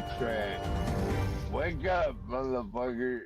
Splashcreen. Wake up, motherfucker.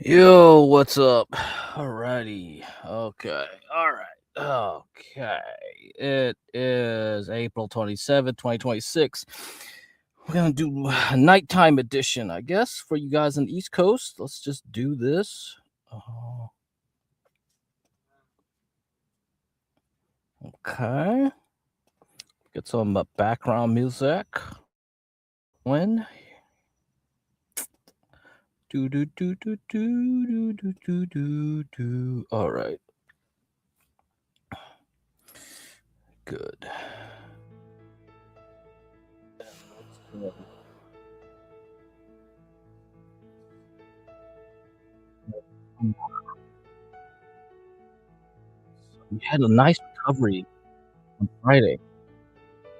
Yo, what's up? Alrighty. Okay. All right. Okay. It is April 27th, 2026. We're going to do a nighttime edition, I guess, for you guys on the East Coast. Let's just do this. Okay. Get some background music. When? Do do do do do do do do do do. All right. Good. We had a nice recovery on Friday.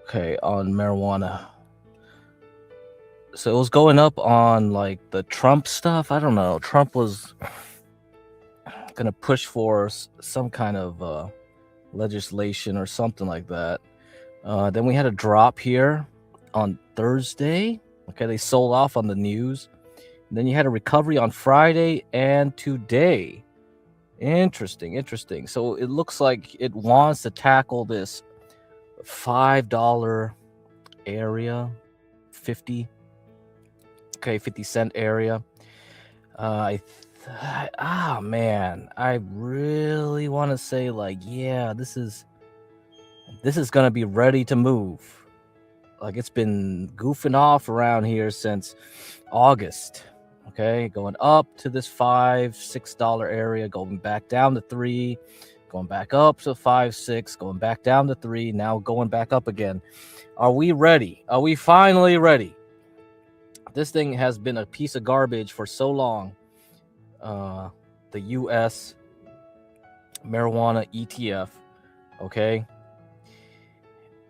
Okay, on marijuana. So it was going up on like the Trump stuff. I don't know. Trump was gonna push for some kind of legislation or something like that. Then we had a drop here on Thursday. Okay, they sold off on the news. Then you had a recovery on Friday and today. Interesting. So it looks like it wants to tackle this $5 area, 50. Okay, 50-cent area. Man, I really want to say like, yeah, this is gonna be ready to move. Like it's been goofing off around here since August. Okay, going up to this $5-6 area, going back down to $3, going back up to $5-6, going back down to $3, now going back up again. Are we ready? Are we finally ready? This thing has been a piece of garbage for so long. The U.S. marijuana ETF, okay?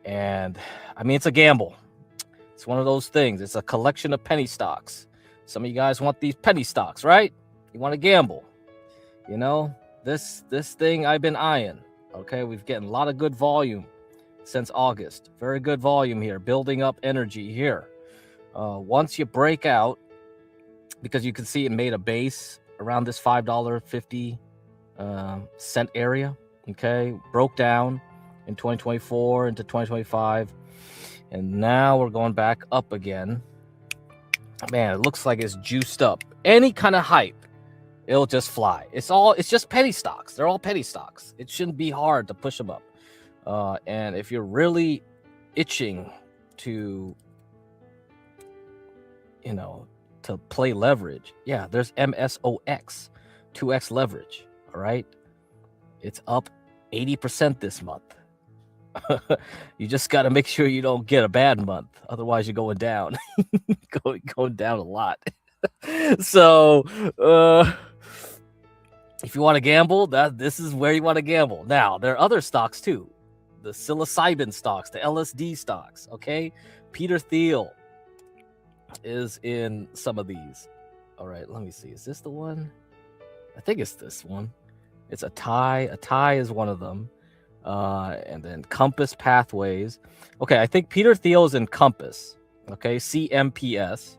And I mean, it's a gamble. It's one of those things. It's a collection of penny stocks. Some of you guys want these penny stocks, right? You want to gamble. You know, this thing I've been eyeing. Okay, we've getting a lot of good volume since August. Very good volume here, building up energy here. Once you break out, because you can see it made a base around this $5.50 cent area. Okay, broke down in 2024 into 2025, and now we're going back up again. Man, it looks like it's juiced up. Any kind of hype, it'll just fly. It's just penny stocks. They're all penny stocks. It shouldn't be hard to push them up. And if you're really itching to, to play leverage, yeah, there's MSOX, 2x leverage. All right, it's up 80% this month. You just got to make sure you don't get a bad month, otherwise you're going down. going down a lot. So if you want to gamble, this is where you want to gamble. Now there are other stocks too, the psilocybin stocks, the LSD stocks. Okay, Peter Thiel is in some of these. All right, let me see, is this the one? I think it's this one. It's a tie is one of them. And then Compass Pathways. Okay, I think Peter Thiel is in Compass. Okay, CMPS.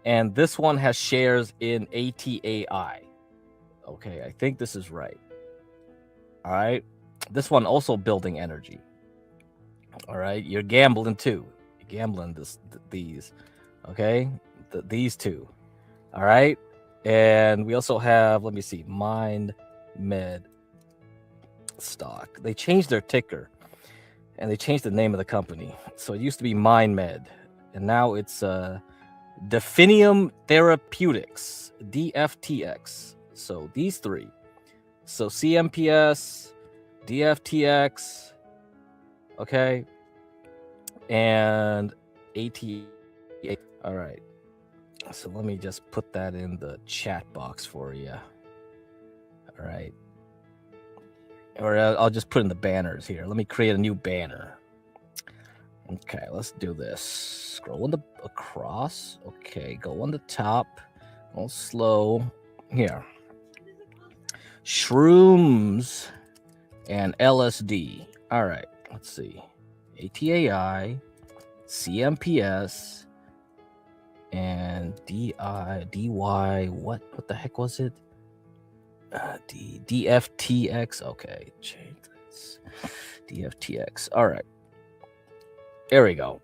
And this one has shares in ATAI. Okay, I think this is right. All right. This one also building energy. All right, you're gambling too. You're gambling these. Okay, these two. All right. And we also have, let me see, Mind Med stock. They changed their ticker and they changed the name of the company. So it used to be MindMed, and now it's Definium Therapeutics, DFTX. So these three. So CMPS, DFTX, okay, and ATA. All right. So let me just put that in the chat box for you. All right. Or I'll just put in the banners here. Let me create a new banner. Okay, let's do this. Scroll across. Okay, go on the top. Go slow. Here. Shrooms and LSD. All right, let's see. ATAI, CMPS, and DY. What the heck was it? DFTX. Okay, change this. DFTX. All right. There we go.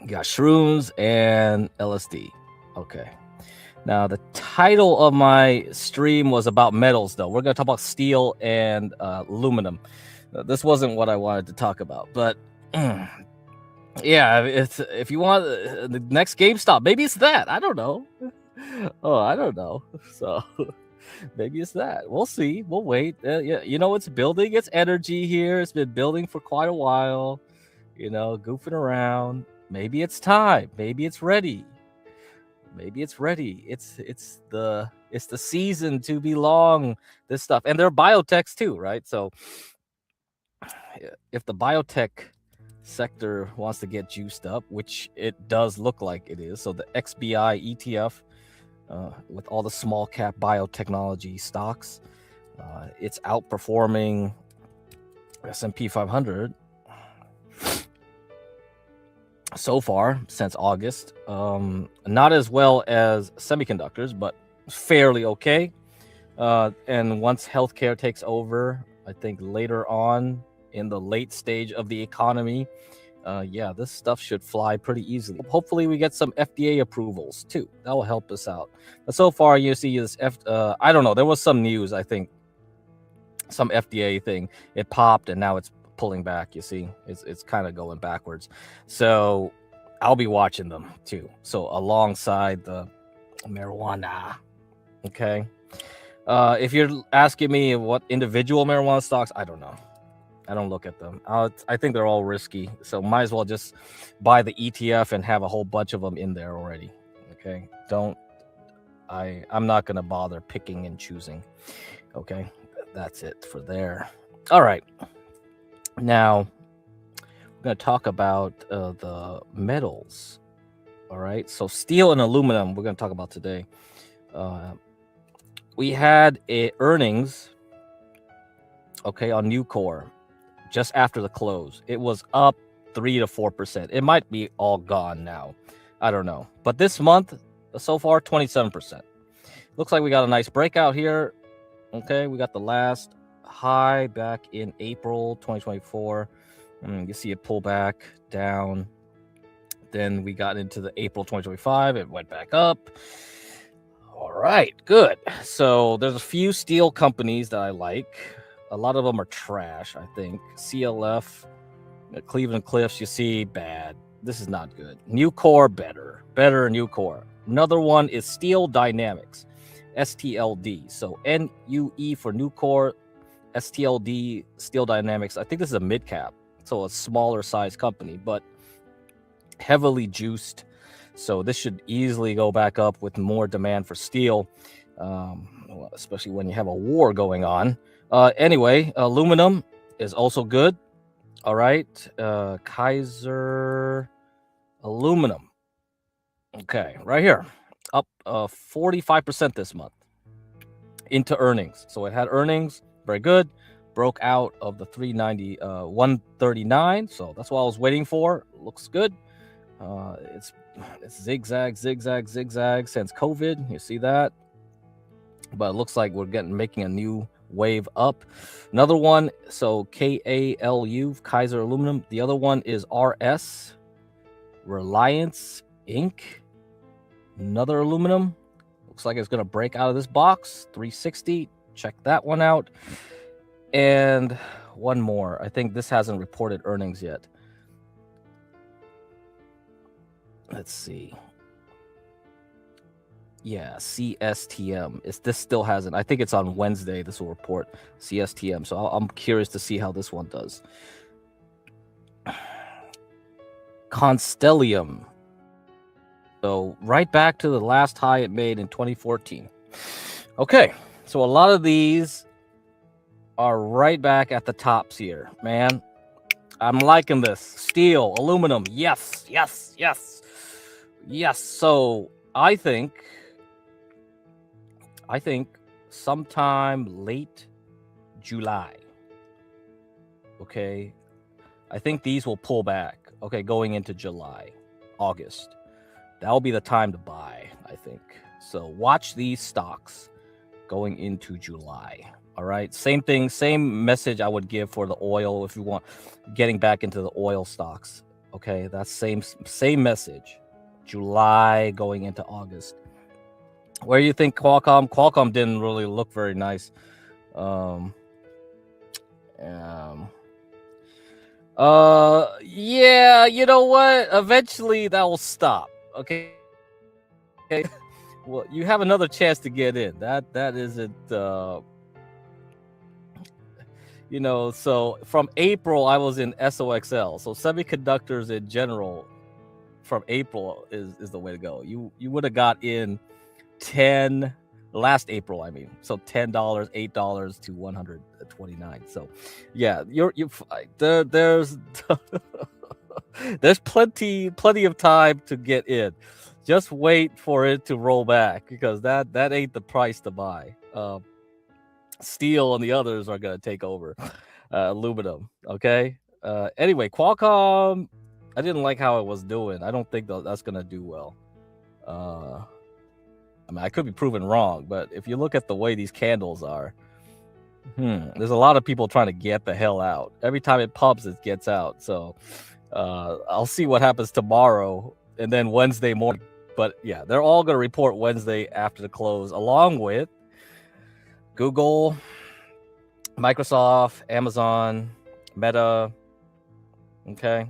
Got shrooms and LSD. Okay. Now, the title of my stream was about metals, though. We're going to talk about steel and aluminum. This wasn't what I wanted to talk about, but yeah, if you want the next GameStop, maybe it's that. I don't know. Oh, I don't know. So maybe it's that. We'll see. We'll wait. Yeah, you know, it's building its energy here. It's been building for quite a while. You know, goofing around. Maybe it's time. Maybe it's ready. Maybe it's ready. It's the season to belong this stuff, and they're biotechs too, right? So if the biotech sector wants to get juiced up, which it does look like it is, so the XBI ETF with all the small cap biotechnology stocks, it's outperforming S&P 500 so far since August. Not as well as semiconductors, but fairly okay. And once healthcare takes over, I think later on in the late stage of the economy, yeah, this stuff should fly pretty easily. Hopefully we get some FDA approvals too. That will help us out. But so far you see this I don't know, there was some news, I think some FDA thing, it popped and now it's pulling back. You see, it's kind of going backwards. So I'll be watching them too. So alongside the marijuana. Okay. If you're asking me what individual marijuana stocks, I don't know. I don't look at them. I think they're all risky. So might as well just buy the ETF and have a whole bunch of them in there already. Okay. I'm not going to bother picking and choosing. Okay. That's it for there. All right. Now, we're going to talk about the metals. All right. So steel and aluminum, we're going to talk about today. We had earnings, okay, on Nucor just after the close. It was up 3 to 4%. It might be all gone now. I don't know. But this month, so far, 27%. Looks like we got a nice breakout here. Okay, we got the last high back in April 2024. You see it pull back down. Then we got into the April 2025. It went back up. All right, good. So there's a few steel companies that I like. A lot of them are trash, I think. CLF, Cleveland Cliffs, you see, bad. This is not good. Nucor, better Nucor. Another one is Steel Dynamics, STLD. So NUE for Nucor, STLD, Steel Dynamics. I think this is a mid cap, so a smaller size company, but heavily juiced. So this should easily go back up with more demand for steel, especially when you have a war going on. Anyway, aluminum is also good. All right. Kaiser Aluminum. Okay, right here. Up 45% this month into earnings. So it had earnings, very good. Broke out of the 390, 139. So that's what I was waiting for. Looks good. It's zigzag since COVID. You see that? But it looks like we're making a new wave up. Another one, so KALU, Kaiser Aluminum. The other one is RS, Reliance Inc. Another aluminum. Looks like it's going to break out of this box. 360. Check that one out. And one more. I think this hasn't reported earnings yet. Let's see. Yeah, CSTM. This still hasn't. I think it's on Wednesday. This will report CSTM. So I'm curious to see how this one does. Constellium. So right back to the last high it made in 2014. Okay, so a lot of these are right back at the tops here, man. I'm liking this. Steel, aluminum, yes, yes, yes, yes. So I think sometime late July. Okay, I think these will pull back. Okay, going into July, August. That'll be the time to buy, I think. So watch these stocks going into July. All right. Same thing, same message I would give for the oil if you want getting back into the oil stocks. Okay, that's same message. July going into August. Where do you think Qualcomm? Qualcomm didn't really look very nice. Yeah, you know what? Eventually that will stop. Okay. Well, you have another chance to get in. That isn't you know, so from April I was in SOXL. So semiconductors in general from April is the way to go. You would have got in 10 last April, I mean. So $10, $8 to 129. So yeah, there's there's plenty of time to get in. Just wait for it to roll back because that ain't the price to buy. Steel and the others are gonna take over. Aluminum. Okay. Anyway, Qualcomm, I didn't like how it was doing. I don't think that's gonna do well. I mean, I could be proven wrong, but if you look at the way these candles are, there's a lot of people trying to get the hell out. Every time it pumps, it gets out. So I'll see what happens tomorrow and then Wednesday morning. But yeah, they're all going to report Wednesday after the close, along with Google, Microsoft, Amazon, Meta. Okay.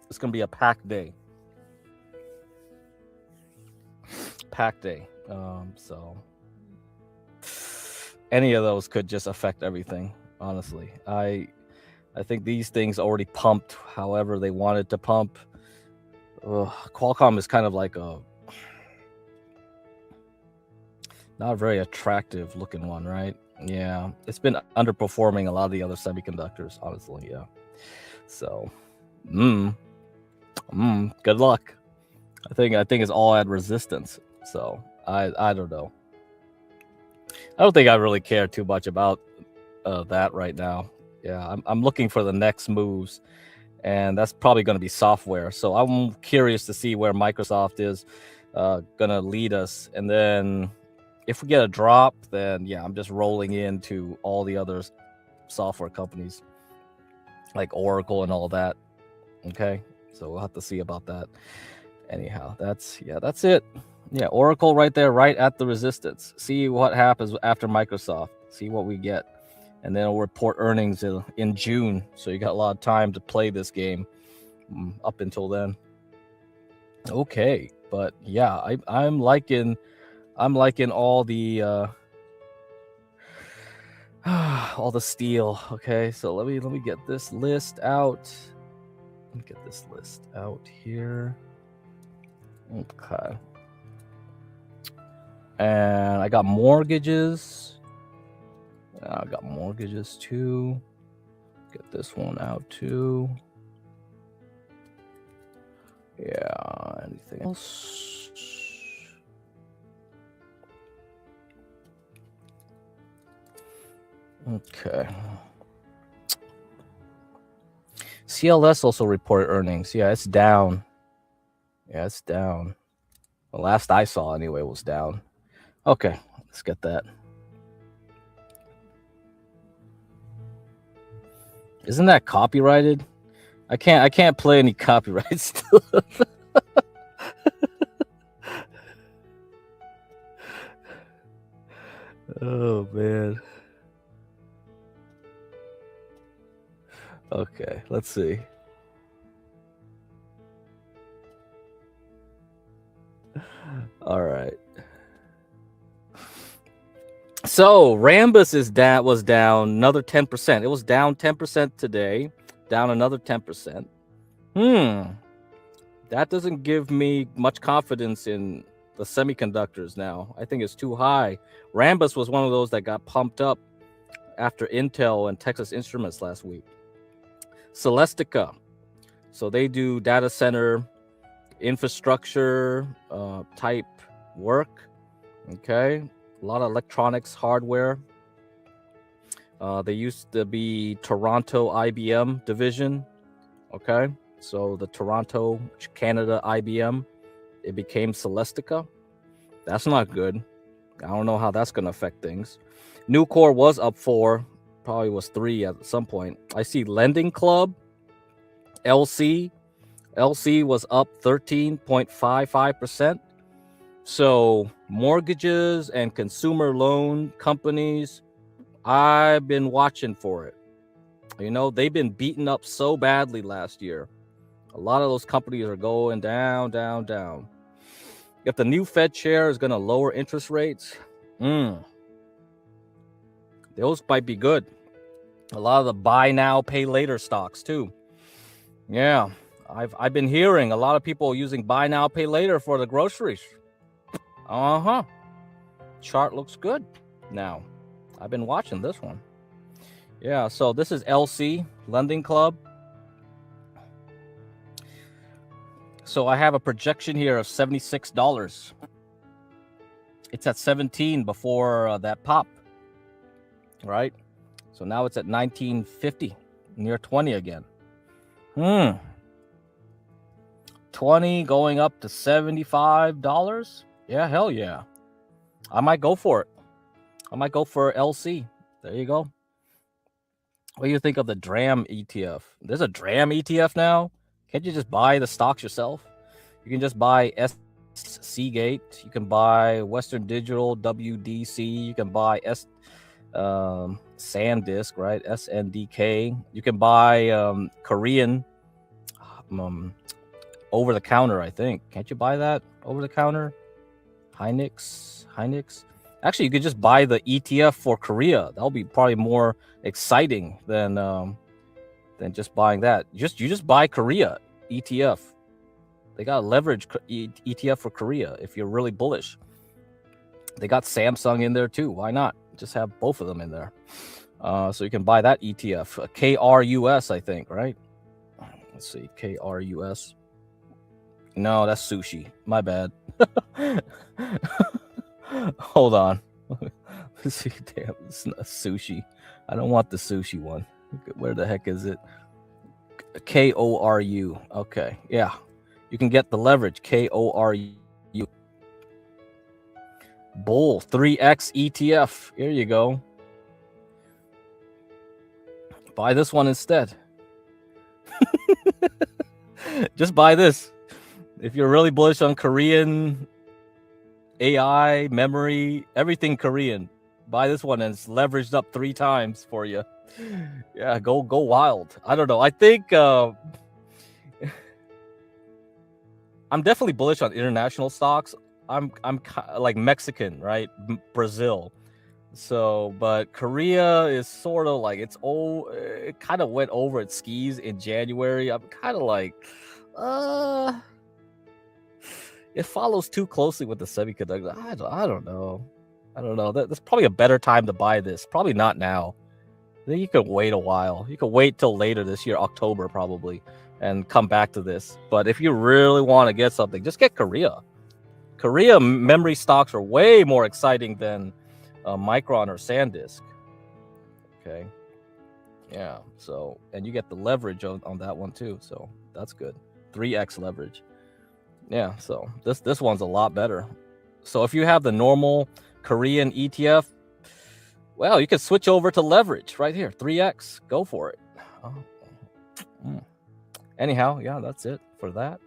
It's going to be a packed day. So any of those could just affect everything, honestly. I think these things already pumped however they wanted to pump. Qualcomm is kind of like a not a very attractive looking one, right? Yeah, it's been underperforming a lot of the other semiconductors, honestly. Yeah. So, good luck. I think it's all at resistance. So I don't know. I don't think I really care too much about that right now. Yeah, I'm looking for the next moves, and that's probably going to be software. So I'm curious to see where Microsoft is going to lead us, and then if we get a drop, then yeah, I'm just rolling into all the other software companies like Oracle and all that. Okay, so we'll have to see about that. Anyhow, that's it. Yeah, Oracle right there, right at the resistance. See what happens after Microsoft. See what we get. And then we'll report earnings in June. So you got a lot of time to play this game up until then. Okay, but yeah, I'm liking all the all the steel. Okay, so let me get this list out. Let me get this list out here. Okay. And I got mortgages. I got mortgages too. Get this one out too. Yeah, anything else? Okay. CLS also reported earnings. Yeah, it's down. Yeah, it's down. The last I saw anyway was down. Okay, let's get that. Isn't that copyrighted? I can't play any copyright stuff. Oh man. Okay, let's see. All right. So Rambus was down another 10%. It was down 10% today, down another 10%. That doesn't give me much confidence in the semiconductors now. I think it's too high. Rambus was one of those that got pumped up after Intel and Texas Instruments last week. Celestica. So they do data center infrastructure type work. Okay. A lot of electronics hardware. They used to be Toronto IBM division. Okay. So the Toronto, Canada IBM, it became Celestica. That's not good. I don't know how that's going to affect things. Nucor was up 4, probably was 3 at some point. I see Lending Club, LC. LC was up 13.55%. So mortgages and consumer loan companies, I've been watching for it. You know, they've been beaten up so badly last year. A lot of those companies are going down, down, down. If the new Fed chair is going to lower interest rates, those might be good. A lot of the buy now, pay later stocks too. Yeah, I've been hearing a lot of people using buy now, pay later for the groceries. Chart looks good now. I've been watching this one. Yeah, so this is LC, Lending Club. So I have a projection here of $76. It's at 17 before that pop, right? So now it's at 19.50, near 20 again. 20 going up to $75. Yeah, hell yeah. I might go for it. I might go for LC. There you go. What do you think of the DRAM ETF? There's a DRAM ETF now. Can't you just buy the stocks yourself? You can just buy Seagate. You can buy Western Digital, WDC. You can buy SanDisk, right? SNDK. You can buy Korean over the counter, I think. Can't you buy that over the counter? Hynix. Actually, you could just buy the ETF for Korea. That'll be probably more exciting than just buying that. You just buy Korea ETF. They got a leverage ETF for Korea if you're really bullish. They got Samsung in there too. Why not? Just have both of them in there. So you can buy that ETF. KRUS, I think, right? Let's see. KRUS. No, that's sushi. My bad. Hold on. Let's see. Damn, it's not sushi. I don't want the sushi one. Where the heck is it? KORU. Okay. Yeah. You can get the leverage. KORU. Bull 3X ETF. Here you go. Buy this one instead. Just buy this. If you're really bullish on Korean AI, memory, everything Korean, buy this one and it's leveraged up 3 times for you. Yeah, go wild. I don't know. I think I'm definitely bullish on international stocks. I'm like Mexican, right? Brazil. So, but Korea is sort of like it kind of went over its skis in January. I'm kind of like, it follows too closely with the semiconductor. I don't know. There's probably a better time to buy this. Probably not now. I think you could wait a while. You could wait till later this year, October probably, and come back to this. But if you really want to get something, just get Korea. Korea memory stocks are way more exciting than Micron or SanDisk. Okay. Yeah. So, and you get the leverage on that one too. So that's good. 3x leverage. Yeah. So this one's a lot better. So if you have the normal Korean ETF, well, you can switch over to leverage right here. 3x. Go for it. Anyhow, yeah, that's it for that.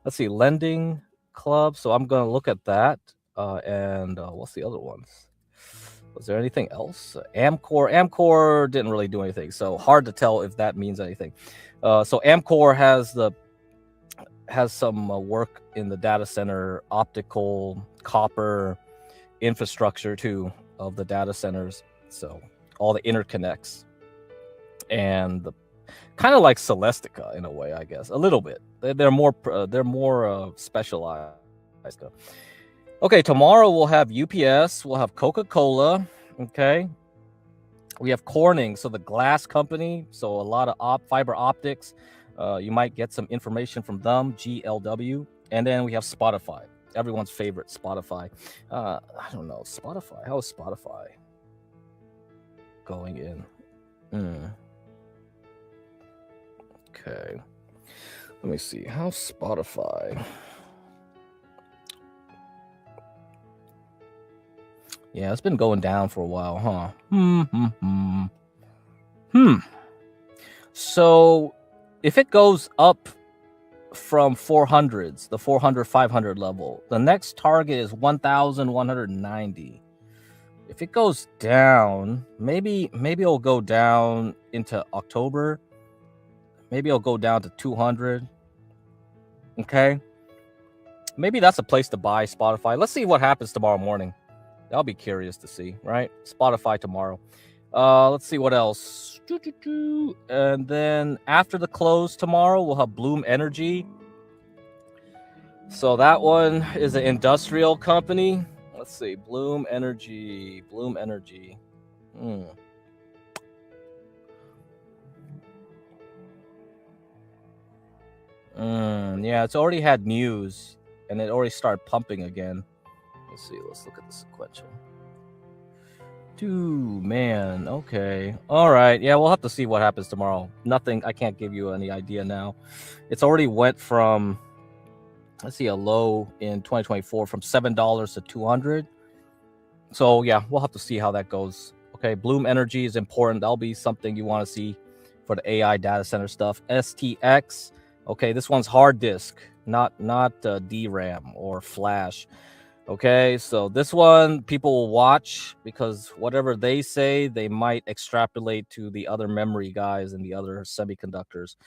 Let's see. Lending Club. So I'm going to look at that. And what's the other ones? Was there anything else? Amcor didn't really do anything, so hard to tell if that means anything. So Amcor has some work in the data center, optical, copper infrastructure too of the data centers. So all the interconnects and kind of like Celestica in a way, I guess, a little bit. They're more specialized. Okay, tomorrow we'll have UPS, we'll have Coca-Cola. Okay, we have Corning, so the glass company, so a lot of fiber optics. You might get some information from them, GLW. And then we have Spotify, everyone's favorite Spotify. I don't know, Spotify. How is Spotify going in? Okay, let me see. How's Spotify? Yeah, it's been going down for a while, huh? So if it goes up from 400s, the 400, 500 level, the next target is 1,190. If it goes down, maybe it'll go down into October. Maybe it'll go down to 200. Okay. Maybe that's a place to buy Spotify. Let's see what happens tomorrow morning. I'll be curious to see, right? Spotify tomorrow. Let's see what else. And then after the close tomorrow, we'll have Bloom Energy. So that one is an industrial company. Let's see, Bloom Energy. Yeah, it's already had news, and it already started pumping again. Let's see. Let's look at the sequential. Man. Okay. All right. Yeah, we'll have to see what happens tomorrow. Nothing. I can't give you any idea now. It's already went from, let's see, a low in 2024 from $7 to 200. So yeah, we'll have to see how that goes. Okay. Bloom Energy is important. That'll be something you want to see for the AI data center stuff. STX. Okay. This one's hard disk, not DRAM or flash. Okay, so this one people will watch because whatever they say, they might extrapolate to the other memory guys and the other semiconductors.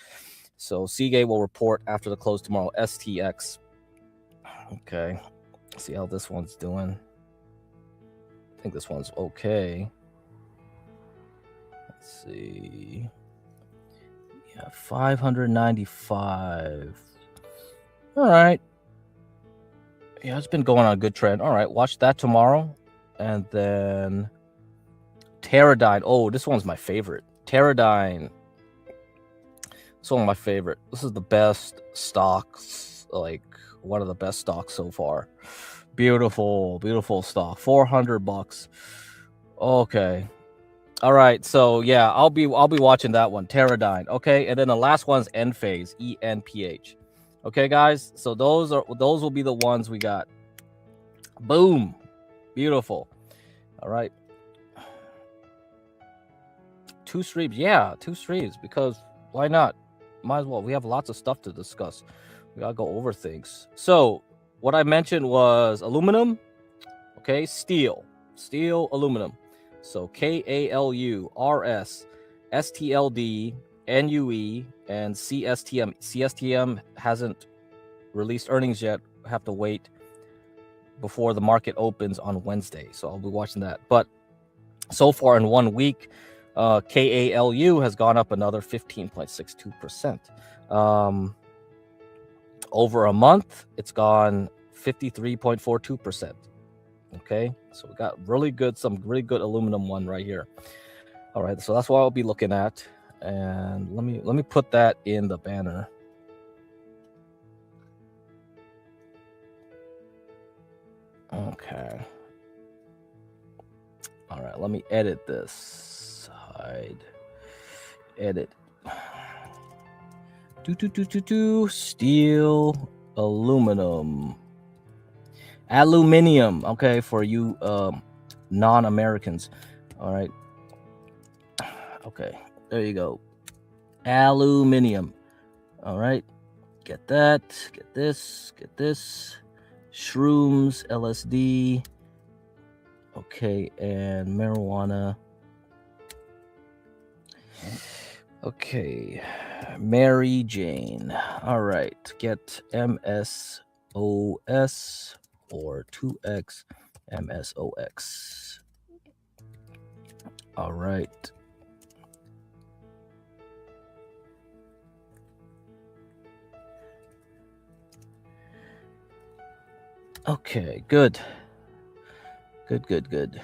So Seagate will report after the close tomorrow. STX. Okay, see how this one's doing. I think this one's okay. Let's see. Yeah, 595. All right. Yeah, it's been going on a good trend. All right, watch that tomorrow. And then Teradyne. Oh, this one's my favorite. Teradyne. This one's my favorite. This is the best stocks, like one of the best stocks so far. Beautiful stock. $400. Okay. All right. So yeah, I'll be watching that one. Teradyne. Okay. And then the last one's Enphase. ENPH. Okay, guys, so those will be the ones we got. Boom. Beautiful. All right. 2 streams. Yeah, 2 streams, because why not? Might as well. We have lots of stuff to discuss. We got to go over things. So what I mentioned was aluminum. Okay, steel, aluminum. So KALU, RS, STLD, NUE, and CSTM. CSTM hasn't released earnings yet. Have to wait before the market opens on Wednesday. So I'll be watching that. But so far in 1 week, KALU has gone up another 15.62%. Over a month, it's gone 53.42%. Okay, so we got some really good aluminum one right here. All right, so that's what I'll be looking at. And let me put that in the banner. Okay. All right, let me edit this. Hide. Edit. Steel, aluminum. Aluminium, okay, for you non-Americans. All right. Okay, there you go. Aluminium. All right. Get that. Get this. Shrooms, LSD. Okay, and marijuana. Okay. Mary Jane. All right. Get MSOS or 2X MSOX. All right. Okay, good. Good.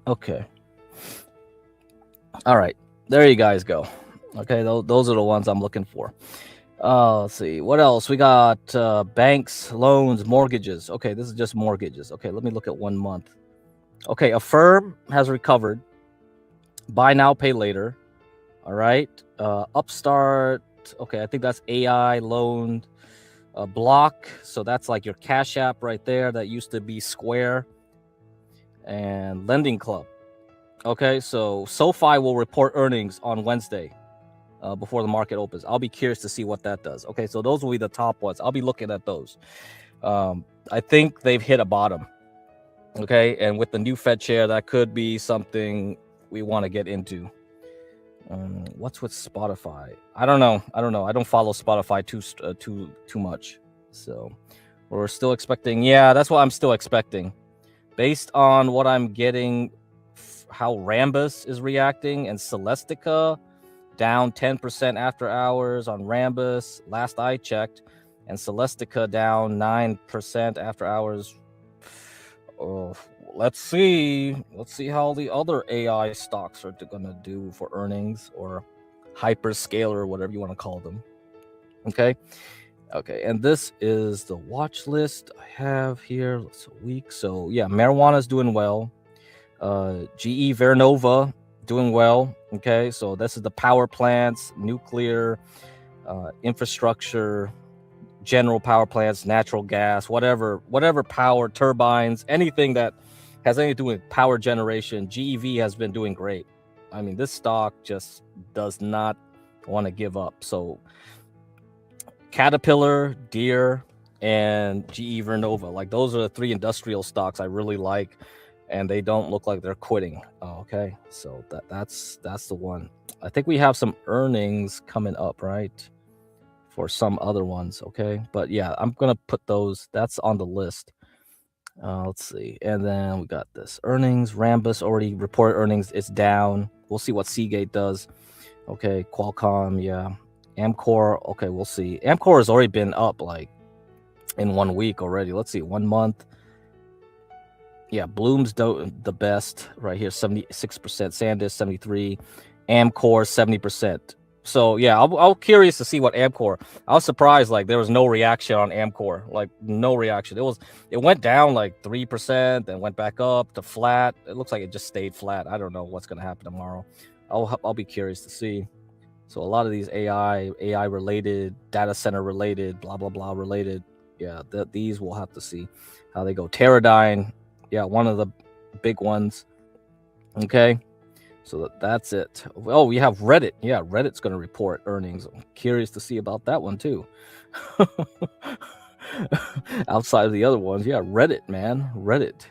Okay. All right. There you guys go. Okay, those are the ones I'm looking for. Let's see. What else? We got banks, loans, mortgages. Okay, this is just mortgages. Okay, let me look at 1 month. Okay, Affirm has recovered. Buy now, pay later. All right. Upstart. Okay, I think that's AI loaned. Block. So that's like your Cash App right there. That used to be Square. And Lending Club. Okay, so SoFi will report earnings on Wednesday before the market opens. I'll be curious to see what that does. Okay, so those will be the top ones. I'll be looking at those. I think they've hit a bottom. Okay, and with the new Fed chair, that could be something we want to get into. What's with Spotify? I don't know. I don't follow Spotify too much. So we're still expecting. Yeah, that's what I'm still expecting. Based on what I'm getting, how Rambus is reacting, and Celestica down 10% after hours on Rambus last I checked, and Celestica down 9% after hours. Oh, let's see how the other AI stocks are gonna do for earnings, or hyperscaler, whatever you want to call them. Okay, and this is the watch list I have here. It's a week, so yeah, marijuana is doing well. GE Vernova doing well. Okay, so this is the power plants, nuclear, infrastructure, general power plants, natural gas, whatever power, turbines, anything that has anything to do with power generation. GEV has been doing great. I mean, this stock just does not want to give up. So Caterpillar, Deere, and GE Vernova, like those are the three industrial stocks I really like, and they don't look like they're quitting. Okay, so that's the one. I think we have some earnings coming up, right, for some other ones. Okay, but yeah, I'm gonna put those. That's on the list. Let's see, and then we got this earnings. Rambus already reported earnings. It's down. We'll see what Seagate does. Okay, Qualcomm, yeah. Amcor, okay, we'll see. Amcor has already been up like in 1 week already. Let's see, 1 month. Yeah, Bloom's the best right here, 76%. SanDisk 73%. Amcor 70%. So yeah, I'm curious to see what Amcor. I was surprised, like there was no reaction on Amcor, like no reaction. It went down like 3%, then went back up to flat. It looks like it just stayed flat. I don't know what's gonna happen tomorrow. I'll be curious to see. So a lot of these AI related, data center related, blah blah blah related, yeah, these we'll have to see how they go. Teradyne, yeah, one of the big ones. Okay, so that's it. Oh, we have Reddit. Yeah, Reddit's going to report earnings. I'm curious to see about that one too. Outside of the other ones, yeah, Reddit, man, Reddit.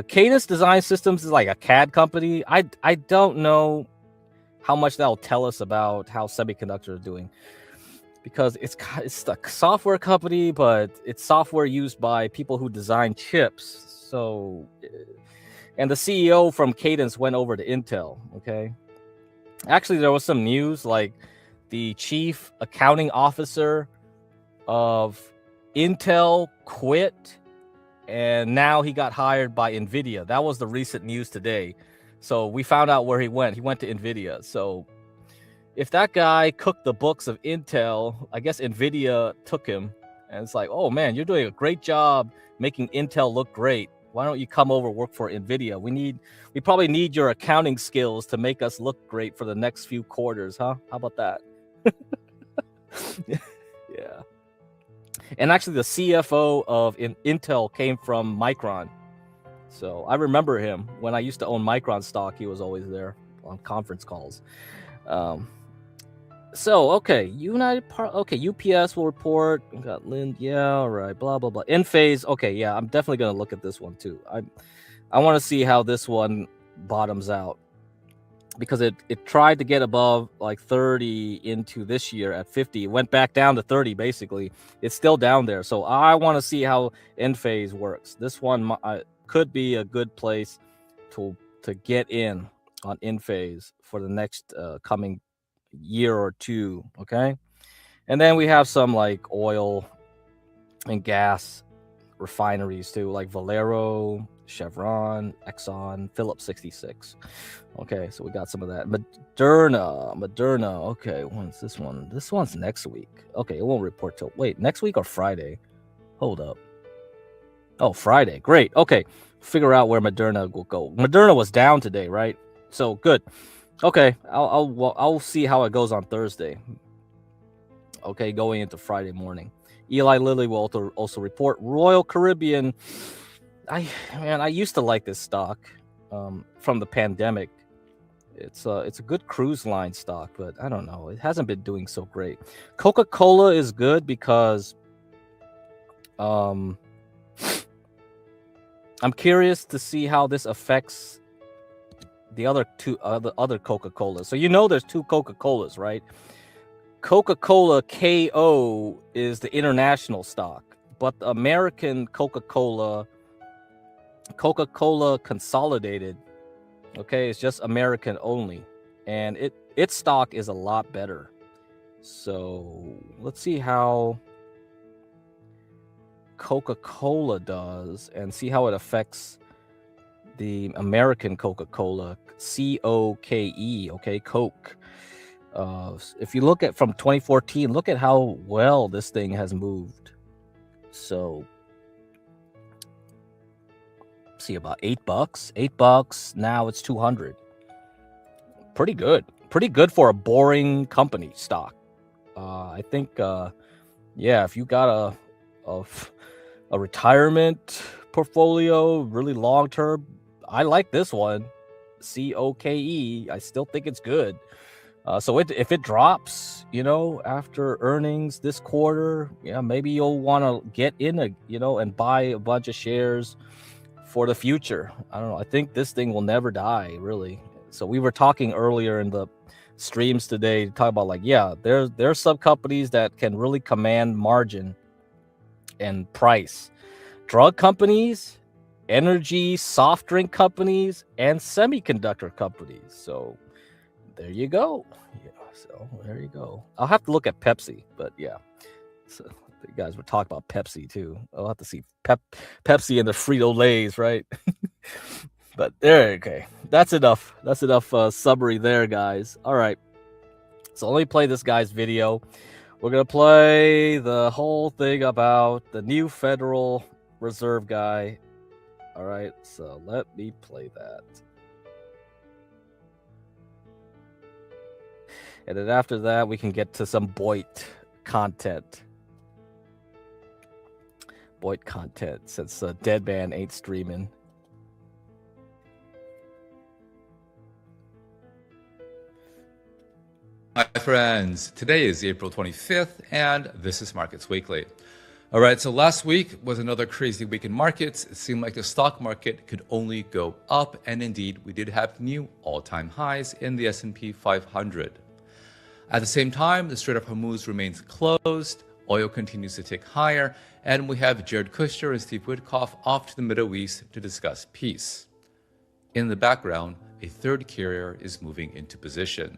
Cadence Design Systems is like a CAD company. I don't know how much that'll tell us about how semiconductors are doing, because it's a software company, but it's software used by people who design chips. So, and the CEO from Cadence went over to Intel. Okay, actually, there was some news like the chief accounting officer of Intel quit, and now he got hired by NVIDIA. That was the recent news today. So we found out where he went. He went to NVIDIA. So if that guy cooked the books of Intel, I guess NVIDIA took him. And it's like, oh man, you're doing a great job making Intel look great. Why don't you come over work for NVIDIA? We probably need your accounting skills to make us look great for the next few quarters, huh? How about that? Yeah. And actually, the CFO of Intel came from Micron. So I remember him when I used to own Micron stock. He was always there on conference calls. So okay, UPS will report. We got Lind, yeah, all right, blah blah blah. Enphase, okay, yeah, I'm definitely gonna look at this one too. I want to see how this one bottoms out, because it tried to get above like 30 into this year at 50. It went back down to 30 basically. It's still down there. So I want to see how Enphase works. This one could be a good place to get in. on in phase for the next coming year or two. Okay, and then we have some like oil and gas refineries too, like Valero, Chevron, Exxon, Phillips 66. Okay, so we got some of that. Moderna. Okay, when's this one? This one's next week. Okay, it won't report till next week or Friday. Hold up. Oh, Friday. Great. Okay, figure out where Moderna will go. Moderna was down today, right? So good. Okay, I'll see how it goes on Thursday. Okay, going into Friday morning. Eli Lilly will also report. Royal Caribbean. I used to like this stock from the pandemic. It's a good cruise line stock, but I don't know. It hasn't been doing so great. Coca-Cola is good because I'm curious to see how this affects the other Coca-Colas. So there's two Coca-Colas, right? Coca-Cola KO is the international stock, but the American Coca-Cola Consolidated, okay, it's just American only, and its stock is a lot better. So let's see how Coca-Cola does and see how it affects the American Coca-Cola, COKE, okay, Coke. If you look at from 2014, look at how well this thing has moved. So see, about $8. Now it's 200. Pretty good for a boring company stock. I think if you got a retirement portfolio, really long term, I like this one, COKE. I still think it's good. So if it drops, after earnings this quarter, maybe you'll want to get in and buy a bunch of shares for the future. I don't know. I think this thing will never die, really. So we were talking earlier in the streams today to talk about there's some companies that can really command margin and price. Drug companies, energy, soft drink companies, and semiconductor companies. So there you go. I'll have to look at Pepsi, but yeah. So you guys were talking about Pepsi too. I'll have to see Pepsi and the Frito-Lays, right? But okay. That's enough. Summary there, guys. All right. So let me play this guy's video. We're going to play the whole thing about the new Federal Reserve guy. All right. So let me play that. And then after that, we can get to some Boyd content. Since Dead Man ain't streaming. Hi friends, today is April 25th and this is Markets Weekly. All right, so last week was another crazy week in markets. It seemed like the stock market could only go up, and indeed we did have new all-time highs in the S&P 500. At the same time, the Strait of Hormuz remains closed, oil continues to tick higher, and we have Jared Kushner and Steve Witkoff off to the Middle East to discuss peace. In the background, a third carrier is moving into position.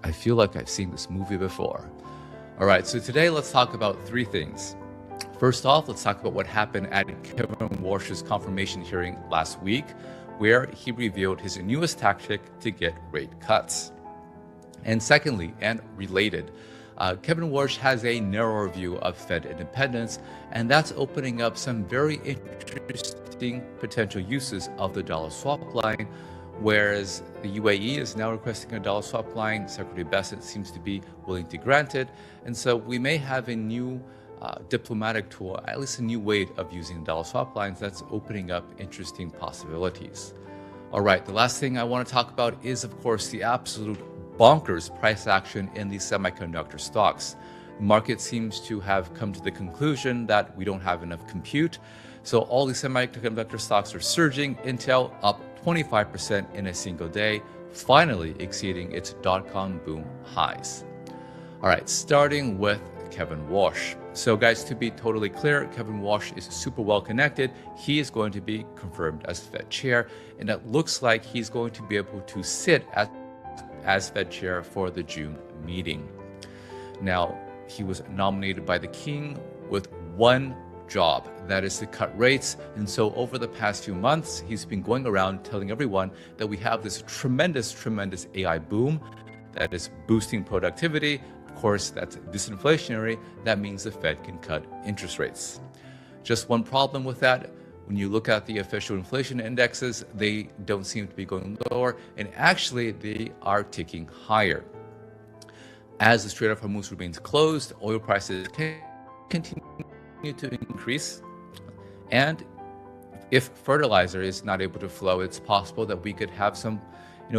I feel like I've seen this movie before. All right, so today let's talk about three things. First off, let's talk about what happened at Kevin Warsh's confirmation hearing last week, where he revealed his newest tactic to get rate cuts. And secondly, and related, Kevin Warsh has a narrower view of Fed independence, and that's opening up some very interesting potential uses of the dollar swap line. Whereas the UAE is now requesting a dollar swap line, Secretary Bassett seems to be willing to grant it, and so we may have a new diplomatic tool, at least a new way of using dollar swap lines that's opening up interesting possibilities. All right, the last thing I want to talk about is, of course, the absolute bonkers price action in the semiconductor stocks. The market seems to have come to the conclusion that we don't have enough compute, so all the semiconductor stocks are surging. Intel up 25% in a single day, finally exceeding its dot-com boom highs. All right, starting with Kevin Walsh. So guys, to be totally clear, Kevin Walsh is super well connected. He is going to be confirmed as Fed chair, and it looks like he's going to be able to sit as Fed chair for the June meeting. Now, he was nominated by the king with one job, that is to cut rates. And so over the past few months, he's been going around telling everyone that we have this tremendous AI boom that is boosting productivity. Of course, that's disinflationary. That means the Fed can cut interest rates. Just one problem with that: when you look at the official inflation indexes, they don't seem to be going lower, and actually they are ticking higher. As the Strait of Hormuz remains closed, oil prices can continue to increase, and if fertilizer is not able to flow, it's possible that we could have some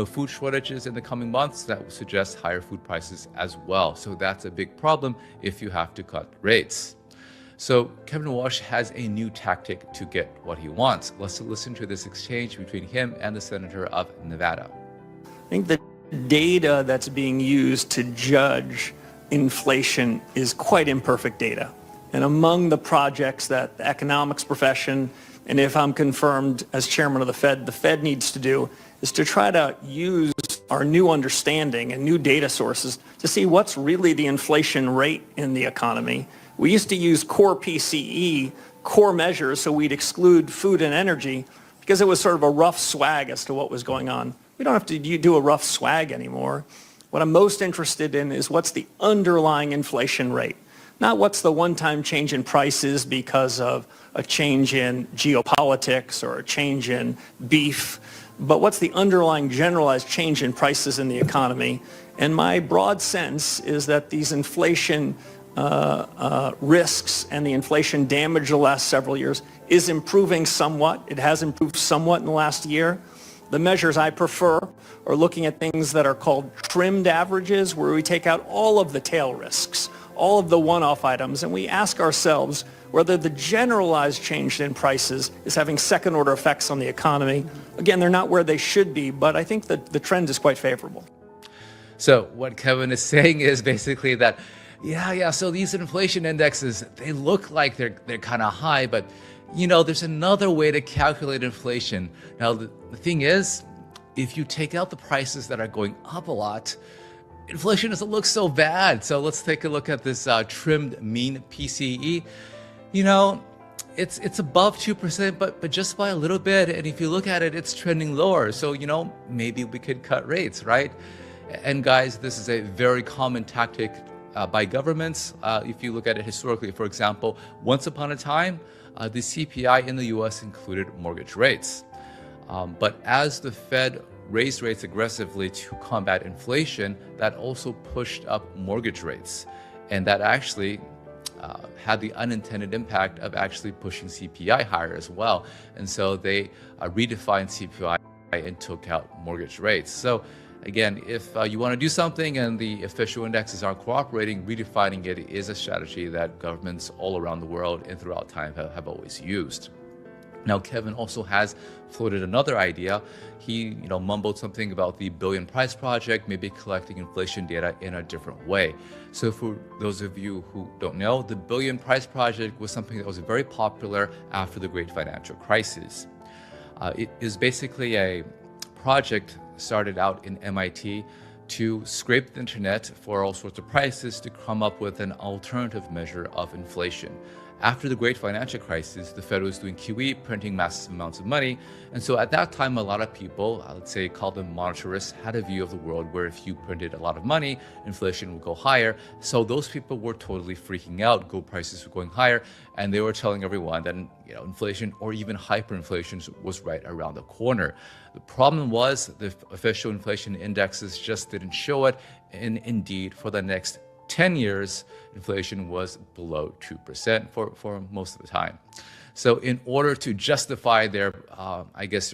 food shortages in the coming months that would suggest higher food prices as well. So that's a big problem if you have to cut rates. So Kevin Walsh has a new tactic to get what he wants. Let's listen to this exchange between him and the senator of Nevada. I think the data that's being used to judge inflation is quite imperfect data. And among the projects that the economics profession, and if I'm confirmed as chairman of the Fed needs to do, is to try to use our new understanding and new data sources to see what's really the inflation rate in the economy. We used to use core PCE, core measures, so we'd exclude food and energy because it was sort of a rough swag as to what was going on. We don't have to do a rough swag anymore. What I'm most interested in is what's the underlying inflation rate. Not what's the one-time change in prices because of a change in geopolitics or a change in beef, but what's the underlying generalized change in prices in the economy. And my broad sense is that these inflation risks and the inflation damage the last several years is improving somewhat. It has improved somewhat in the last year. The measures I prefer are looking at things that are called trimmed averages, where we take out all of the tail risks, all of the one-off items, and we ask ourselves whether the generalized change in prices is having second-order effects on the economy. Again, they're not where they should be, but I think that the trend is quite favorable. So what Kevin is saying is basically that, so these inflation indexes, they look like they're kind of high, but there's another way to calculate inflation. Now, the thing is, if you take out the prices that are going up a lot, inflation doesn't look so bad. So let's take a look at this trimmed mean PCE. It's above 2%, but just by a little bit. And if you look at it, it's trending lower. So, maybe we could cut rates, right? And guys, this is a very common tactic by governments. If you look at it historically, for example, once upon a time, the CPI in the US included mortgage rates. But as the Fed raised rates aggressively to combat inflation, that also pushed up mortgage rates. And that actually had the unintended impact of actually pushing CPI higher as well. And so they redefined CPI and took out mortgage rates. So again, if you want to do something and the official indexes aren't cooperating, redefining it is a strategy that governments all around the world and throughout time have always used. Now, Kevin also has floated another idea. He, mumbled something about the Billion Price Project, maybe collecting inflation data in a different way. So for those of you who don't know, the Billion Price Project was something that was very popular after the Great Financial Crisis. It is basically a project started out in MIT to scrape the internet for all sorts of prices to come up with an alternative measure of inflation. After the Great Financial Crisis, the Fed was doing QE, printing massive amounts of money. And so at that time, a lot of people, I would say call them monetarists, had a view of the world where if you printed a lot of money, inflation would go higher. So those people were totally freaking out. Gold prices were going higher. And they were telling everyone that inflation or even hyperinflation was right around the corner. The problem was the official inflation indexes just didn't show it. And indeed, for the next 10 years, inflation was below 2% for most of the time. So in order to justify their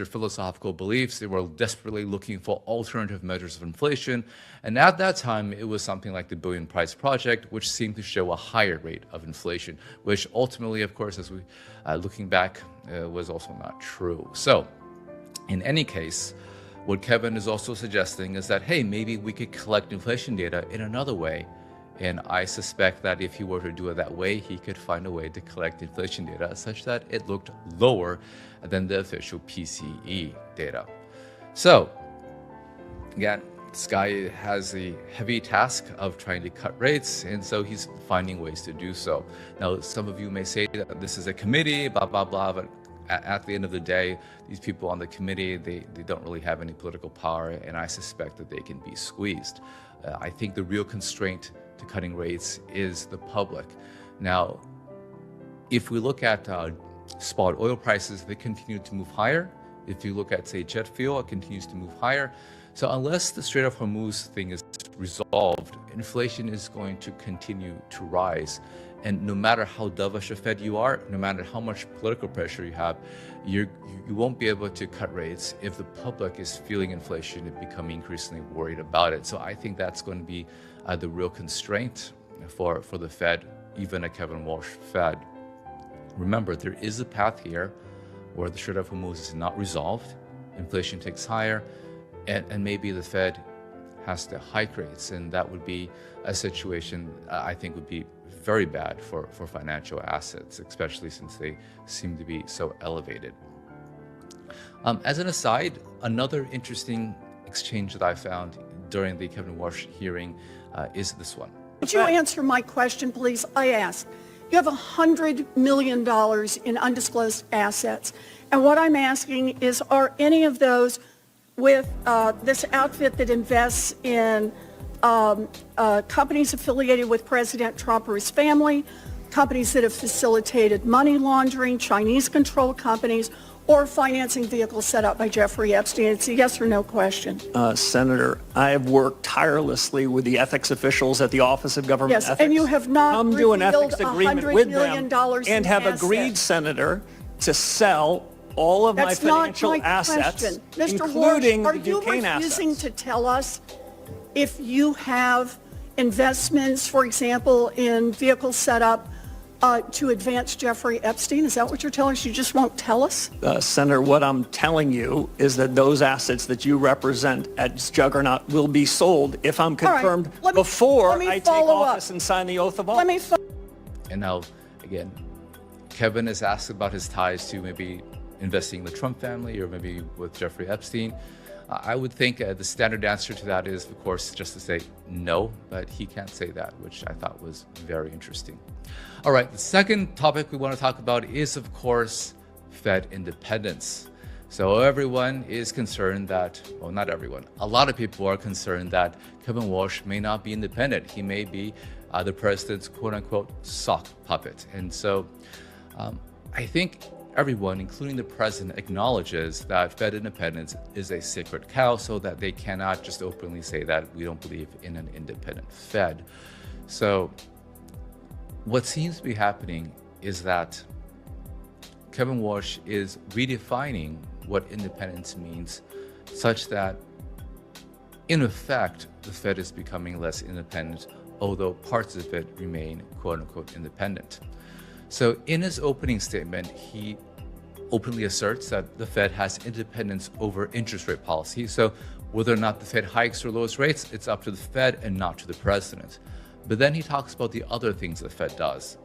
philosophical beliefs, they were desperately looking for alternative measures of inflation. And at that time, it was something like the Billion Price Project, which seemed to show a higher rate of inflation, which ultimately, of course, as we looking back, was also not true. So in any case, what Kevin is also suggesting is that, hey, maybe we could collect inflation data in another way. And I suspect that if he were to do it that way, he could find a way to collect inflation data such that it looked lower than the official PCE data. So, again, this guy has the heavy task of trying to cut rates, and so he's finding ways to do so. Now, some of you may say that this is a committee, blah, blah, blah, but at the end of the day, these people on the committee, they don't really have any political power, and I suspect that they can be squeezed. I think the real constraint to cutting rates is the public. Now, if we look at spot oil prices, they continue to move higher. If you look at, say, jet fuel, it continues to move higher. So unless the Strait of Hormuz thing is resolved, inflation is going to continue to rise. And no matter how dovish a Fed you are, no matter how much political pressure you have, you won't be able to cut rates if the public is feeling inflation and becoming increasingly worried about it. So I think that's going to be the real constraint for the Fed, even a Kevin Walsh Fed. Remember, there is a path here where the Strait of Hormuz is not resolved, inflation ticks higher, and maybe the Fed has to hike rates, and that would be a situation I think would be very bad for financial assets, especially since they seem to be so elevated. As an aside, another interesting exchange that I found during the Kevin Walsh hearing is this one. Would you answer my question, please? I asked. You have $100 million in undisclosed assets. And what I'm asking is, are any of those with this outfit that invests in companies affiliated with President Trump or his family, companies that have facilitated money laundering, Chinese-controlled companies, or financing vehicles set up by Jeffrey Epstein? It's a yes or no question. Senator, I have worked tirelessly with the ethics officials at the Office of Government Yes, Ethics. and you have not come to an revealed ethics agreement $100 with million them and have in agreed, assets. Senator, to sell all of That's my not financial my assets, question. Mr. including Walsh, are the you Duquesne refusing assets. to tell us if you have investments, for example, in vehicles set up to advance Jeffrey Epstein? Is that what you're telling us? You just won't tell us? Senator, what I'm telling you is that those assets that you represent as Juggernaut will be sold if I'm All right. confirmed Let me before I take follow up. office and sign the oath of office. And now, again, Kevin is asked about his ties to maybe investing in the Trump family or maybe with Jeffrey Epstein. I would think the standard answer to that is, of course, just to say no, but he can't say that, which I thought was very interesting. All right, the second topic we want to talk about is, of course, Fed independence. So everyone is concerned that, well, not everyone, a lot of people are concerned that Kevin Walsh may not be independent. He may be the president's quote-unquote sock puppet. And so I think everyone, including the president, acknowledges that Fed independence is a sacred cow, so that they cannot just openly say that we don't believe in an independent Fed. So what seems to be happening is that Kevin Walsh is redefining what independence means, such that, in effect, the Fed is becoming less independent, although parts of it remain quote-unquote independent. So in his opening statement, he openly asserts that the Fed has independence over interest rate policy. So whether or not the Fed hikes or lowers rates, it's up to the Fed and not to the president. But then he talks about the other things the Fed does.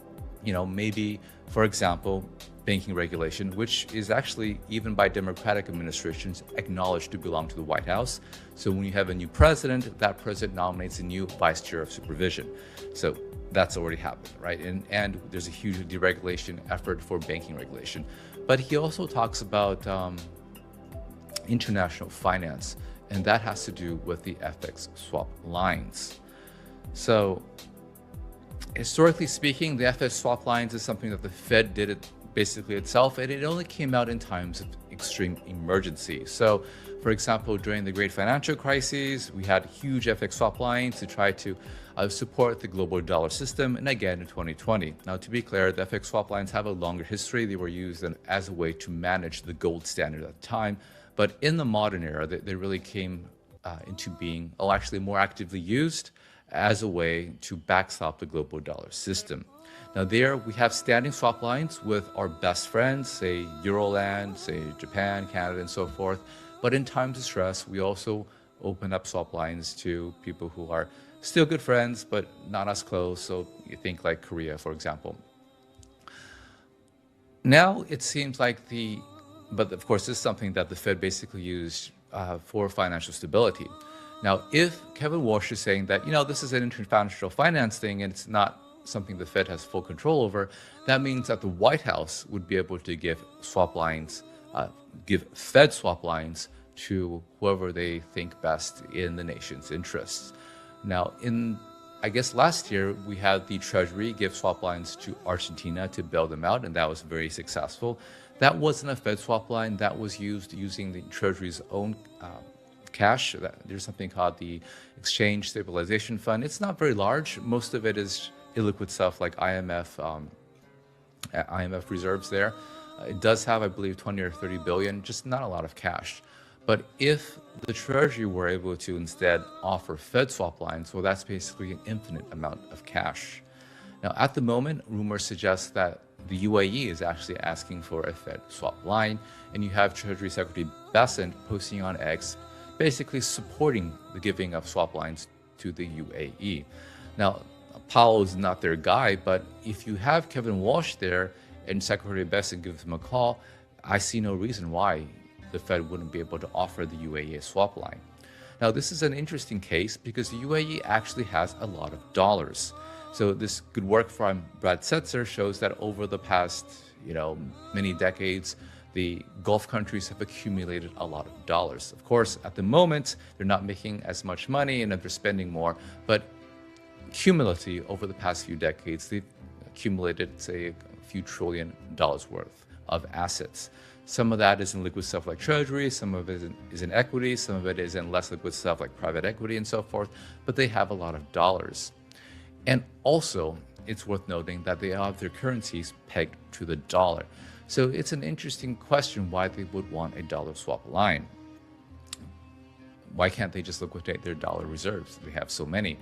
You know, maybe, for example, banking regulation, which is actually, even by Democratic administrations, acknowledged to belong to the White House. So when you have a new president, that president nominates a new vice chair of supervision. So that's already happened, right? And there's a huge deregulation effort for banking regulation. But he also talks about international finance, and that has to do with the FX swap lines. So historically speaking, the FX swap lines is something that the Fed did it basically itself, and it only came out in times of extreme emergency. So, for example, during the great financial crises, we had huge FX swap lines to try to support the global dollar system, and again in 2020. Now, to be clear, the FX swap lines have a longer history. They were used as a way to manage the gold standard at the time, but in the modern era, they really came into being, or actually more actively used, as a way to backstop the global dollar system. Now there we have standing swap lines with our best friends, say Euroland, say Japan, Canada, and so forth. But in times of stress, we also open up swap lines to people who are still good friends, but not as close. So you think like Korea, for example. Now it seems like but of course, this is something that the Fed basically used for financial stability. Now, if Kevin Walsh is saying that, this is an international finance thing and it's not something the Fed has full control over, that means that the White House would be able to give swap lines, give Fed swap lines to whoever they think best in the nation's interests. Now, I guess last year we had the Treasury give swap lines to Argentina to bail them out, and that was very successful. That wasn't a Fed swap line. That was used using the Treasury's own cash. There's something called the Exchange Stabilization Fund. It's not very large. Most of it is illiquid stuff like IMF reserves there. It does have, I believe, 20 or 30 billion, just not a lot of cash. But if the Treasury were able to instead offer Fed swap lines, well, that's basically an infinite amount of cash. Now, at the moment, rumors suggest that the UAE is actually asking for a Fed swap line, and you have Treasury Secretary Bessent posting on X, basically supporting the giving of swap lines to the UAE. Now, Powell is not their guy, but if you have Kevin Walsh there and Secretary Bessent gives him a call, I see no reason why the Fed wouldn't be able to offer the UAE a swap line. Now, this is an interesting case because the UAE actually has a lot of dollars. So this good work from Brad Setzer shows that over the past, many decades, the Gulf countries have accumulated a lot of dollars. Of course, at the moment, they're not making as much money and they're spending more, but cumulatively over the past few decades, they've accumulated, say, a few $1 trillion worth of assets. Some of that is in liquid stuff like Treasury, some of it is in equity, some of it is in less liquid stuff like private equity and so forth, but they have a lot of dollars. And also, it's worth noting that they have their currencies pegged to the dollar. So it's an interesting question why they would want a dollar swap line. Why can't they just liquidate their dollar reserves? They have so many.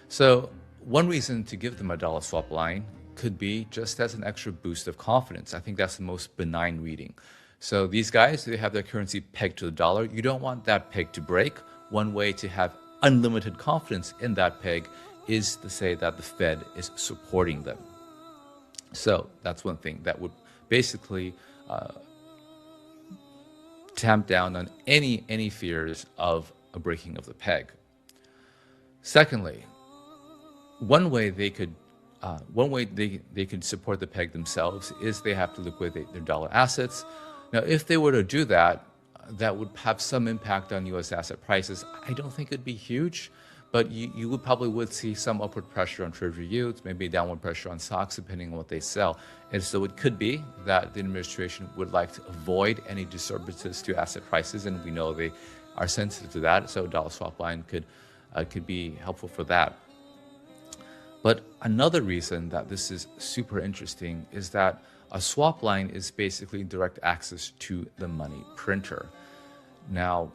So one reason to give them a dollar swap line could be just as an extra boost of confidence. I think that's the most benign reading. So these guys, they have their currency pegged to the dollar. You don't want that peg to break. One way to have unlimited confidence in that peg is to say that the Fed is supporting them. So that's one thing that would basically tamp down on any fears of a breaking of the peg. Secondly, one way they could support the peg themselves is they have to liquidate their dollar assets. Now, if they were to do that, that would have some impact on U.S. asset prices. I don't think it'd be huge, but you would see some upward pressure on Treasury yields, maybe downward pressure on stocks, depending on what they sell. And so it could be that the administration would like to avoid any disturbances to asset prices, and we know they are sensitive to that. So a dollar swap line could be helpful for that. But another reason that this is super interesting is that a swap line is basically direct access to the money printer. Now,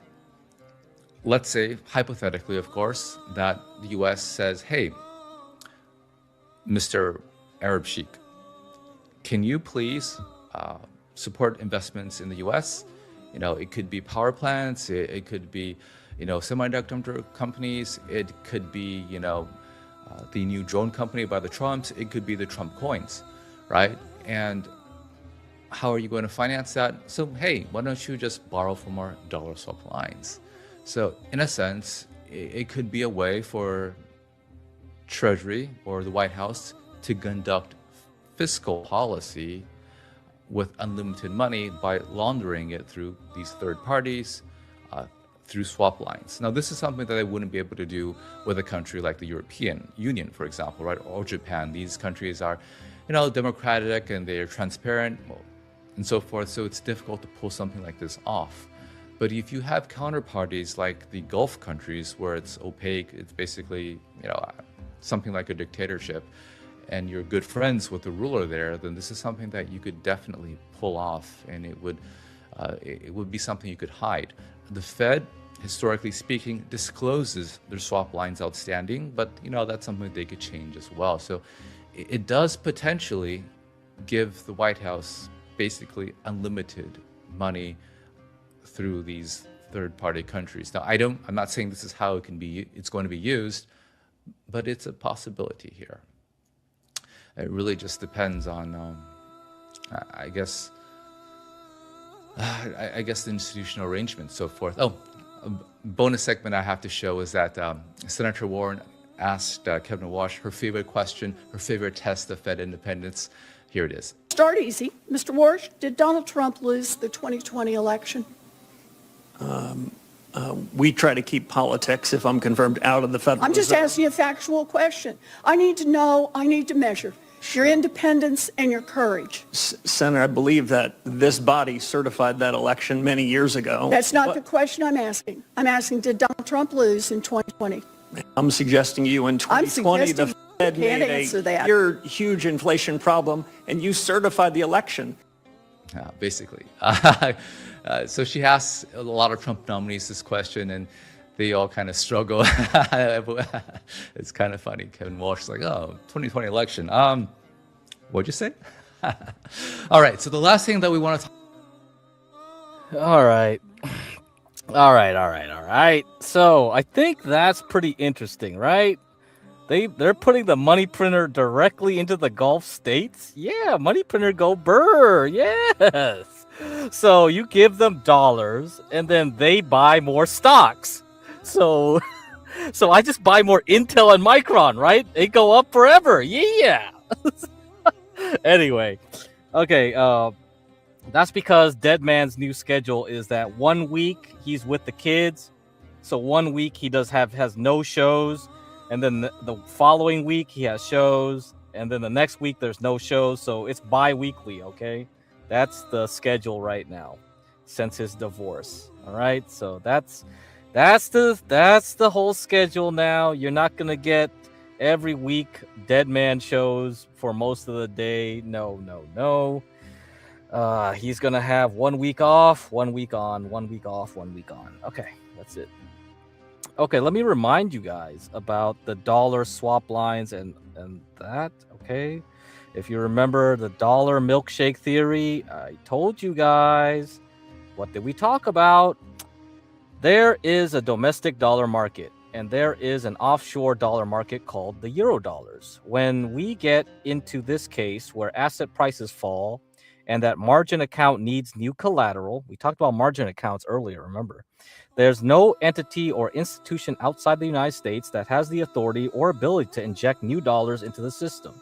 let's say, hypothetically, of course, that the US says, hey, Mr. Arab Sheikh, can you please support investments in the US? It could be power plants, it could be, semiconductor companies, it could be, the new drone company by the Trumps, it could be the Trump coins, right? And how are you going to finance that? So, hey, why don't you just borrow from our dollar swap lines? So, in a sense, it could be a way for Treasury or the White House to conduct fiscal policy with unlimited money by laundering it through these third parties, through swap lines. Now, this is something that they wouldn't be able to do with a country like the European Union, for example, right, or Japan. These countries are, democratic and they're transparent and so forth, so it's difficult to pull something like this off. But if you have counterparties like the Gulf countries where it's opaque, it's basically, something like a dictatorship, and you're good friends with the ruler there, then this is something that you could definitely pull off, and it would be something you could hide. The Fed, historically speaking, discloses their swap lines outstanding, but that's something they could change as well. So it does potentially give the White House basically unlimited money through these third-party countries. Now, I'm not saying this is how it's going to be used, but it's a possibility here. It really just depends on, I guess the institutional arrangement, so forth. Oh, a bonus segment I have to show is that Senator Warren asked Kevin Walsh her favorite question, her favorite test of Fed independence. Here it is. Start easy. Mr. Walsh, did Donald Trump lose the 2020 election? We try to keep politics, if I'm confirmed, out of the federal. I'm just asking a factual question. I need to know, I need to measure your independence and your courage. Senator, I believe that this body certified that election many years ago. That's not the question I'm asking. I'm asking, did Donald Trump lose in 2020? I'm suggesting you in 2020 the Fed made a huge inflation problem, and you certified the election. Basically. So she asks a lot of Trump nominees this question, and they all kind of struggle. It's kind of funny. Kevin Walsh is like, oh, 2020 election. What'd you say? All right. So the last thing that we want to talk. All right. So I think that's pretty interesting, right? They're putting the money printer directly into the Gulf states. Yeah, money printer go burr. Yes. So you give them dollars, and then they buy more stocks. So I just buy more Intel and Micron, right? They go up forever. Yeah. Anyway, okay. That's because Dead Man's new schedule is that 1 week he's with the kids, so 1 week he has no shows, and then the following week he has shows, and then the next week there's no shows. So it's bi-weekly. Okay, that's the schedule right now since his divorce. All right, so that's the whole schedule now. You're not gonna get every week Dead Man shows for most of the day. No. He's gonna have 1 week off, 1 week on, 1 week off, 1 week on. Okay, that's it. Okay, let me remind you guys about the dollar swap lines and that. Okay, if you remember the dollar milkshake theory, I told you guys. What did we talk about? There is a domestic dollar market, and there is an offshore dollar market called the euro dollars. When we get into this case where asset prices fall and that margin account needs new collateral, we talked about margin accounts earlier, remember? There's no entity or institution outside the United States that has the authority or ability to inject new dollars into the system.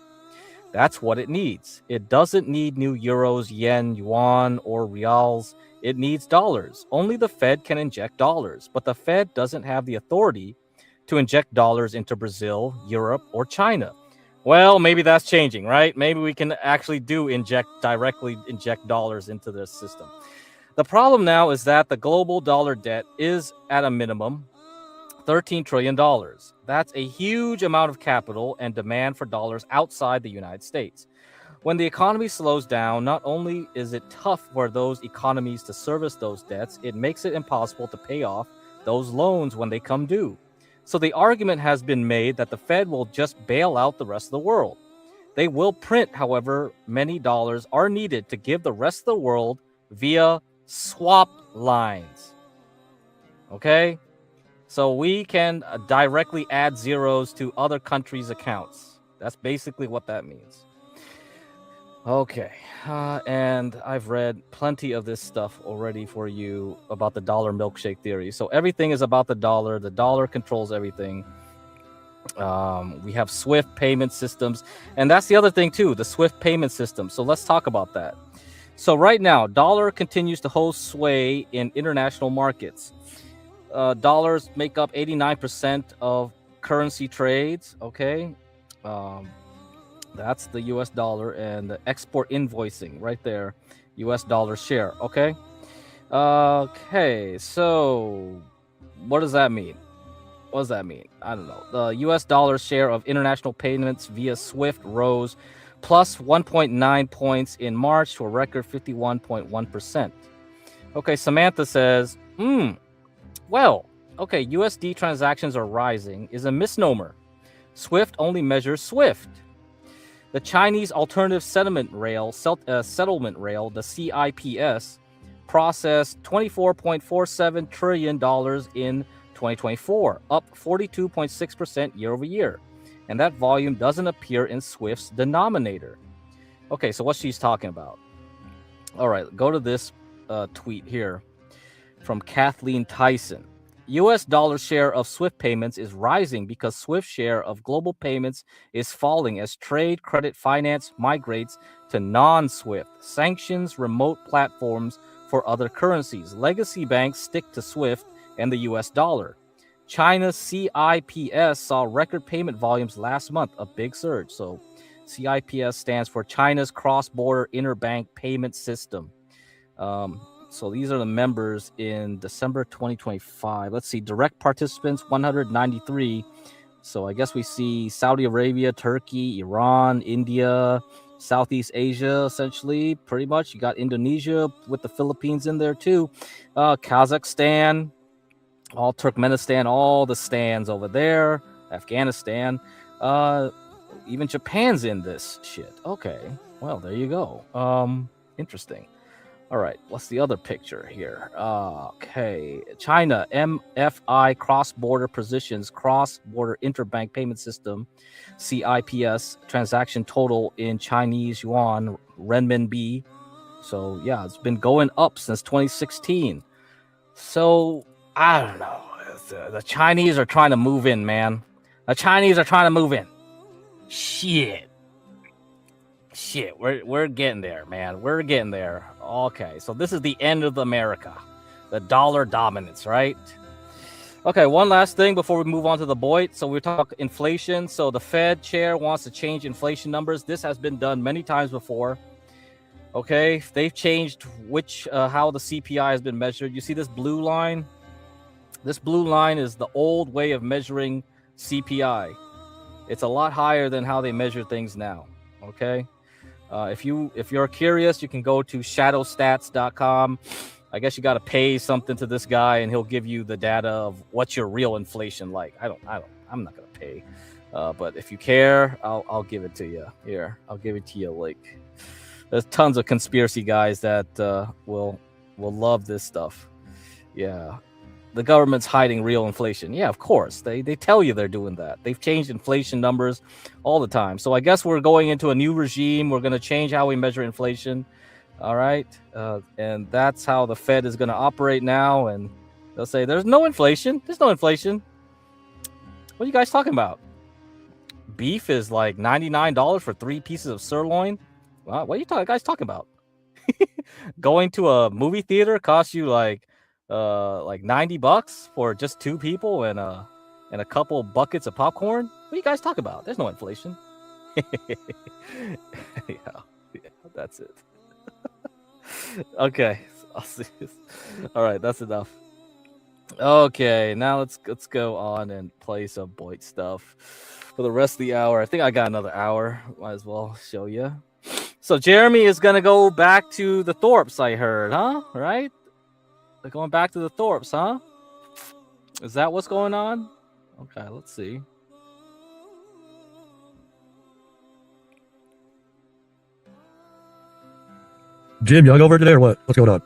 That's what it needs. It doesn't need new euros, yen, yuan, or reals. It needs dollars. Only the Fed can inject dollars, but the Fed doesn't have the authority to inject dollars into Brazil, Europe, or China. Well, maybe that's changing, right? Maybe we can actually directly inject dollars into the system. The problem now is that the global dollar debt is at a minimum $13 trillion. That's a huge amount of capital and demand for dollars outside the United States. When the economy slows down, not only is it tough for those economies to service those debts, it makes it impossible to pay off those loans when they come due. So the argument has been made that the Fed will just bail out the rest of the world. They will print, however, many dollars are needed to give the rest of the world via swap lines. Okay? So we can directly add zeros to other countries' accounts. That's basically what that means. Okay, and I've read plenty of this stuff already for you about the dollar milkshake theory. So everything is about the dollar controls everything. We have SWIFT payment systems, and that's the other thing too, the SWIFT payment system. So let's talk about that. So right now, dollar continues to hold sway in international markets. Dollars make up 89% of currency trades, okay? That's the US dollar, and the export invoicing right there, US dollar share, okay? Okay, so what does that mean? What does that mean? I don't know. The US dollar share of international payments via SWIFT rose plus 1.9 points in March to a record 51.1%. Okay, Samantha says, well, okay, USD transactions are rising is a misnomer. SWIFT only measures SWIFT. The Chinese Alternative Settlement Rail, the CIPS, processed $24.47 trillion in 2024, up 42.6% year over year. And that volume doesn't appear in SWIFT's denominator. Okay, so what she's talking about. All right, go to this tweet here from Kathleen Tyson. U.S. dollar share of SWIFT payments is rising because SWIFT share of global payments is falling as trade credit finance migrates to non-SWIFT sanctions remote platforms for other currencies. Legacy banks stick to SWIFT and the U.S. dollar. China's CIPS saw record payment volumes last month, a big surge. So CIPS stands for China's Cross-Border Interbank Payment System. So these are the members in December 2025. Let's see, direct participants, 193. So I guess we see Saudi Arabia, Turkey, Iran, India, Southeast Asia, essentially, pretty much. You got Indonesia with the Philippines in there too. Kazakhstan, all Turkmenistan, all the stands over there. Afghanistan. Even Japan's in this shit. Okay, well, there you go. Interesting. All right, what's the other picture here? Okay, China, MFI cross-border positions, cross-border interbank payment system, CIPS, transaction total in Chinese yuan, renminbi. So, yeah, it's been going up since 2016. So, I don't know. The Chinese are trying to move in, man. The Chinese are trying to move in. Shit, we're getting there, man. We're getting there. Okay, so this is the end of America, the dollar dominance, right? Okay, one last thing before we move on to the Boyd. So we're talking inflation. So the Fed chair wants to change inflation numbers. This has been done many times before. Okay, they've changed how the CPI has been measured. You see this blue line? This blue line is the old way of measuring CPI. It's a lot higher than how they measure things now. Okay. If you're curious, you can go to shadowstats.com. I guess you got to pay something to this guy, and he'll give you the data of what's your real inflation like. I'm not gonna pay, but if you care, I'll give it to you. Here, I'll give it to you. Like, there's tons of conspiracy guys that will love this stuff. Yeah. The government's hiding real inflation. Yeah, of course. They tell you they're doing that. They've changed inflation numbers all the time. So I guess we're going into a new regime. We're going to change how we measure inflation. All right. And that's how the Fed is going to operate now. And they'll say, there's no inflation. There's no inflation. What are you guys talking about? Beef is like $99 for 3 pieces of sirloin. What are you guys talking about? Going to a movie theater costs you like $90 for just 2 people and a couple buckets of popcorn. What are you guys talking about? There's no inflation. yeah, that's it. Okay, I'll see. All right, that's enough. Okay, now let's go on and play some Boyd stuff for the rest of the hour. I think I got another hour. Might as well show you. So Jeremy is gonna go back to the Thorpes, I heard, huh? Right? They're going back to the Thorpes, huh? Is that what's going on? Okay, let's see. Jim, you hungover today or what? What's going on?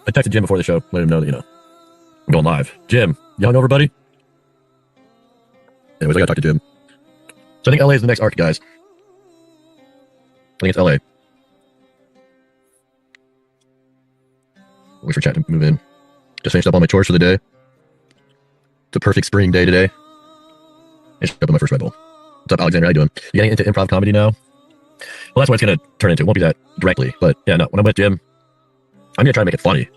I texted Jim before the show, let him know that, I'm going live. Jim, you hungover, buddy? Anyways, I gotta talk to Jim. So I think LA is the next arc, guys. I think it's LA. Wait for chat to move in. Just finished up all my chores for the day. It's a perfect spring day today. I just up on my first Red Bull. What's up, Alexander? How you doing? You getting into improv comedy now? Well, that's what it's going to turn into. It won't be that directly. But yeah, no, when I'm with Jim, I'm going to try to make it funny.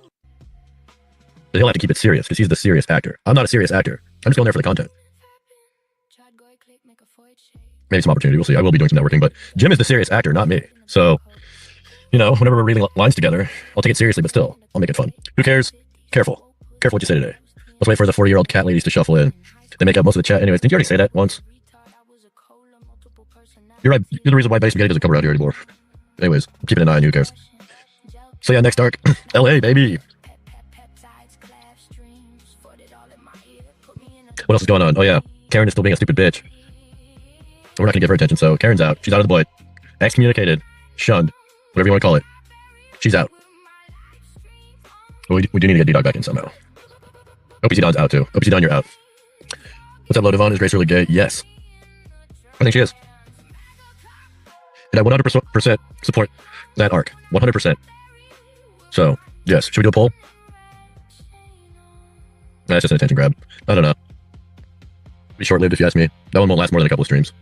But he'll have to keep it serious because he's the serious actor. I'm not a serious actor. I'm just going there for the content. Maybe some opportunity. We'll see. I will be doing some networking. But Jim is the serious actor, not me. So, whenever we're reading lines together, I'll take it seriously, but still, I'll make it fun. Who cares? Careful. Careful what you say today. Let's wait for the 40-year-old cat ladies to shuffle in. They make up most of the chat. Anyways, didn't you already say that once? You're right. You're the reason why Base Spaghetti doesn't come around here anymore. Anyways, I'm keeping an eye on you. Who cares? So yeah, next arc. LA, baby. What else is going on? Oh yeah, Karen is still being a stupid bitch. We're not going to give her attention, so Karen's out. She's out of the Boyd. Excommunicated. Shunned. Whatever you want to call it. She's out. But we do need to get D-Dog back in somehow. OPC Don's out too. OPC Don, you're out. What's up, Lodivon? Is Grace really gay? Yes. I think she is. And I 100% support that arc. 100%. So, yes. Should we do a poll? That's just an attention grab. I don't know. Be short-lived if you ask me. That one won't last more than a couple of streams.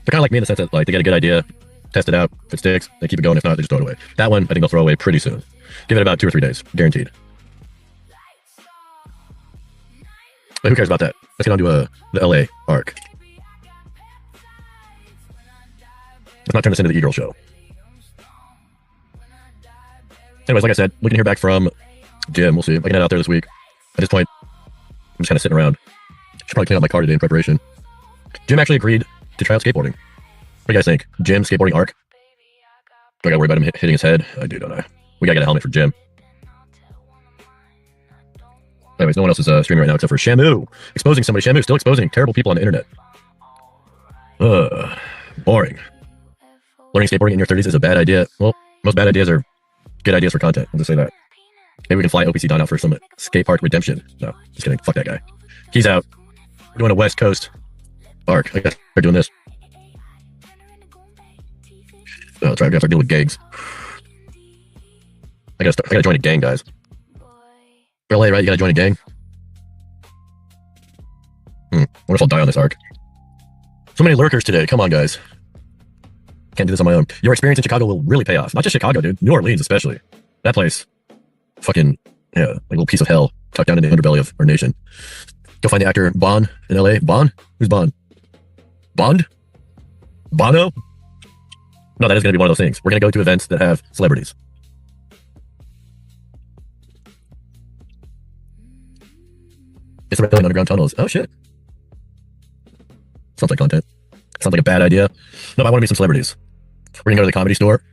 They're kind of like me in the sense that like they get a good idea, test it out. If it sticks, they keep it going. If not, they just throw it away. That one, I think they'll throw away pretty soon. Give it about 2 or 3 days. Guaranteed. But who cares about that? Let's get on to the LA arc. Let's not turn this into the E-Girl show. Anyways, like I said, we can hear back from Jim. We'll see. I can head out there this week. At this point, I'm just kind of sitting around. Should probably clean out my car today in preparation. Jim actually agreed to try out skateboarding. What do you guys think? Jim, skateboarding arc? Do I gotta worry about him hitting his head? I do, don't I? We gotta get a helmet for Jim. Anyways, no one else is streaming right now except for Shamu. Exposing somebody. Shamu still exposing terrible people on the internet. Boring. Learning skateboarding in your 30s is a bad idea. Well, most bad ideas are good ideas for content. I'll just say that. Maybe we can fly OPC Don out for some skate park redemption. No, just kidding. Fuck that guy. He's out. We're doing a West Coast arc. I guess we're doing this. Oh, that's right. I gotta start dealing with gangs. I gotta join a gang, guys. LA, right? You gotta join a gang. What if I'll die on this arc? So many lurkers today. Come on, guys. Can't do this on my own. Your experience in Chicago will really pay off. Not just Chicago, dude. New Orleans, especially. That place. Fucking, yeah, like a little piece of hell tucked down in the underbelly of our nation. Go find the actor Bond in LA. Bond? Who's Bond? Bond? Bono? No, that is going to be one of those things. We're going to go to events that have celebrities. It's the Rebellion Underground Tunnels. Oh, shit. Sounds like content. Sounds like a bad idea. No, I want to meet some celebrities. We're going to go to the Comedy Store.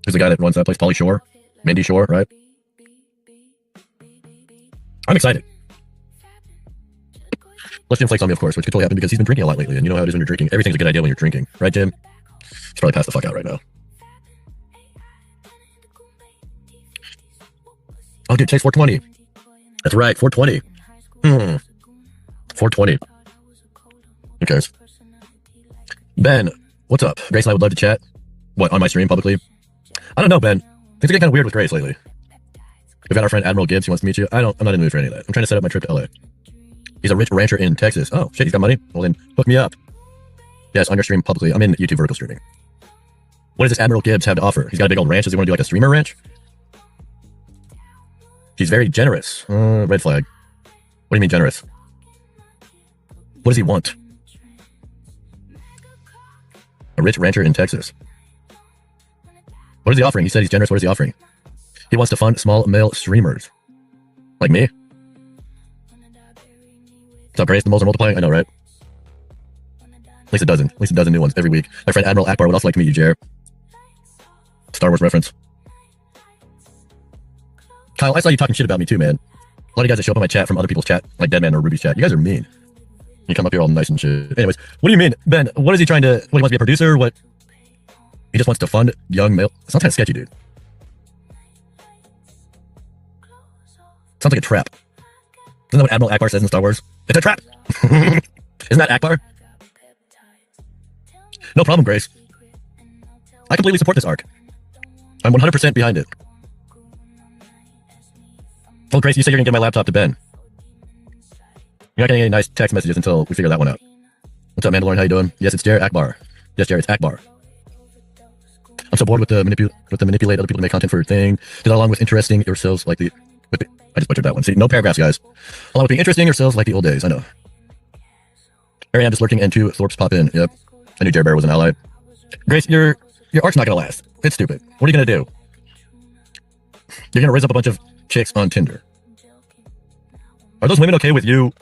Who's the guy that runs that place? Pauly Shore? Mindy Shore, right? I'm excited. Plus Jim flakes on me, of course, which could totally happen because he's been drinking a lot lately. And you know how it is when you're drinking. Everything's a good idea when you're drinking. Right, Jim? He's probably passed the fuck out right now. Oh, dude, today's 420. That's right, 420. 420. Who cares? Ben, what's up? Grace and I would love to chat. What, on my stream publicly? I don't know, Ben. Things are getting kind of weird with Grace lately. We've got our friend Admiral Gibbs. He wants to meet you. I'm not in the mood for any of that. I'm trying to set up my trip to LA. He's a rich rancher in Texas. Oh, shit, he's got money? Well, then hook me up. Yes, on your stream publicly. I'm in YouTube vertical streaming. What does this Admiral Gibbs have to offer? He's got a big old ranch. Does he want to do like a streamer ranch? He's very generous. Red flag. What do you mean generous? What does he want? A rich rancher in Texas. What is he offering? He said he's generous. What is he offering? He wants to fund small male streamers. Like me? What's up, Grace? The moles are multiplying? I know, right? At least a dozen. At least a dozen new ones every week. My friend Admiral Akbar would also like to meet you, Jer. Star Wars reference. Kyle, I saw you talking shit about me too, man. A lot of guys that show up in my chat from other people's chat, like Deadman or Ruby's chat, you guys are mean. You come up here all nice and shit. Anyways, what do you mean, Ben? What is he trying to... What, he wants to be a producer? What? He just wants to fund young male... Sounds kind of sketchy, dude. Sounds like a trap. Isn't that what Admiral Akbar says in Star Wars? It's a trap! Isn't that Akbar? No problem, Grace. I completely support this arc. I'm 100% behind it. Oh, Grace, you said you're going to get my laptop to Ben. You're not getting any nice text messages until we figure that one out. What's up, Mandalorian? How you doing? Yes, it's Jared Akbar. Yes, Jared, it's Akbar. I'm so bored with the manipulate other people to make content for your thing. Do that along with interesting yourselves like the... I just butchered that one. See, no paragraphs, guys. Along with being interesting yourselves like the old days. I know. Here I am just lurking and 2 Thorpes pop in. Yep. I knew Jared Bear was an ally. Grace, your arc's not going to last. It's stupid. What are you going to do? You're going to raise up a bunch of chicks on Tinder. Are those women okay with you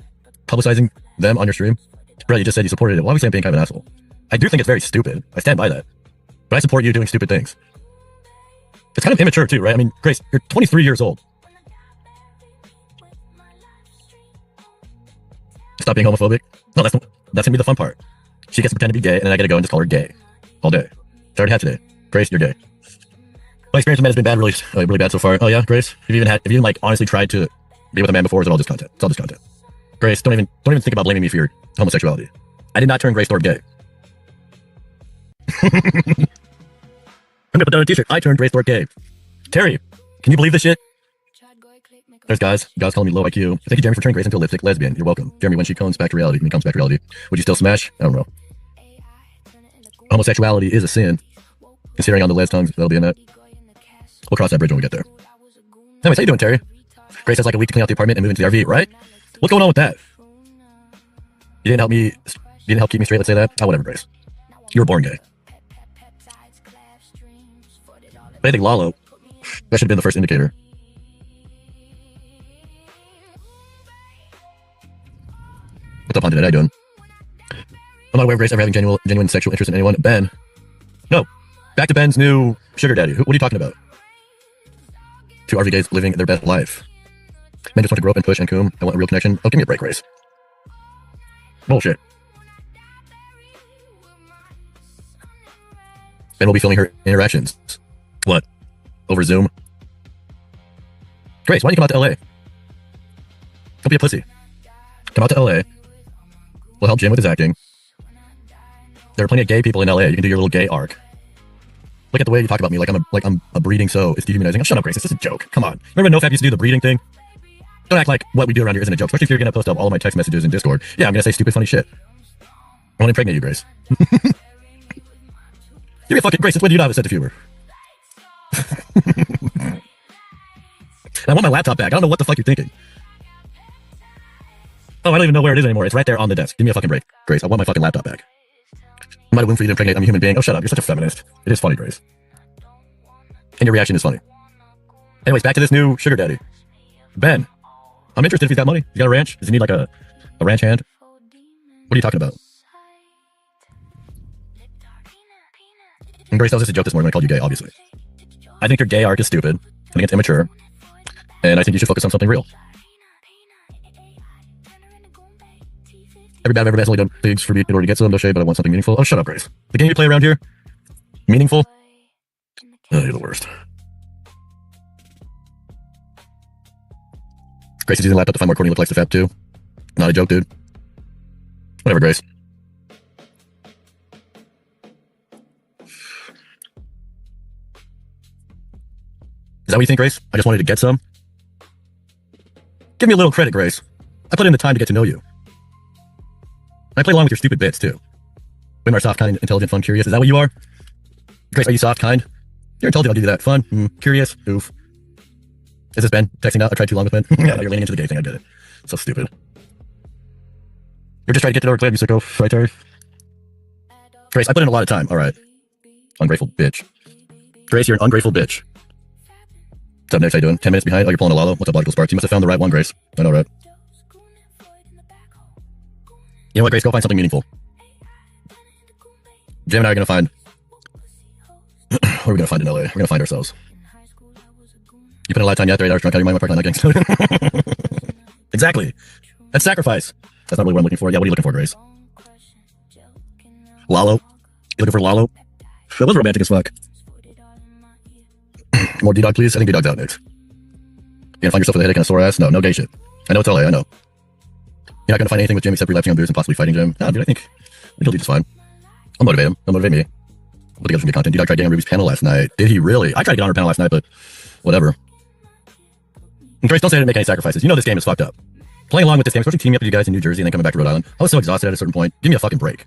publicizing them on your stream? Bro, you just said you supported it. Why are we saying being kind of an asshole? I do think it's very stupid. I stand by that. But I support you doing stupid things. It's kind of immature too, right? I mean, Grace, you're 23 years old. Stop being homophobic? No, that's gonna be the fun part. She gets to pretend to be gay, and then I gotta go and just call her gay. All day. It's already had today. Grace, you're gay. My experience with men has been bad, really bad so far. Oh yeah, Grace? Have you even like honestly tried to be with a man before? Or is it all just content? It's all just content. Grace, don't even think about blaming me for your homosexuality. I did not turn Grace Thorpe gay. I'm gonna put that on a t-shirt. I turned Grace Thorpe gay. Terry, can you believe this shit? There's guys calling me low IQ. Thank you, Jeremy, for turning Grace into a lipstick lesbian. You're welcome. Jeremy, when she comes back to reality, would you still smash? I don't know. Homosexuality is a sin. Considering on the les tongues, that'll be in that. We'll cross that bridge when we get there. Anyways, how you doing, Terry? Grace has like a week to clean out the apartment and move into the RV, right? What's going on with that? You didn't help keep me straight, let's say that? Oh, whatever, Grace. You were born gay. But I think Lalo, that should have been the first indicator. What's up, Haunted? How you doing? I'm not aware of Grace ever having genuine sexual interest in anyone. Ben? No. Back to Ben's new sugar daddy. What are you talking about? Two RV gays living their best life. Men just want to grow up and push and coom. I want a real connection. Oh, give me a break, Grace. Bullshit. Ben will be filming her interactions. What? Over Zoom? Grace, why don't you come out to LA? Don't be a pussy. Come out to LA. We'll help Jim with his acting. There are plenty of gay people in LA. You can do your little gay arc. Look at the way you talk about me like I'm a breeding so. It's dehumanizing. Oh, shut up, Grace. It's just a joke. Come on. Remember when NoFap used to do the breeding thing? Don't act like what we do around here isn't a joke, especially if you're going to post up all of my text messages in Discord. Yeah, I'm going to say stupid, funny shit. I want to impregnate you, Grace. Give me a fucking Grace. Since when do you not have a sense of humor? I want my laptop back. I don't know what the fuck you're thinking. Oh, I don't even know where it is anymore. It's right there on the desk. Give me a fucking break, Grace. I want my fucking laptop back. I might have womb for you to impregnate. I'm a human being. Oh, shut up. You're such a feminist. It is funny, Grace. And your reaction is funny. Anyways, back to this new sugar daddy. Ben. I'm interested if he's got money. He's got a ranch. Does he need like a ranch hand? What are you talking about? And Grace, that was just a joke this morning when I called you gay, obviously. I think your gay arc is stupid. I think it's immature. And I think you should focus on something real. Every bad I've ever only done things for me in order to get some, no shade, but I want something meaningful. Oh, shut up, Grace. The game you play around here? Meaningful? Oh, you're the worst. Grace is using a laptop to find more Courtney lookalikes to fap too. Not a joke, dude. Whatever, Grace. Is that what you think, Grace? I just wanted to get some? Give me a little credit, Grace. I put in the time to get to know you. I play along with your stupid bits, too. Women are soft, kind, intelligent, fun, curious. Is that what you are? Grace, are you soft, kind? You're intelligent, I'll give you that. Fun, curious, oof. Is this Ben texting out? I tried too long with Ben. Yeah, you're leaning into the gay thing, I get it. So stupid. You're just trying to get to know her, you sicko. Right, Terry? Grace, I put in a lot of time. All right. Ungrateful bitch. Grace, you're an ungrateful bitch. What's up, next? How you doing? 10 minutes behind? Oh, you're pulling a Lalo? What's up, Logical Sparks? You must have found the right one, Grace. I know, right? You know what, Grace? Go find something meaningful. Jim and I are going to find... what are we going to find in LA? We're going to find ourselves. You put in a lot of time yet, 3 hours drunk out of your mind, my parking lot gangster. Exactly. That's sacrifice. That's not really what I'm looking for. Yeah, what are you looking for, Grace? Lalo? You looking for Lalo? That was romantic as fuck. More D-Dog, please? I think D-Dog's out next. You gonna find yourself with a headache and a sore ass? No gay shit. I know it's LA, I know. You're not gonna find anything with Jim except relapsing on booze and possibly fighting Jim. No, dude, I think he'll do just fine. I'll motivate him. He'll motivate me. We'll together some good content. D-Dog tried getting on Ruby's panel last night. Did he really? I tried to get on her panel last night, but whatever. And Grace, don't say I didn't make any sacrifices. You know this game is fucked up. Playing along with this game, especially teaming up with you guys in New Jersey and then coming back to Rhode Island. I was so exhausted at a certain point. Give me a fucking break.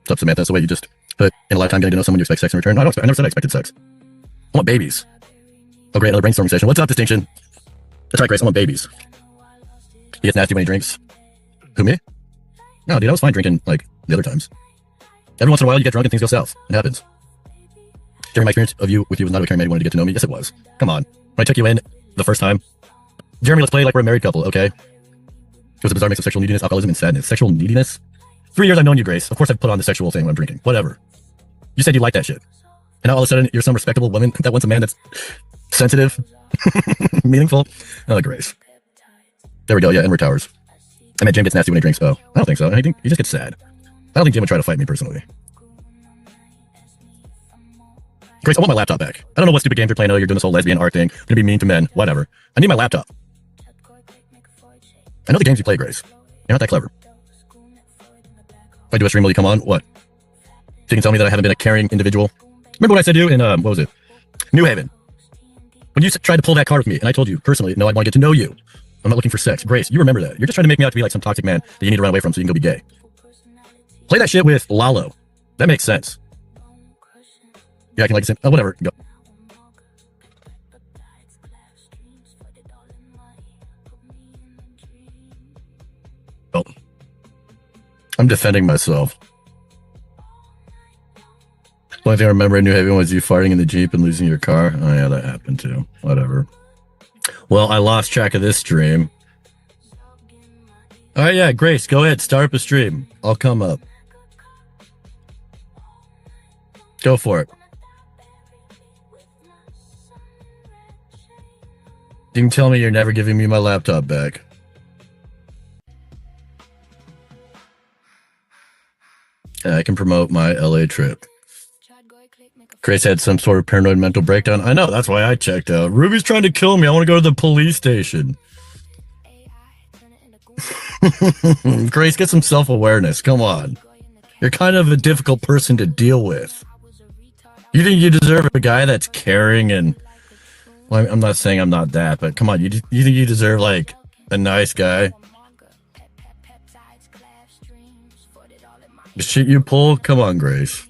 What's up, Samantha? That's the way you just put in a lifetime getting to know someone you expect sex in return. I never said I expected sex. I want babies. Oh, great, another brainstorming session. What's up, Distinction? That's right, Grace, I want babies. He gets nasty when he drinks. Who, me? No, dude, I was fine drinking, like, the other times. Every once in a while, you get drunk and things go south. It happens. During my experience with you was not a Carrie May wanted to get to know me. Yes, it was. Come on. When I took you in the first time. Jeremy, let's play like we're a married couple, okay? It was a bizarre mix of sexual neediness, alcoholism, and sadness. Sexual neediness? 3 years I've known you, Grace. Of course I've put on the sexual thing when I'm drinking. Whatever. You said you like that shit. And now all of a sudden, you're some respectable woman that wants a man that's sensitive, meaningful. Oh, Grace. There we go. Yeah, Inward Towers. I mean, Jim gets nasty when he drinks. Oh, I don't think so. I think he just gets sad. I don't think Jim would try to fight me personally. Grace, I want my laptop back. I don't know what stupid games you're playing. Oh, you're doing this whole lesbian art thing. Gonna be mean to men. Whatever. I need my laptop. I know the games you play, Grace. You're not that clever. If I do a stream, will you come on? What? So you can tell me that I haven't been a caring individual? Remember what I said to you in, what was it? New Haven. When you tried to pull that card with me, and I told you, personally, no, I want to get to know you. I'm not looking for sex. Grace, you remember that. You're just trying to make me out to be like some toxic man that you need to run away from so you can go be gay. Play that shit with Lalo. That makes sense. Yeah, I can like oh, whatever. Go. Oh. I'm defending myself. The only thing I remember in New Haven was you farting in the Jeep and losing your car. Oh yeah, that happened too. Whatever. Well, I lost track of this stream. All right, yeah, Grace, go ahead. Start up a stream. I'll come up. Go for it. You can tell me you're never giving me my laptop back. And I can promote my LA trip. Grace had some sort of paranoid mental breakdown. I know, that's why I checked out. Ruby's trying to kill me. I want to go to the police station. Grace, get some self-awareness. Come on. You're kind of a difficult person to deal with. You think you deserve a guy that's caring and... Well, I'm not saying I'm not that, but come on. You think you deserve, like, a nice guy? The shit you pull? Come on, Grace.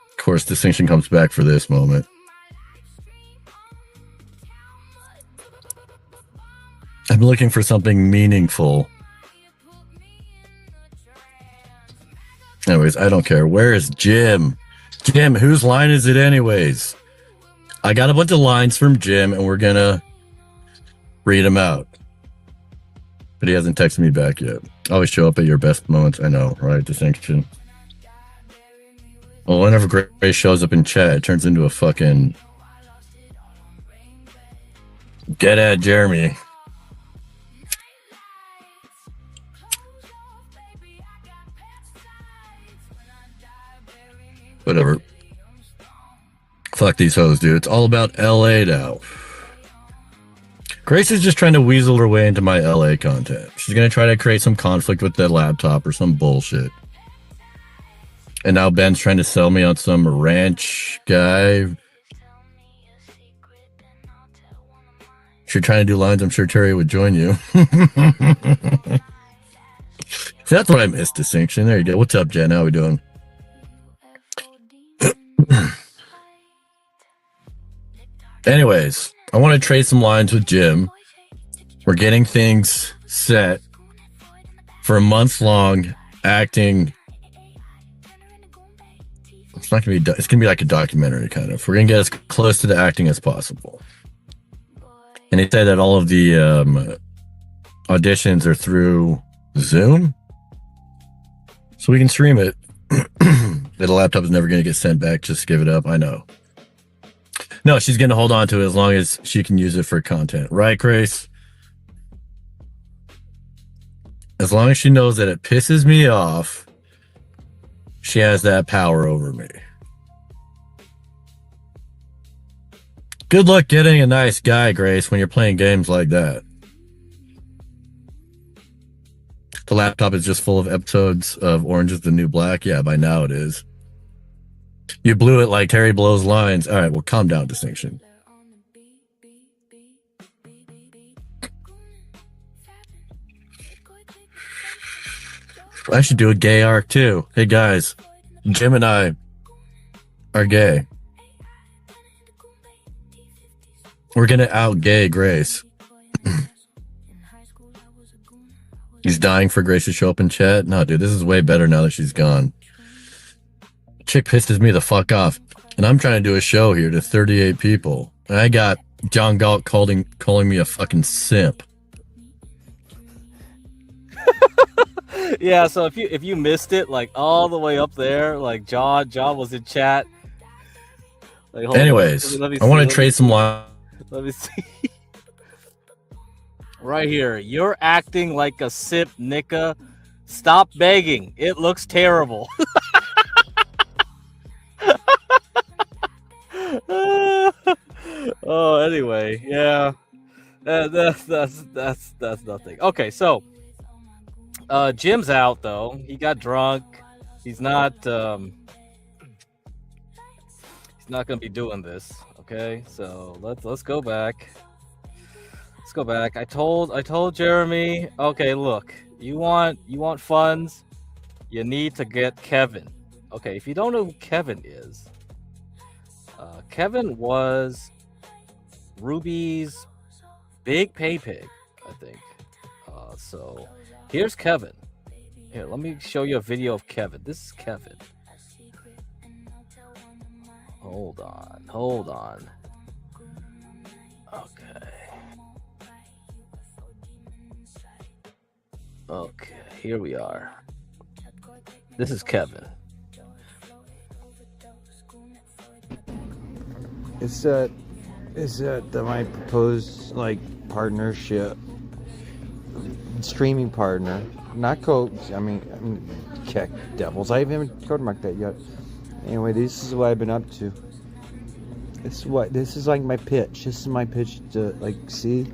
Of course, distinction comes back for this moment. I'm looking for something meaningful. Anyways, I don't care. Where is Jim? Jim, whose line is it anyways? I got a bunch of lines from Jim, and we're gonna read them out. But he hasn't texted me back yet. Always show up at your best moments. I know, right? Distinction. Well, whenever Grace shows up in chat, it turns into a fucking... Get at Jeremy. Whatever. Fuck these hoes, dude. It's all about LA now. Grace is just trying to weasel her way into my LA content. She's going to try to create some conflict with the laptop or some bullshit. And now Ben's trying to sell me on some ranch guy. If you're trying to do lines, I'm sure Terry would join you. That's what I missed, Distinction. There you go. What's up, Jen? How we doing? Anyways, I want to trade some lines with Jim. We're getting things set for a month-long acting. It's not gonna be. It's gonna be like a documentary kind of. We're gonna get as close to the acting as possible. And they say that all of the auditions are through Zoom, so we can stream it. The laptop is never gonna get sent back. Just give it up. I know. No, she's gonna hold on to it as long as she can use it for content, right, Grace? As long as she knows that it pisses me off, she has that power over me. Good luck getting a nice guy, Grace, when you're playing games like that. The laptop is just full of episodes of Orange is the New Black. Yeah, by now it is. You blew it like Terry blows lines. All right, well, calm down, Distinction. I should do a gay arc too. Hey guys, Jim and I are gay. We're gonna out gay Grace. He's dying for Grace to show up in chat. No, dude, this is way better now that she's gone. Chick pisses me the fuck off, and I'm trying to do a show here to 38 people, and I got John Galt calling me a fucking simp. Yeah, so if you missed it, like all the way up there, like John was in chat. Like, anyways, let me I want to trade some lines. Let me see. Right here, you're acting like a simp, Nika. Stop begging. It looks terrible. Oh, anyway, yeah. That's nothing. Okay, so Jim's out though. He got drunk. He's not gonna be doing this. Okay, so let's go back. Let's go back. I told Jeremy. Okay, look, you want funds, you need to get Kevin. Okay, if you don't know who Kevin is, Kevin was Ruby's big pay pig, I think. So here's Kevin. Here, let me show you a video of Kevin. This is Kevin. Hold on. Okay, here we are. This is Kevin. Is that my proposed partnership, streaming partner, not coach? I mean, check devils. I haven't code marked that yet. Anyway, this is what I've been up to. This is like my pitch. This is my pitch to see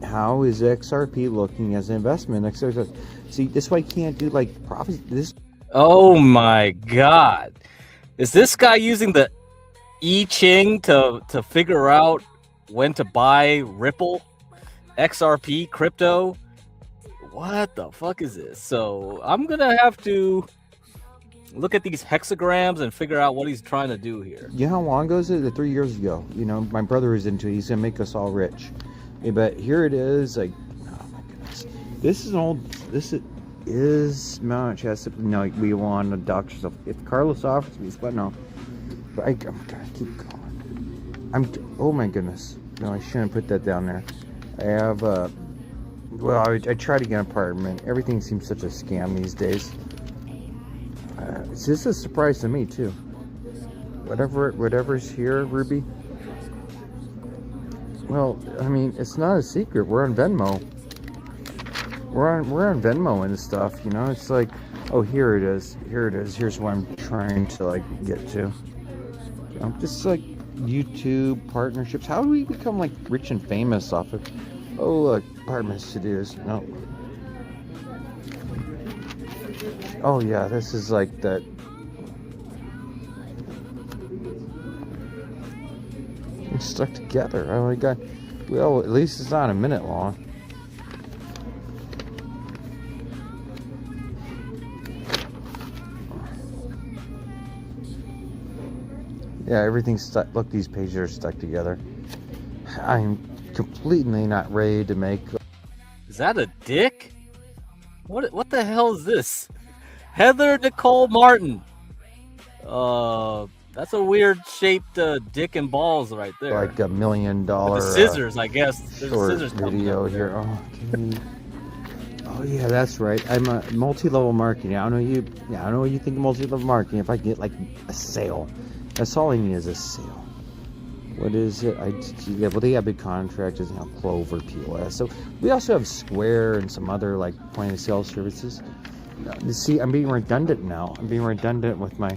how is XRP looking as an investment. See, this way I can't do profits. This. Oh my God, is this guy using the I Ching to figure out when to buy Ripple, XRP, crypto? What the fuck is this? So I'm gonna have to look at these hexagrams and figure out what he's trying to do here. You know how long ago is it? 3 years ago. My brother was into it. He's gonna make us all rich. But here it is. Oh my goodness, this is an old. This is Mount Chestnut. No, we want a doctor stuff. If Carlos offers me, but no. But I'm gonna keep going. Oh my goodness. No, I shouldn't put that down there. I have I tried to get an apartment. Everything seems such a scam these days. This is a surprise to me too. Whatever's here, Ruby. Well, I mean, it's not a secret. We're on Venmo. We're on Venmo and stuff. It's like, oh, here it is. Here's what I'm trying to get to. Just YouTube partnerships. How do we become rich and famous off of? Oh, look, apartments to do's. No. Oh yeah, this is that. We're stuck together. Oh my God. Well, at least it's not a minute long. Yeah, everything's stuck. Look, these pages are stuck together. I'm completely not ready to make. Is that a dick? What the hell is this? Heather Nicole Martin. That's a weird shaped dick and balls right there. Like $1 million. With the scissors, I guess. There's short scissors video here. Oh yeah, that's right. I'm a multi-level marketing. I don't know you. Yeah, I don't know what you think of multi-level marketing. If I get a sale, that's all I need is a sale. What is it? Well, they have big contractors and have Clover POS. So we also have Square and some other point of sale services. You see, I'm being redundant now. I'm being redundant with my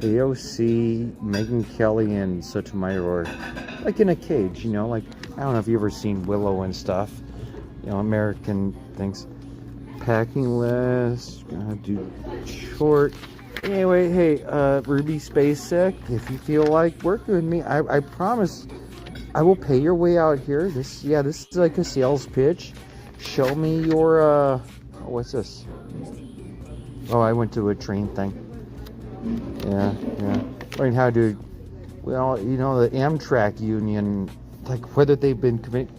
AOC, Megyn Kelly, and Sotomayor, in a cage. I don't know if you've ever seen Willow and stuff. American things. Packing list. Gonna do short. Anyway, hey, Ruby SpaceX, if you feel like working with me, I promise I will pay your way out here. This is like a sales pitch. Show me your, what's this? Oh, I went to a train thing. Yeah. Learning how to, the Amtrak union, whether they've been committed.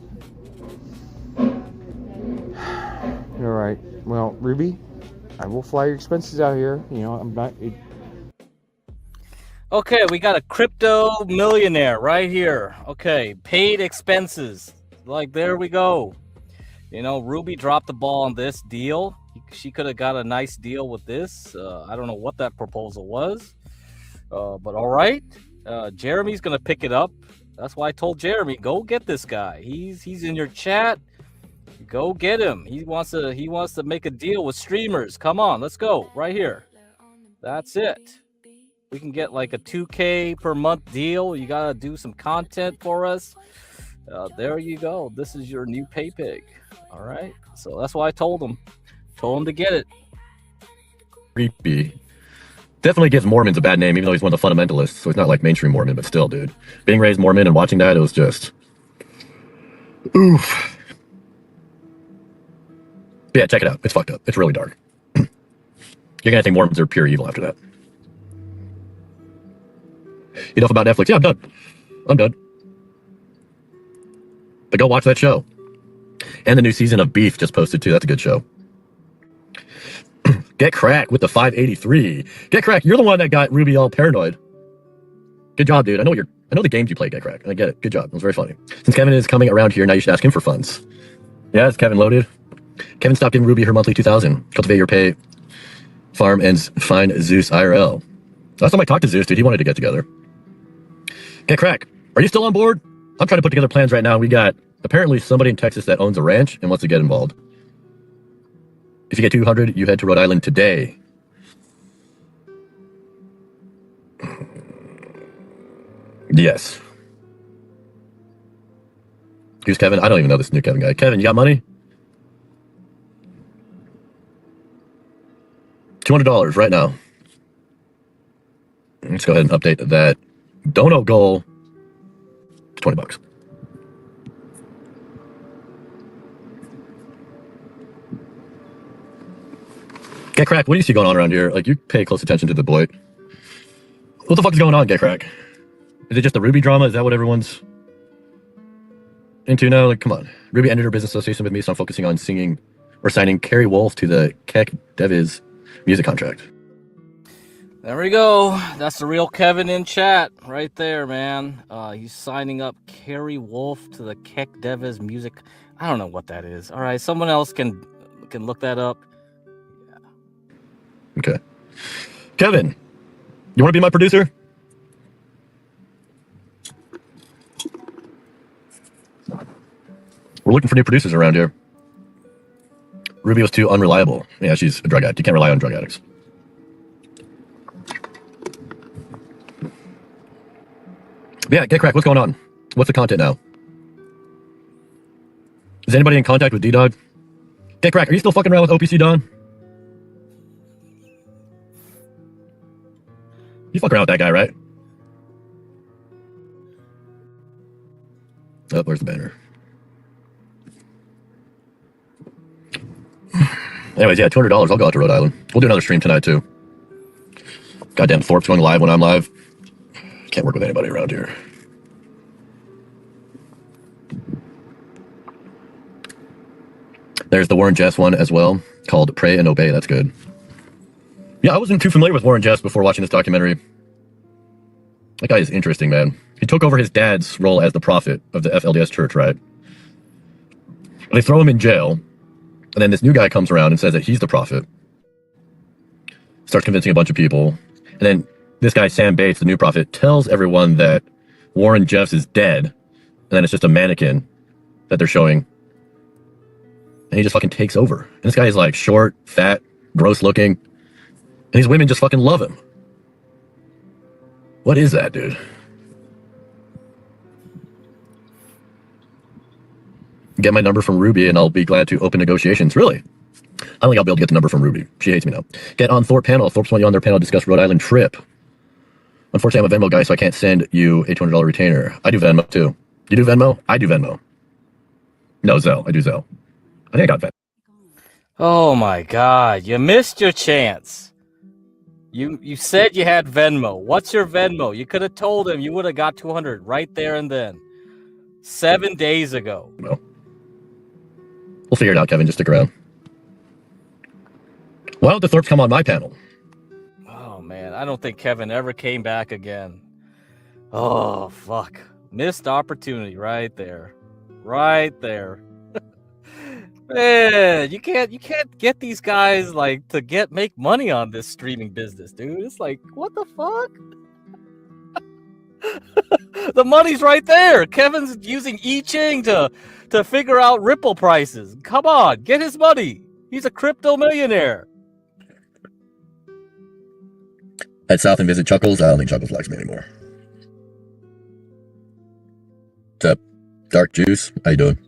All right. Well, Ruby, I will fly your expenses out here. I'm not. Okay, we got a crypto millionaire right here. Okay, paid expenses. There we go. Ruby dropped the ball on this deal. She could have got a nice deal with this. I don't know what that proposal was. But all right. Jeremy's going to pick it up. That's why I told Jeremy, go get this guy. He's in your chat. Go get him. He wants to make a deal with streamers. Come on, let's go right here. That's it. We can get like a 2K per month deal. You gotta do some content for us. There you go. This is your new pay pig. All right. So that's why I told him to get it. Creepy. Definitely gives Mormons a bad name, even though he's one of the fundamentalists. So he's not like mainstream Mormon, but still, dude. Being raised Mormon and watching that, it was just oof. Yeah, check it out. It's fucked up. It's really dark. You're gonna think Mormons are pure evil after that. Enough about Netflix. Yeah, I'm done. But go watch that show. And the new season of Beef just posted too. That's a good show. Get Crack with the 583. Get Crack, you're the one that got Ruby all paranoid. Good job, dude. I know the games you play, Get Crack. I get it. Good job. It was very funny. Since Kevin is coming around here, now you should ask him for funds. Yeah, is Kevin loaded? Kevin stopped giving Ruby her monthly 2,000. Cultivate your pay, farm, and find Zeus IRL. Last time I talked to Zeus, dude, he wanted to get together. Get Crack, are you still on board? I'm trying to put together plans right now. We got apparently somebody in Texas that owns a ranch and wants to get involved. If you get 200, you head to Rhode Island today. Yes. Who's Kevin? I don't even know this new Kevin guy. Kevin, you got money? $200 right now. Let's go ahead and update that dono goal to $20. Get Crack, what do you see going on around here? Like, you pay close attention to the boy. What the fuck is going on, Get Crack? Is it just the Ruby drama? Is that what everyone's into now? Like, come on. Ruby ended her business association with me, so I'm focusing on singing or signing Carrie Wolf to the Keck Deviz music contract. There we go. That's the real Kevin in chat right there, man. He's signing up Carrie Wolf to the Keck Deviz music. I don't know what that is. All right, someone else can look that up. Okay. Kevin, you want to be my producer? We're looking for new producers around here. Ruby was too unreliable. Yeah, she's a drug addict. You can't rely on drug addicts. Yeah, Get Crack, what's going on? What's the content now? Is anybody in contact with D-Dog? Get Crack, are you still fucking around with OPC Don? You fuck around with that guy, right? Oh, where's the banner? Anyways, yeah, $200. I'll go out to Rhode Island. We'll do another stream tonight, too. Goddamn Thorpe's going live when I'm live. Can't work with anybody around here. There's the Warren Jess one as well, called Pray and Obey. That's good. Yeah, I wasn't too familiar with Warren Jess before watching this documentary. That guy is interesting, man. He took over his dad's role as the prophet of the FLDS church, right? They throw him in jail, and then this new guy comes around and says that he's the prophet. Starts convincing a bunch of people. And then this guy, Sam Bates, the new prophet, tells everyone that Warren Jeffs is dead. And then it's just a mannequin that they're showing. And he just fucking takes over. And this guy is like short, fat, gross looking. And these women just fucking love him. What is that, dude? Get my number from Ruby and I'll be glad to open negotiations. Really? I don't think I'll be able to get the number from Ruby. She hates me now. Get on Thorpe panel. Thorpe's want you on their panel to discuss Rhode Island trip. Unfortunately, I'm a Venmo guy, so I can't send you a $200 retainer. I do Venmo, too. You do Venmo? I do Venmo. No, Zelle. I do Zelle. I think I got Venmo. Oh, my God. You missed your chance. You said you had Venmo. What's your Venmo? You could have told him. You would have got 200 right there and then. 7 days ago. No. We'll figure it out, Kevin. Just stick around. Why don't the Thorpes come on my panel? Oh, man. I don't think Kevin ever came back again. Oh, fuck. Missed opportunity right there. Right there. Man, you can't get these guys like to make money on this streaming business, dude. It's like, what the fuck? The money's right there. Kevin's using I-Ching to figure out Ripple prices. Come on, get his money. He's a crypto millionaire. Head south and visit Chuckles. I don't think Chuckles likes me anymore. What's up, Dark Juice? How you doing?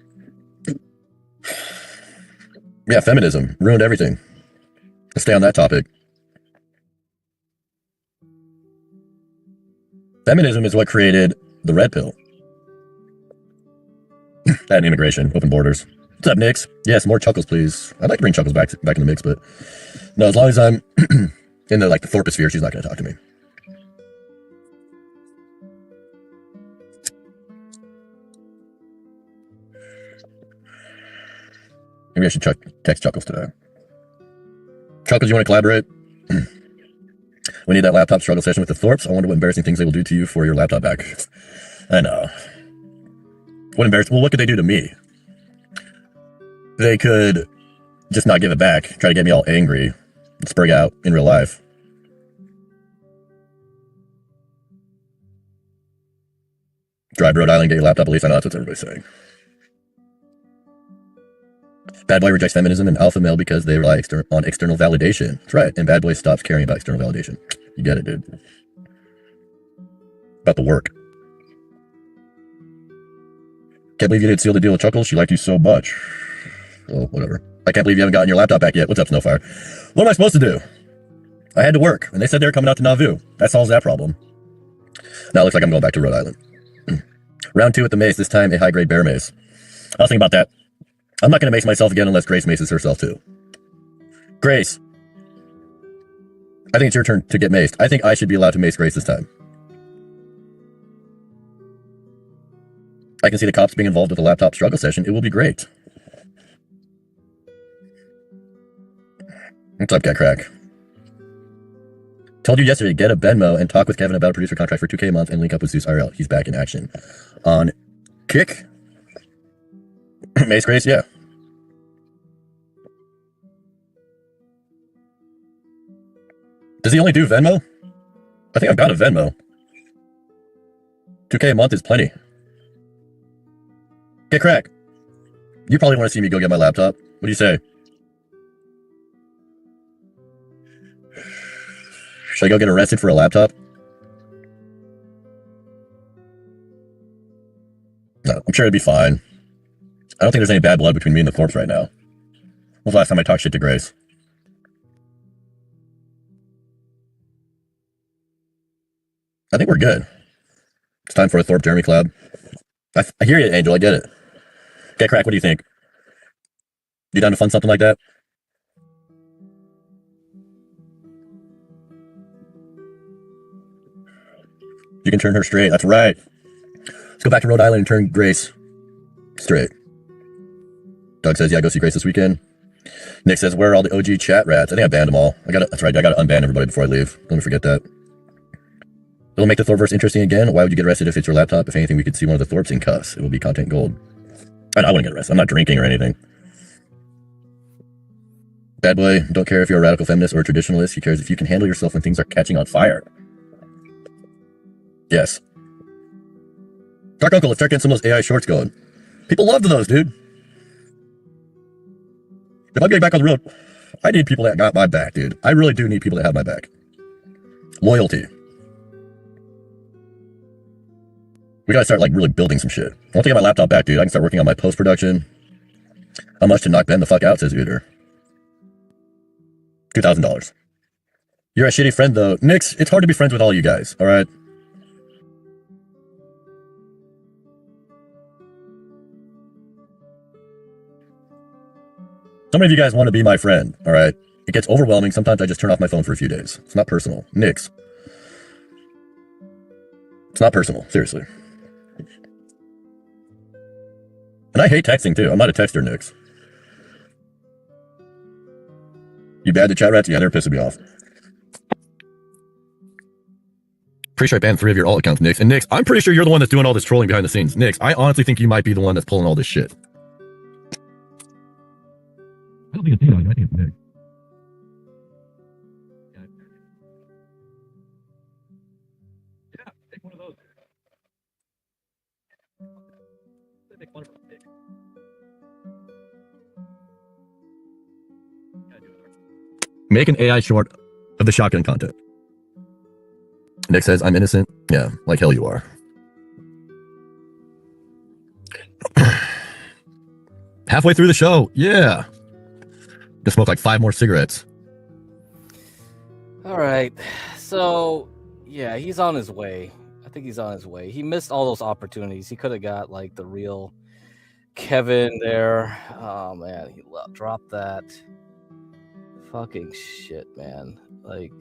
Yeah, feminism ruined everything. Let's stay on that topic. Feminism is what created the red pill. And immigration, open borders. What's up, Nix? Yes, more Chuckles, please. I'd like to bring Chuckles back in the mix, but no, as long as I'm in the Thorposphere, she's not going to talk to me. Maybe I should text Chuckles today. Chuckles, you want to collaborate? We need that laptop struggle session with the Thorpes. I wonder what embarrassing things they will do to you for your laptop back. I know. What embarrassing? Well, what could they do to me? They could just not give it back, try to get me all angry, and sprig out in real life. Drive Rhode Island, get your laptop, at least I know that's what everybody's saying. Bad boy rejects feminism and alpha male because they rely on external validation. That's right. And bad boy stops caring about external validation. You get it, dude. About the work. Can't believe you didn't seal the deal with Chuckles. She liked you so much. Oh, whatever. I can't believe you haven't gotten your laptop back yet. What's up, Snowfire? What am I supposed to do? I had to work, and they said they were coming out to Nauvoo. That solves that problem. Now it looks like I'm going back to Rhode Island. Round 2 at the mace, this time a high-grade bear mace. I was thinking about that. I'm not going to mace myself again unless Grace maces herself too. Grace. I think it's your turn to get maced. I think I should be allowed to mace Grace this time. I can see the cops being involved with the laptop struggle session. It will be great. What's up, Cat Crack? Told you yesterday, get a Venmo and talk with Kevin about a producer contract for $2K a month and link up with Zeus IRL. He's back in action. On Kick? Mace Grace, yeah. Does he only do Venmo? I think I've got a Venmo. $2K a month is plenty. Get Crack. You probably want to see me go get my laptop. What do you say? Should I go get arrested for a laptop? No, I'm sure it'd be fine. I don't think there's any bad blood between me and the Thorpes right now. When was the last time I talked shit to Grace? I think we're good. It's time for a Thorpe Jeremy collab. I hear you, Angel. I get it. Okay, Crack, what do you think? You down to fund something like that? You can turn her straight. That's right. Let's go back to Rhode Island and turn Grace straight. Doug says, yeah, go see Grace this weekend. Nick says, where are all the OG chat rats? I think I banned them all. That's right. I got to unban everybody before I leave. Don't forget that. It'll make the Thorverse interesting again. Why would you get arrested if it's your laptop? If anything, we could see one of the Thorpes in cuffs. It will be content gold. I wouldn't get arrested. I'm not drinking or anything. Bad boy, don't care if you're a radical feminist or a traditionalist. He cares if you can handle yourself when things are catching on fire. Yes. Dark Uncle, let's start getting some of those AI shorts going. People loved those, dude. If I'm getting back on the road, I need people that got my back, dude. I really do need people that have my back. Loyalty. We gotta start, really building some shit. I want to get my laptop back, dude. I can start working on my post-production. How much to knock Ben the fuck out, says Uter. $2,000. You're a shitty friend, though. Nix, it's hard to be friends with all you guys, all right? Some of you guys want to be my friend, all right? It gets overwhelming. Sometimes I just turn off my phone for a few days. It's not personal. Nix. It's not personal, seriously. And I hate texting, too. I'm not a texter, Nix. You bad to chat rats? Yeah, they're pissing me off. Pretty sure I banned 3 of your alt accounts, Nix. And Nix, I'm pretty sure you're the one that's doing all this trolling behind the scenes. Nix, I honestly think you might be the one that's pulling all this shit. I don't think it's you. I think it's Nick. Yeah, take one of those. Make an AI short of the shotgun content. Nick says, I'm innocent. Yeah, like hell you are. Halfway through the show. Yeah. Just smoke like 5 more cigarettes. All right. So, yeah, he's on his way. I think he's on his way. He missed all those opportunities. He could have got like the real Kevin there. Oh, man. He dropped that. Fucking shit, man. Like,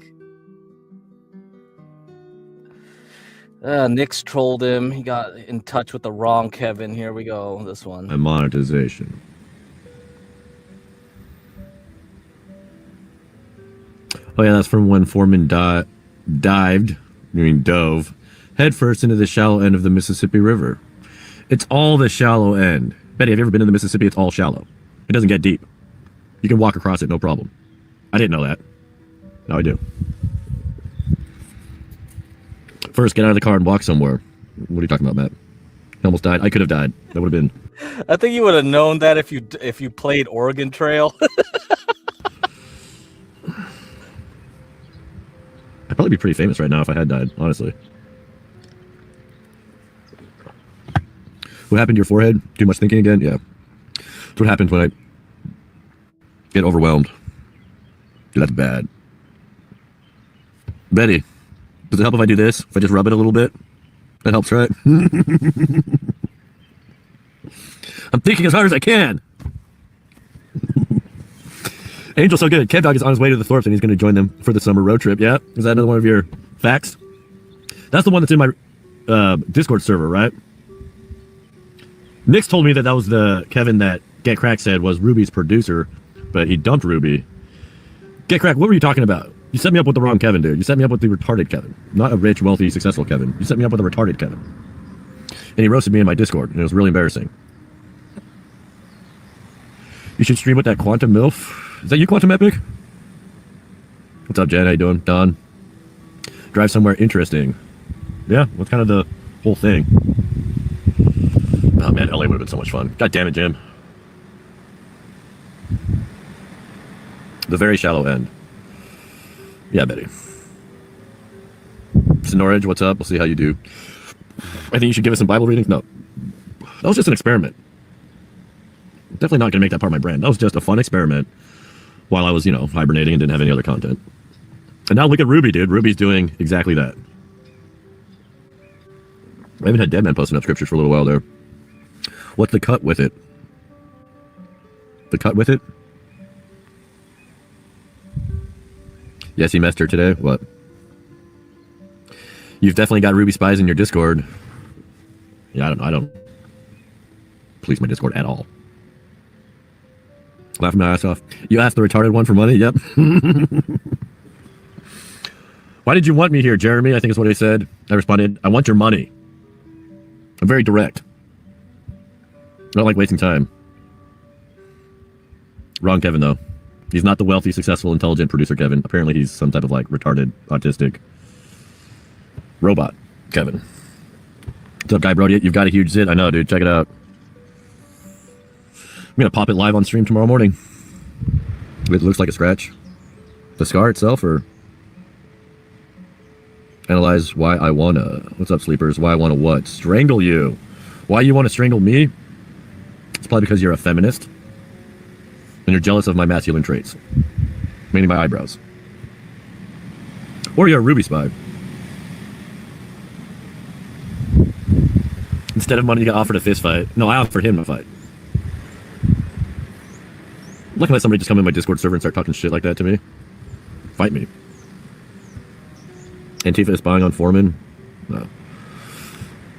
Nick's trolled him. He got in touch with the wrong Kevin. Here we go. This one. And monetization. Oh yeah, that's from when Foreman dove headfirst into the shallow end of the Mississippi River. It's all the shallow end. Betty, have you ever been in the Mississippi? It's all shallow. It doesn't get deep. You can walk across it, no problem. I didn't know that. Now I do. First, get out of the car and walk somewhere. What are you talking about, Matt? I almost died. I could have died. That would have been. I think you would have known that if you played Oregon Trail. I'd probably be pretty famous right now if I had died, honestly. What happened to your forehead? Too much thinking again? Yeah. That's what happens when I get overwhelmed. Dude, that's bad. Betty, does it help if I do this? If I just rub it a little bit? That helps, right? I'm thinking as hard as I can. Angel's so good. Kev Dog is on his way to the Thorpes and he's going to join them for the summer road trip. Yeah? Is that another one of your facts? That's the one that's in my Discord server, right? Nick's told me that was the Kevin that Get Crack said was Ruby's producer, but he dumped Ruby. Get Crack, what were you talking about? You set me up with the wrong Kevin, dude. You set me up with the retarded Kevin. Not a rich, wealthy, successful Kevin. You set me up with a retarded Kevin. And he roasted me in my Discord, and it was really embarrassing. You should stream with that Quantum MILF. Is that you, Quantum Epic? What's up, Jen? How you doing? Don? Drive somewhere interesting. Yeah, what's kind of the whole thing? Oh, man, LA would have been so much fun. God damn it, Jim. The very shallow end. Yeah, Betty. Sonorage, what's up? We'll see how you do. I think you should give us some Bible readings. No. That was just an experiment. Definitely not going to make that part of my brand. That was just a fun experiment while I was, hibernating and didn't have any other content. And now look at Ruby, dude. Ruby's doing exactly that. I haven't had Deadman posting up scriptures for a little while there. What's the cut with it? The cut with it? Yes, he messed her today. What? You've definitely got Ruby spies in your Discord. Yeah, I don't police my Discord at all. Laughing my ass off. You asked the retarded one for money? Yep. Why did you want me here, Jeremy? I think is what he said. I responded, I want your money. I'm very direct. I don't like wasting time. Wrong Kevin, though. He's not the wealthy, successful, intelligent producer Kevin. Apparently he's some type of retarded, autistic robot Kevin. What's up, Guy Brody? You've got a huge zit. I know, dude. Check it out. I'm going to pop it live on stream tomorrow morning. It looks like a scratch. The scar itself, or analyze why I want to. What's up, sleepers? Why I want to what? Strangle you. Why you want to strangle me? It's probably because you're a feminist. And you're jealous of my masculine traits. Meaning my eyebrows. Or you're a Ruby spy. Instead of money, you got offered a fist fight. No, I offered him a fight. Look at somebody just come in my Discord server and start talking shit like that to me. Fight me. Antifa is spying on Foreman? No.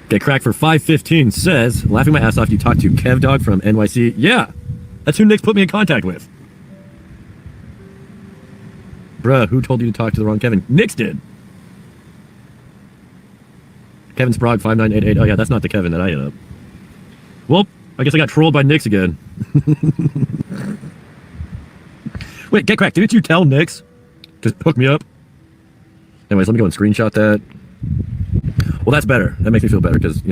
Get Cracked for 515 says, laughing my ass off, you talked to Kev Dog from NYC. Yeah, that's who Nick's put me in contact with. Bruh, who told you to talk to the wrong Kevin? Nick's did. Kevin Sprague 5988. Oh yeah, that's not the Kevin that I hit up. Well, I guess I got trolled by Nick's again. Wait, Get Cracked, didn't you tell Nick's to hook me up? Anyways, let me go and screenshot that. Well, that's better. That makes me feel better because,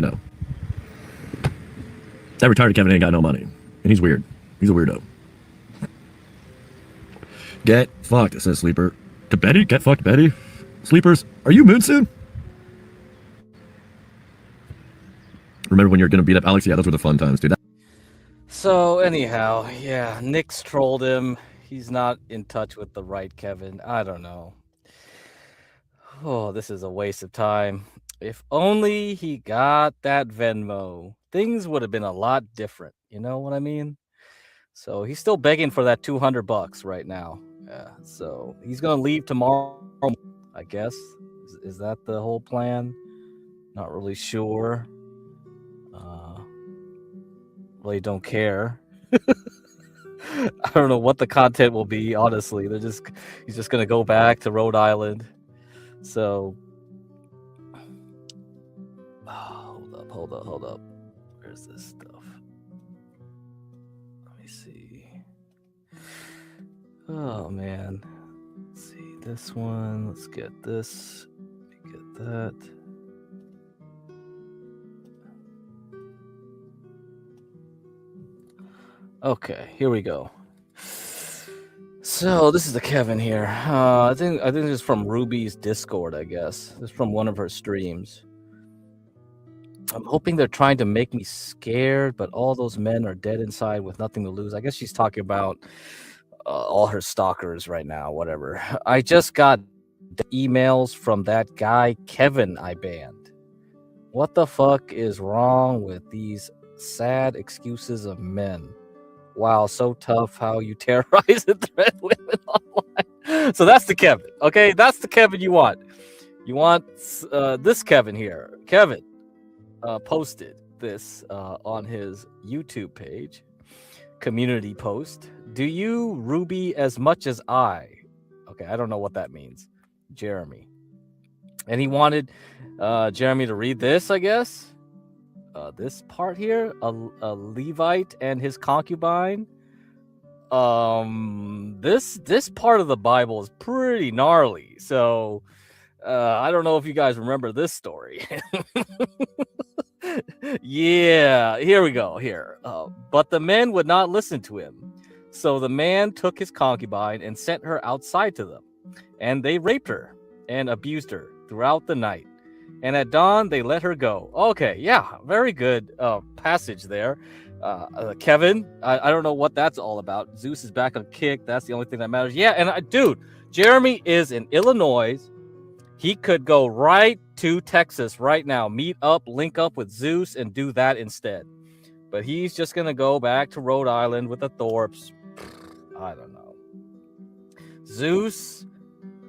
That retarded Kevin ain't got no money. And he's weird. He's a weirdo. Get fucked, says Sleeper. To Betty? Get fucked, Betty? Sleepers, are you moon soon? Remember when you're gonna beat up Alex? Yeah, those were the fun times, dude. So anyhow, yeah, Nick's trolled him. He's not in touch with the right Kevin. I don't know. Oh, this is a waste of time. If only he got that Venmo, things would have been a lot different. You know what I mean? So he's still begging for that $200 right now. Yeah, so he's gonna leave tomorrow, I guess. Is that the whole plan? Not really sure. Really don't care. I don't know what the content will be, honestly. He's just gonna go back to Rhode Island. So hold up. Where's this stuff? Let me see. Oh man. Let's see this one. Let's get this. Get that. Okay, here we go. So this is the Kevin here. I think this is from Ruby's Discord, I guess. This is from one of her streams. I'm hoping they're trying to make me scared, but all those men are dead inside with nothing to lose. I guess she's talking about all her stalkers right now, whatever. I just got emails from that guy, Kevin, I banned. What the fuck is wrong with these sad excuses of men? Wow, so tough how you terrorize and threaten women online. So that's the Kevin, okay? That's the Kevin you want. You want this Kevin here. Kevin posted this on his YouTube page, community post. Do you Ruby as much as I? Okay, I don't know what that means. Jeremy. And he wanted Jeremy to read this, I guess. This part here, a Levite and his concubine. This part of the Bible is pretty gnarly. So I don't know if you guys remember this story. Yeah, here we go. Here, but the men would not listen to him. So the man took his concubine and sent her outside to them, and they raped her and abused her throughout the night. And at dawn, they let her go. Okay, yeah, very good passage there. Kevin, I don't know what that's all about. Zeus is back on kick. That's the only thing that matters. Yeah, and dude, Jeremy is in Illinois. He could go right to Texas right now, meet up, link up with Zeus, and do that instead. But he's just going to go back to Rhode Island with the Thorpes. I don't know. Zeus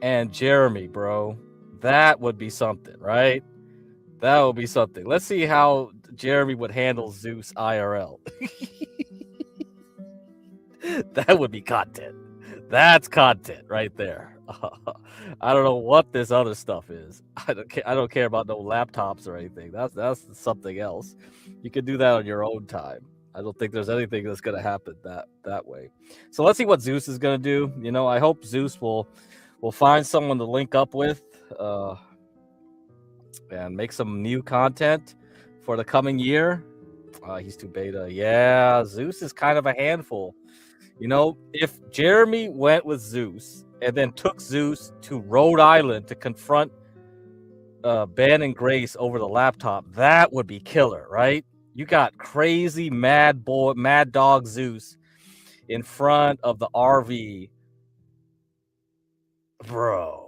and Jeremy, bro. That would be something, right? That would be something. Let's see how Jeremy would handle Zeus IRL. That would be content. That's content right there. I don't know what this other stuff is. I don't care about no laptops or anything. That's something else. You can do that on your own time. I don't think there's anything that's gonna happen that way. So let's see what Zeus is gonna do. You know, I hope Zeus will find someone to link up with. And make some new content for the coming year. He's too beta. Yeah, Zeus is kind of a handful. You know, if Jeremy went with Zeus and then took Zeus to Rhode Island to confront Ben and Grace over the laptop, that would be killer, right? You got crazy mad dog Zeus in front of the RV. Bro.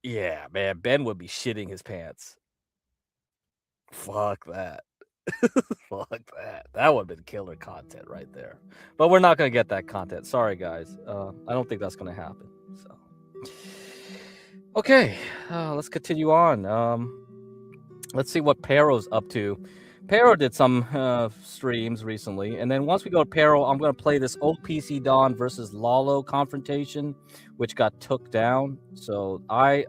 Yeah, man, Ben would be shitting his pants. Fuck that. Fuck that. That would have been killer content right there. But we're not going to get that content. Sorry, guys. I don't think that's going to happen. So, okay, let's continue on. Let's see what Pero's up to. Pero did some streams recently, and then once we go to Pero, I'm going to play this old PC Dawn versus Lalo confrontation, which got took down. So I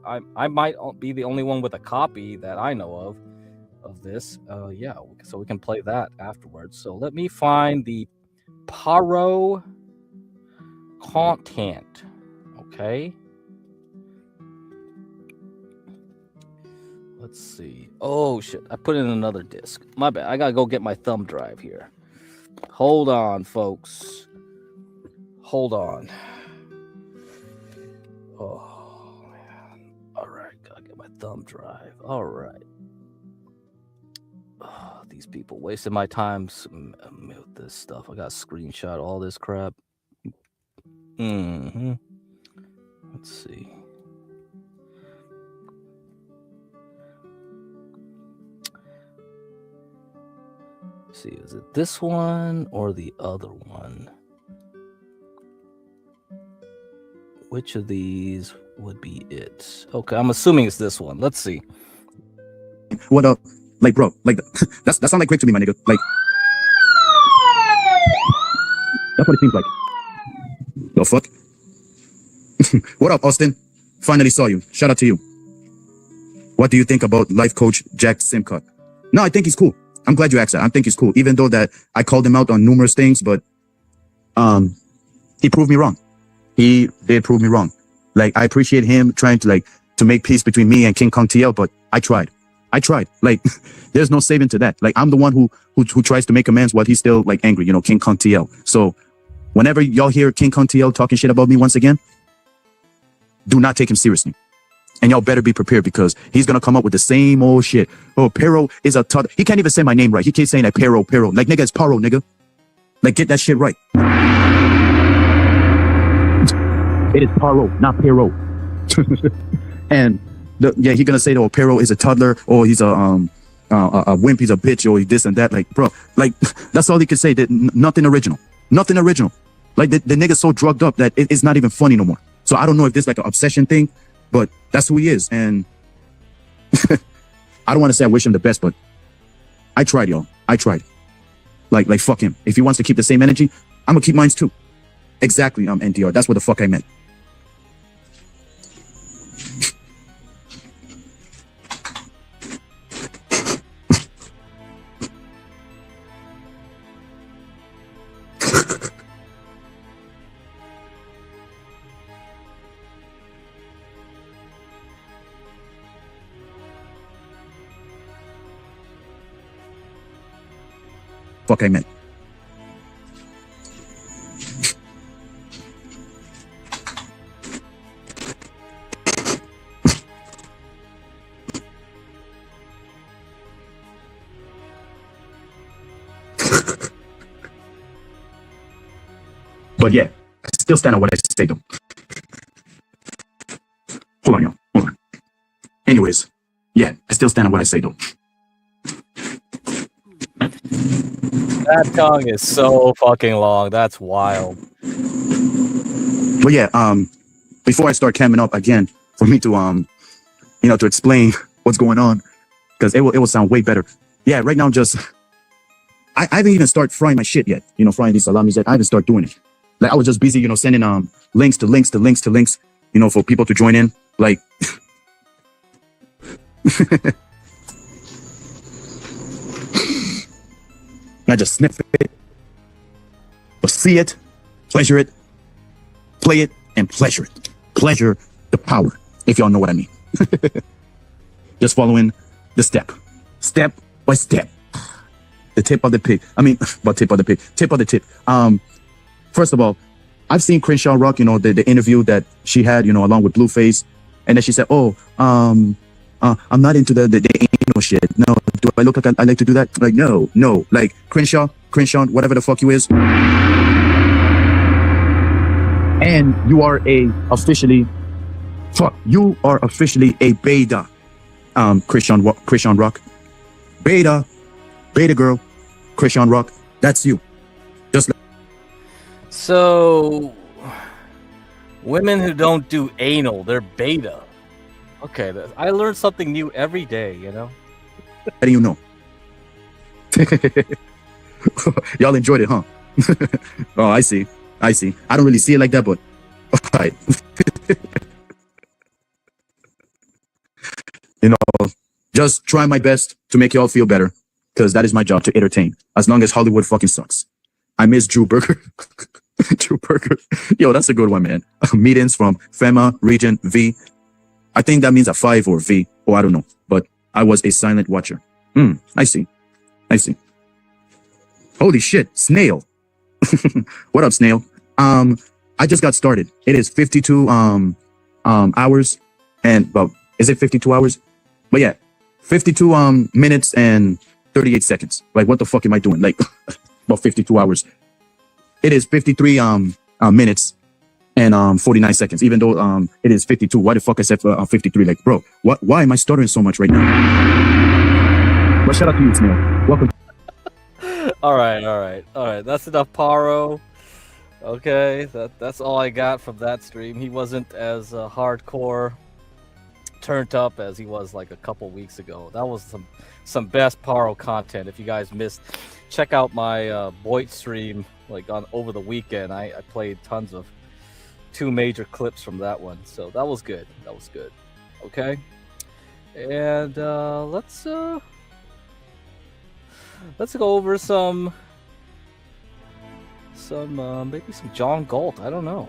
might be the only one with a copy that I know of this. Yeah, so we can play that afterwards. So let me find the Paro content. Okay. Let's see. Oh shit! I put in another disc. My bad. I gotta go get my thumb drive here. Hold on, folks. Hold on. Oh man. All right, gotta get my thumb drive. All right. Oh, these people wasting my time with this stuff. I got to screenshot all this crap. Mm-hmm. Let's see. See, is it this one or the other one? Which of these would be it? Okay, I'm assuming it's this one. Let's see. What up? Like, bro, like, that sound like Greg to me, my nigga. Like, that's what it seems like. The fuck? What up, Austin? Finally saw you. Shout out to you. What do you think about life coach Jack Simcock? No, I think he's cool. I'm glad you asked that. I think he's cool. Even though that I called him out on numerous things, but he proved me wrong. He did prove me wrong. Like, I appreciate him trying to make peace between me and King Kong TL, but I tried. Like, there's no saving to that. Like, I'm the one who tries to make amends while he's still like angry, you know, King Kong TL. So whenever y'all hear King Kong TL talking shit about me once again, do not take him seriously. And y'all better be prepared because he's going to come up with the same old shit. Oh, Pero is a toddler. He can't even say my name right. He keeps saying that Pero. Like, nigga, it's Paro, nigga. Like, get that shit right. It is Paro, not Pero. And yeah, he's gonna say, oh, Pero is a toddler, or he's a wimp, he's a bitch, or this and that. Like, bro, like, that's all he could say. That nothing original. Like, the nigga's so drugged up that it's not even funny no more. So I don't know if this is like an obsession thing, but that's who he is. And I don't want to say I wish him the best, but I tried, y'all. I tried. Like, fuck him. If he wants to keep the same energy, I'm gonna keep mine too. Exactly, NDR. That's what the fuck I meant. Fuck I meant. But yeah, I still stand on what I say though. Hold on, y'all. Hold on. Anyways, yeah, I still stand on what I say though. That tongue is so fucking long. That's wild. But yeah, before I start camming up again, for me to to explain what's going on, because it will sound way better. Yeah, right now I haven't even started frying my shit yet. You know, frying these salamis yet. I haven't started doing it. Like, I was just busy, sending links to links, for people to join in. Like, I just sniff it, but see it, pleasure it, play it, and pleasure it. Pleasure the power, if y'all know what I mean. Just following the step by step. The tip of the pig. I mean, what tip of the pig? Tip of the tip. First of all, I've seen Crenshaw Rock, the interview that she had, along with Blueface. And then she said, oh, I'm not into the anal shit. No, do I look like I like to do that? Like, no. Like, Crenshaw, whatever the fuck you is. And you are officially a beta, Christian Rock. Beta girl, Christian Rock. That's you. Just like. So, women who don't do anal, they're beta. Okay, I learn something new every day, How do you know? Y'all enjoyed it, huh? Oh, I see. I don't really see it like that, but all right. Just try my best to make y'all feel better, because that is my job, to entertain, as long as Hollywood fucking sucks. I miss Drew Berger. Drew Berger. Yo, that's a good one, man. Meetings from FEMA Region V. I think that means a 5 or V. Oh, I don't know. But I was a silent watcher. I see. Holy shit, Snail. What up, Snail? I just got started. It is 52 hours and, well, is it 52 hours? But yeah, 52 minutes and 38 seconds. Like, what the fuck am I doing? Like, about 52 hours. It is 53 minutes and 49 seconds. Even though it is 52. Why the fuck I said 53? Like, bro, why am I stuttering so much right now? But shout out to you, Snail. Welcome. All right. That's enough Paro. Okay, that's all I got from that stream. He wasn't as hardcore turned up as he was like a couple weeks ago. That was some best Paro content. If you guys missed, check out my Boyd stream like on over the weekend. I played tons of 2 major clips from that one, so that was good. Okay, and let's go over some maybe some John Galt. I don't know.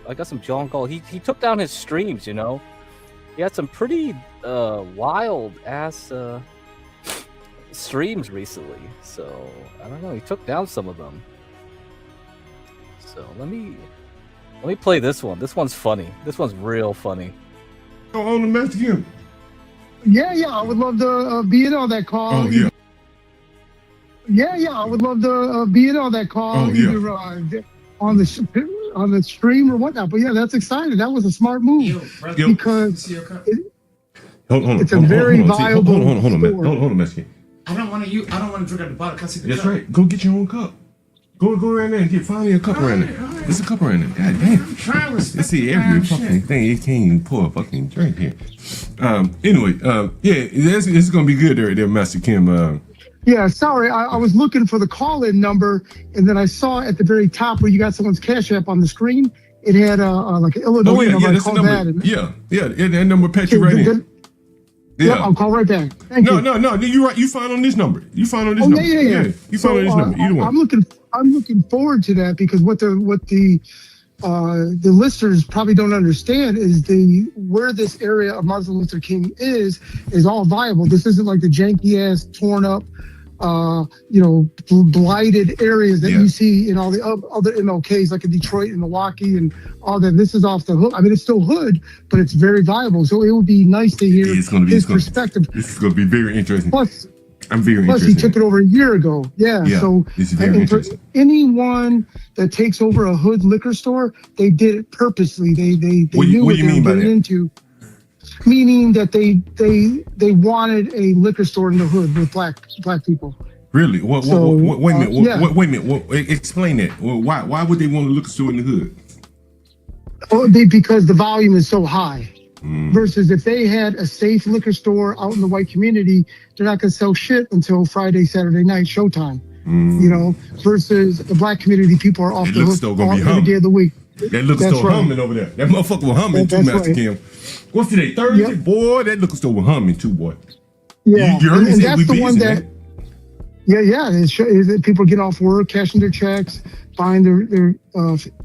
I got some John Galt. He took down his streams, you know. He had some pretty wild ass streams recently. So I don't know. He took down some of them. So let me play this one. This one's funny. This one's real funny. On the Mexican. Yeah, I would love to be in on that call. Oh, yeah. Yeah, I would love to be in on that call, either on the stream or whatnot. But yeah, that's exciting. That was a smart move because it's a very viable. Hold on, Mexican. I don't want to drink out the bottle. Can I see the That's cup? right. Go get your own cup. Go around there and get finally a cup around there. There's a cup around there. God damn. I'm trying to respect Let's see the every damn fucking shit. thing. You can't even pour a fucking drink here. Anyway, it's gonna be good there, Master Kim. Yeah, sorry, I was looking for the call-in number, and then I saw at the very top where you got someone's Cash App on the screen. It had like an Illinois number. I that's the called number. that. That number patch you right in. Yeah, I'll call right back. Thank you. No, you're right. You find on this number. You find on this number. Yeah. You find on this number. Either one. I'm looking forward to that because what the listeners probably don't understand is where this area of Martin Luther King is all viable. This isn't like the janky ass torn up blighted areas that you see in all the other MLKs like in Detroit and Milwaukee and all that. This is off the hood. I mean, it's still hood, but it's very viable. So it would be nice to hear his perspective. This is going to be very interesting. Plus, I'm very interested. He took it over a year ago. Yeah. So this is very interesting. For anyone that takes over a hood liquor store, they did it purposely. They knew what they were getting into. Meaning that they wanted a liquor store in the hood with black people. Really? Wait a minute. Wait a minute. Explain that. Why would they want a liquor store in the hood? Because the volume is so high. Versus if they had a safe liquor store out in the white community, they're not going to sell shit until Friday, Saturday night, showtime. Versus the black community, people are off the hook every day of the week. That liquor store humming over there. That motherfucker was humming too, Master Kim. What's today? Thursday? Yep. Boy, that liquor store was humming too, boy. Yeah, you heard me say that's the one that. That people get off work, cashing their checks, buying their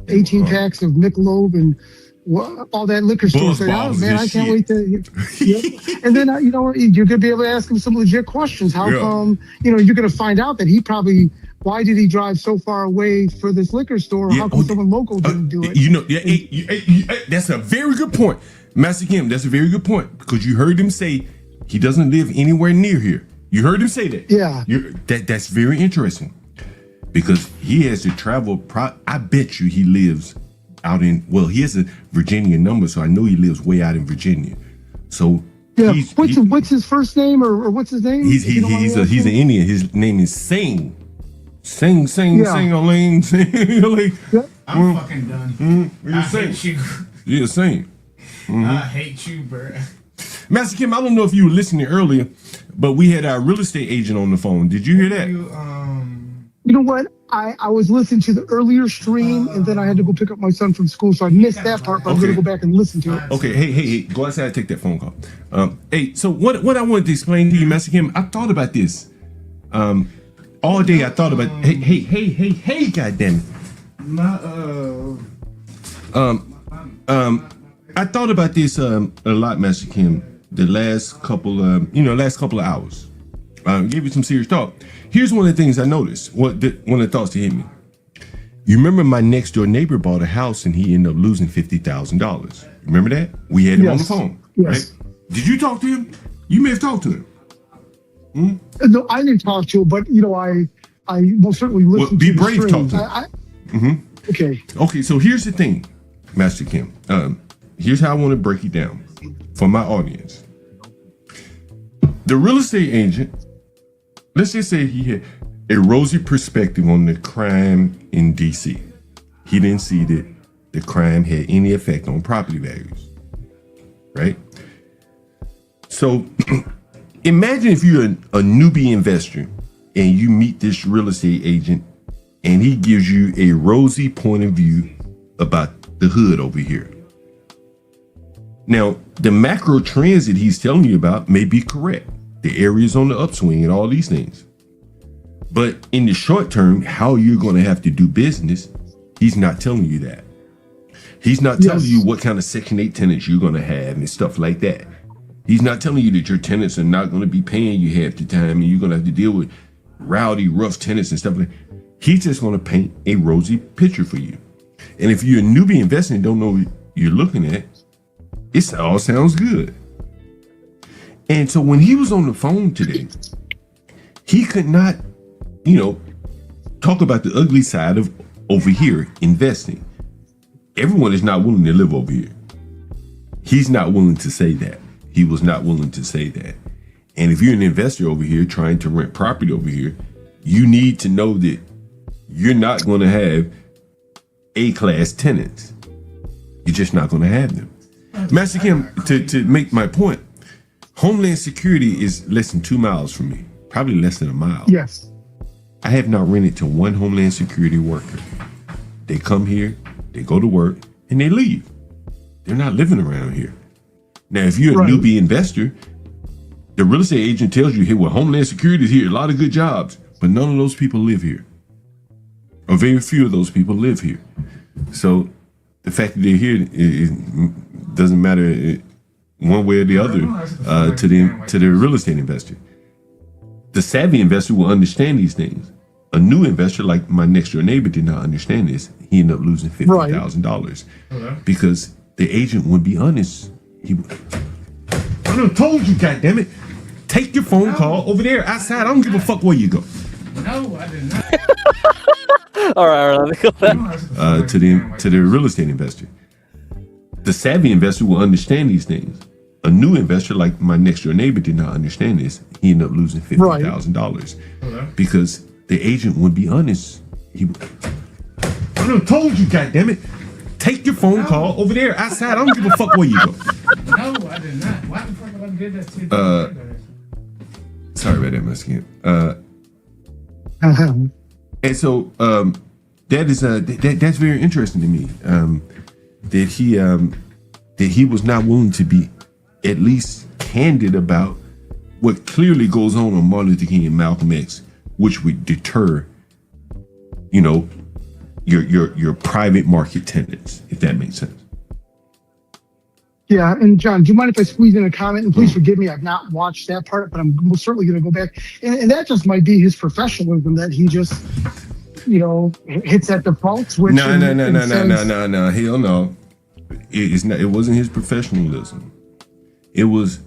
18 packs of Michelob and all that liquor store. Say, oh man, I can't wait to. And then you're gonna be able to ask him some legit questions. How come? You're gonna find out that he probably. Why did he drive so far away for this liquor store? How come someone local didn't do it? That's a very good point, Master Kim. That's a very good point because you heard him say he doesn't live anywhere near here. You heard him say that. Yeah. That's very interesting because he has to travel. I bet you he lives out in. Well, he has a Virginia number, so I know he lives way out in Virginia. So yeah. What's his first name or what's his name? He's an Indian. His name is Singh. Sing, Elaine, sing, Elaine. I'm fucking done. I hate you. Yeah, sing. I hate you, bro. Master Kim, I don't know if you were listening earlier, but we had our real estate agent on the phone. Did you hear that? You know what? I was listening to the earlier stream, and then I had to go pick up my son from school, so I missed that part, but I'm going to go back and listen to it. Okay, hey, go outside and take that phone call. Hey, so what I wanted to explain to you, Master Kim, I thought about this. All day I thought about hey, goddamn it. I thought about this a lot, Master Kim. the last couple of hours. Give you some serious thought. Here's one of the things I noticed. One of the thoughts that hit me. You remember my next door neighbor bought a house and he ended up losing $50,000. Remember that? We had him on the phone, right? Did you talk to him? You may have talked to him. No, I didn't talk to him, but I most certainly listened to the brave, streams. talk to him. Okay. Okay, so here's the thing, Master Kim. Here's how I want to break it down for my audience. The real estate agent, let's just say he had a rosy perspective on the crime in DC. He didn't see that the crime had any effect on property values, right? So imagine if you're a newbie investor and you meet this real estate agent and he gives you a rosy point of view about the hood over here. Now, the macro trends that he's telling you about may be correct. The area's on the upswing and all these things. But in the short term, how you're going to have to do business, he's not telling you that. He's not telling you what kind of Section 8 tenants you're going to have and stuff like that. He's not telling you that your tenants are not going to be paying you half the time and you're going to have to deal with rowdy, rough tenants and stuff like that. He's just going to paint a rosy picture for you. And if you're a newbie investor and don't know what you're looking at, it all sounds good. And so when he was on the phone today, he could not, talk about the ugly side of over here investing. Everyone is not willing to live over here. He's not willing to say that. He was not willing to say that. And if you're an investor over here trying to rent property over here, you need to know that you're not going to have A-class tenants. You're just not going to have them. Master Kim, to make my point, Homeland Security is less than 2 miles from me, probably less than a mile. Yes. I have not rented to one Homeland Security worker. They come here, they go to work, and they leave. They're not living around here. Now, if you're a newbie investor, the real estate agent tells you, hey, well, Homeland Security is here, a lot of good jobs, but none of those people live here. Or very few of those people live here. So the fact that they're here it doesn't matter one way or the other to the real estate investor. The savvy investor will understand these things. A new investor, like my next door neighbor, did not understand this. He ended up losing $50,000 because the agent would be honest. I done told you, goddammit. Take your phone call over there outside. I don't give a fuck where you go. No, I did not. all right, let me go back. To the real estate investor. The savvy investor will understand these things. A new investor, like my next door neighbor, did not understand this. He ended up losing $50,000 because the agent would be honest. I done told you, goddammit. Take your phone call over there outside. I don't give a fuck where you go. No, I did not. Why the fuck would I do that to you? Sorry about that, my skin. And so that is that's very interesting to me. That he was not willing to be at least candid about what clearly goes on Martin Luther King and Malcolm X, which would deter, your private market tenants, if that makes sense. Yeah, and John, do you mind if I squeeze in a comment? And please forgive me, I've not watched that part, but I'm most certainly going to go back. And that just might be his professionalism that he just, hits that default switch. No. Hell no. It's not. It wasn't his professionalism. It was,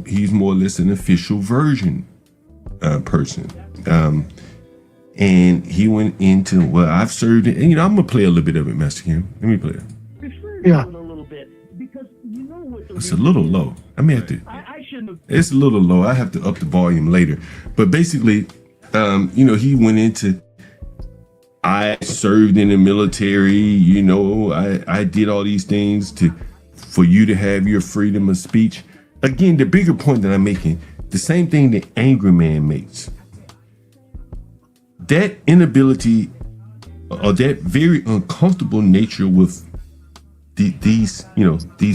he's more or less an official version person. And he went into, well, I've served it. And, I'm going to play a little bit of it, Master Kim. Let me play it. Yeah. It's a little low. I may have to. It's a little low. I have to up the volume later. But basically, he went into, I served in the military, I did all these things for you to have your freedom of speech. Again, the bigger point that I'm making, the same thing that Angry Man makes. That inability or that very uncomfortable nature with these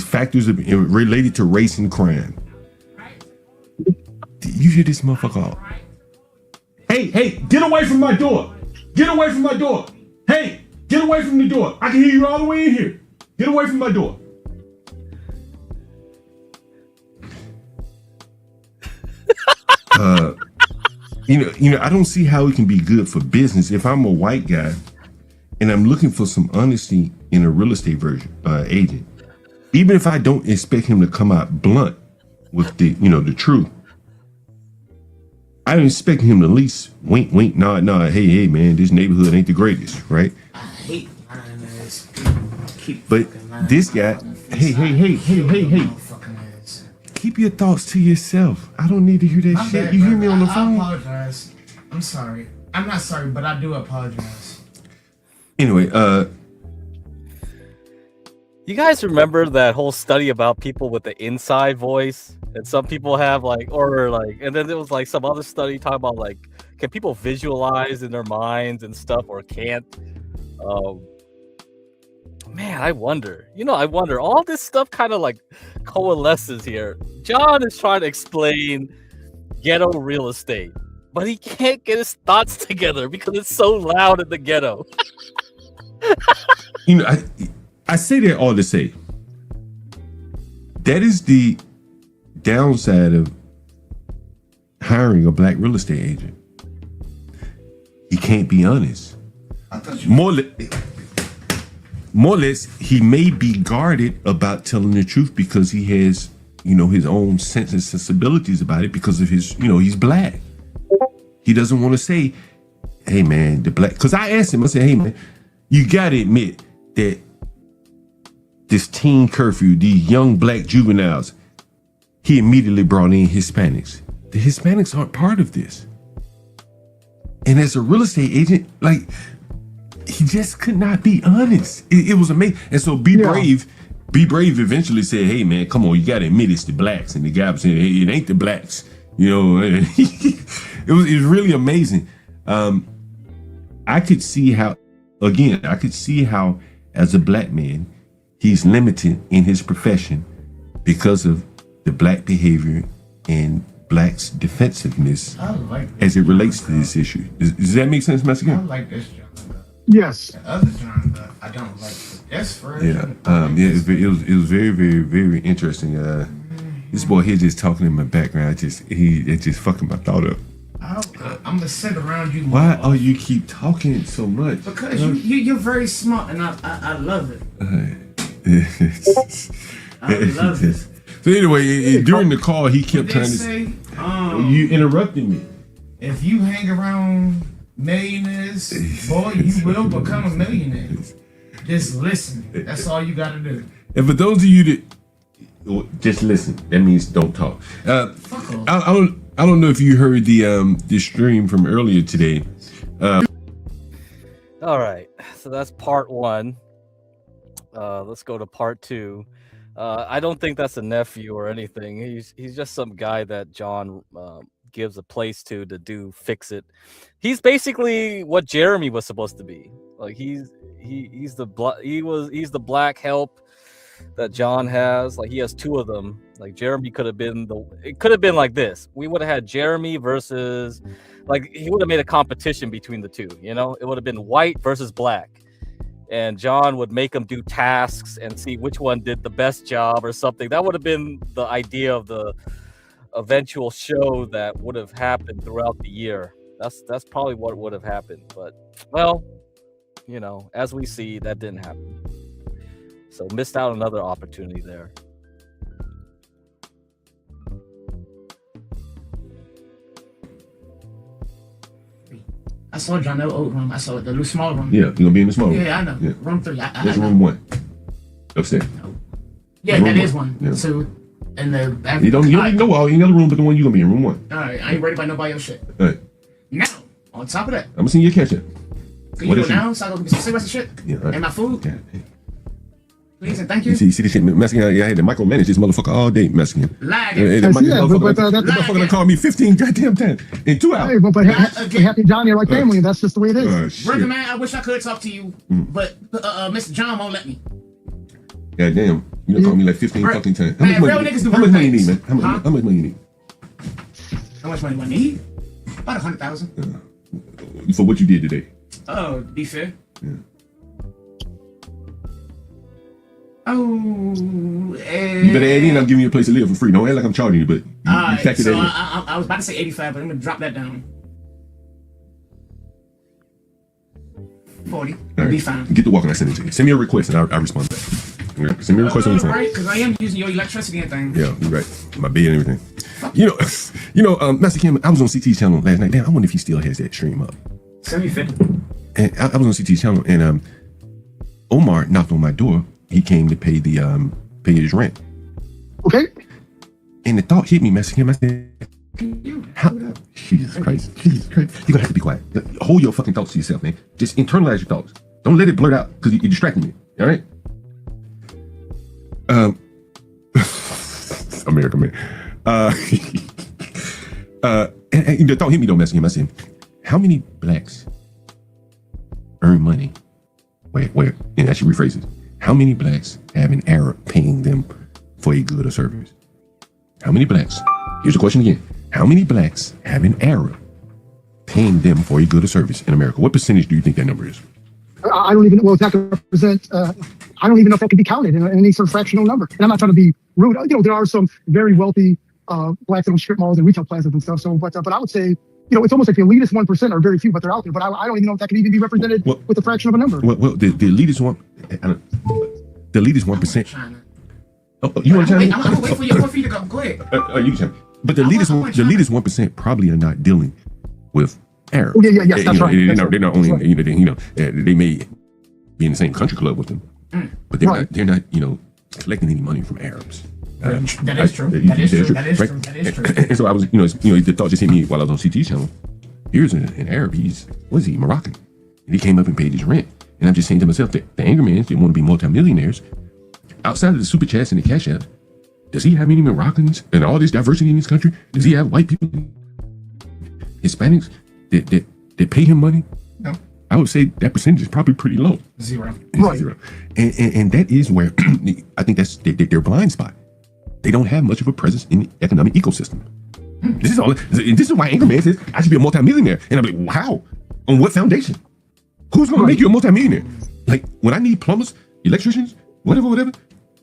factors related to race and crime. You hear this motherfucker out? Hey, get away from my door. Get away from my door. Hey, get away from the door. I can hear you all the way in here. Get away from my door. I don't see how it can be good for business if I'm a white guy and I'm looking for some honesty in a real estate agent. Even if I don't expect him to come out blunt with the truth, I'm expecting him to at least wink, wink, nod, nod. Hey, man, this neighborhood ain't the greatest, right? I hate lying ass. But this guy, hey. Keep your thoughts to yourself. I don't need to hear that shit. You hear me on the phone? I apologize. I'm sorry. I'm not sorry, but I do apologize. Anyway, you guys remember that whole study about people with the inside voice? And some people have and then there was like some other study talking about like, can people visualize in their minds and stuff or can't? Man, I wonder. All this stuff kind of like coalesces here. John is trying to explain ghetto real estate, but he can't get his thoughts together because it's so loud in the ghetto. I say that all to say that is the downside of hiring a black real estate agent. He can't be honest. More or less, he may be guarded about telling the truth because he has, his own sense and sensibilities about it because of his, he's black. He doesn't want to say, hey, man, the black, because I asked him, I said, hey, man, you got to admit that this teen curfew, these young black juveniles, he immediately brought in Hispanics. The Hispanics aren't part of this. And as a real estate agent, like, he just could not be honest. It was amazing. And so Be Brave eventually said, hey, man, come on, you got to admit it's the blacks. And the guy was saying, hey, it ain't the blacks. It was really amazing. I could see how, as a black man, he's limited in his profession because of the black behavior and blacks' defensiveness as it relates to this issue. Does that make sense, Mexican? I like this John. Yes. The other John, I don't like this version. It was very, very, very interesting. This boy here just talking in my background. It just fucking my thought up. I'm gonna sit around you. Why are you keep talking so much? Because you're very smart, and I love it. I love it. So anyway, during the call, he kept trying to say, "You interrupted me." If you hang around millionaires, boy, you will become a millionaire. Just listen. That's all you gotta do. And for those of you that just listen, that means don't talk. I don't know if you heard the stream from earlier today. All right, so that's part one. Let's go to part two. I don't think that's a nephew or anything. He's just some guy that John gives a place to do fix it. He's basically what Jeremy was supposed to be. Like he's the black help that John has. Like he has two of them. Like Jeremy could have been it could have been like this. We would have had Jeremy versus, like, he would have made a competition between the two, it would have been white versus black. And John would make them do tasks and see which one did the best job or something. That would have been the idea of the eventual show that would have happened throughout the year. That's probably what would have happened. But, well, as we see, that didn't happen. So missed out another opportunity there. I saw John, that old room. I saw the little small room. Yeah, you're gonna be in the small room. Yeah, I know. Yeah. Room 3. That's room 1. Upstairs. No. Yeah, that is 1. Yeah. So, and the you don't need to know all any other room but the one you're gonna be in, room 1. All right, I ain't worried about nobody else shit. All right. Now, on top of that, I'm gonna send you a catch up. Can you go now so I can get some cigarettes and shit? Yeah, right. And my food? Yeah. Please and thank you. You see this shit, Mexican? I had to micromanage this motherfucker all day, Mexican. Lagging. That motherfucker called me 15 goddamn times in 2 hours. Hey, but Happy John, you're like family, and that's just the way it is. Brother man, I wish I could talk to you, but Mr. John won't let me. Goddamn, you done called me like 15 fucking times. How Man, much real money? niggas do How much real money you need, things. man? How much money you need? How much money do I need? About 100,000. For what you did today. Oh, be fair. Yeah. Oh, you better add in. I'm giving you a place to live for free. Don't act like I'm charging you, but you alright, factor so that in. I was about to say 85, but I'm gonna drop that down. 40. All It'll be right. fine. Get the walk and I send it to you. Send me a request and I'll respond back. Okay. Send me a request on your phone. Right, because I am using your electricity and things. Yeah, you're right. My bed and everything. Master Kim, I was on CT's channel last night. Damn, I wonder if he still has that stream up. Send me 50. And I was on CT's channel, and Omar knocked on my door. He came to pay his rent. Okay. And the thought hit me, Master Kim. I said, how? Jesus Christ. You're gonna have to be quiet. Hold your fucking thoughts to yourself, man. Just internalize your thoughts. Don't let it blurt out because you're distracting me. All right? America, man. And the thought hit me though, Master Kim. I said, how many blacks earn money? Wait, and I should rephrase it. How many blacks have an Arab paying them for a good or service? How many blacks? Here's the question again. How many blacks have an Arab paying them for a good or service in America? What percentage do you think that number is? I don't even, well, it's not going to represent, I don't even know if that can be counted in any sort of fractional number. And I'm not trying to be rude. There are some very wealthy blacks that own strip malls and retail plazas and stuff. So, but I would say, it's almost like the elitist 1% are very few, but they're out there. But I don't even know if that can even be represented with a fraction of a number. Well, the elitist 1%. Oh, you want to tell me? I'm going to wait for you to go. Go ahead. You can tell me. But the elitist 1% probably are not dealing with Arabs. Oh, yeah, that's right. They're not only, they may be in the same country club with them, but they're not, collecting any money from Arabs. That is true. That is true. And so I was, the thought just hit me while I was on CT channel. Here's an Arab. He's Moroccan, and he came up and paid his rent. And I'm just saying to myself that the anger mans didn't want to be multimillionaires. Outside of the super chats and the cash apps, does he have any Moroccans and all this diversity in this country? Does he have white people, Hispanics that pay him money? No. I would say that percentage is probably pretty low. Zero. Right. Zero. And that is where I think that's their blind spot. They don't have much of a presence in the economic ecosystem. This is why anger man says I should be a multimillionaire. And I'm like, how? On what foundation? Who's going to make you a multimillionaire? Like when I need plumbers, electricians, whatever,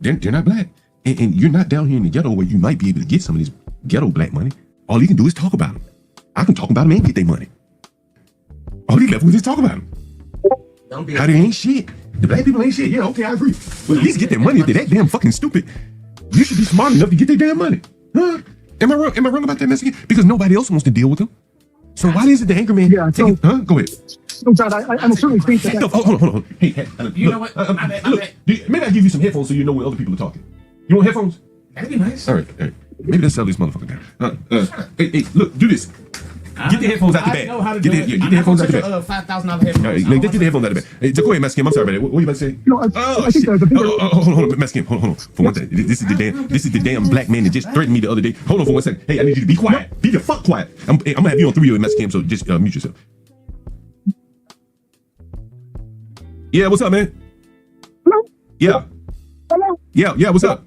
they're not black. And you're not down here in the ghetto where you might be able to get some of this ghetto black money. All you can do is talk about them. I can talk about them and get their money. All he left was just talk about them. How they ain't shit. The black people ain't shit. Yeah, okay, I agree. But at least get their money. If they're that damn fucking stupid, you should be smart enough to get their damn money. Huh? Am I wrong about that message? Because nobody else wants to deal with them. So why is it the anger man? Yeah, so, go ahead. No, John, I certainly think that. No, hold on. Hey, You know what? Maybe I give you some headphones so you know when other people are talking. You want headphones? That'd be nice. All right. Maybe let's sell this motherfucker down. Hey, look, do this. Get the headphones out the bag. I know how to get do it. the headphones out the bag. $5,000 headphones. All right, get the headphones out the bag. Hey, go ahead, Mask Kim. I'm sorry about that. What were you about to say? No, I think the bigger... Hold on, Mask Kim. Hold on. For one second. This is the damn black man that just threatened me the other day. Hold on for 1 second. Hey, I need you to be quiet. Be the fuck quiet. I'm gonna have you on 3 Mask Kim, so just mute yourself. Yeah, what's up, man? Hello? Yeah. Hello? Yeah, what's up?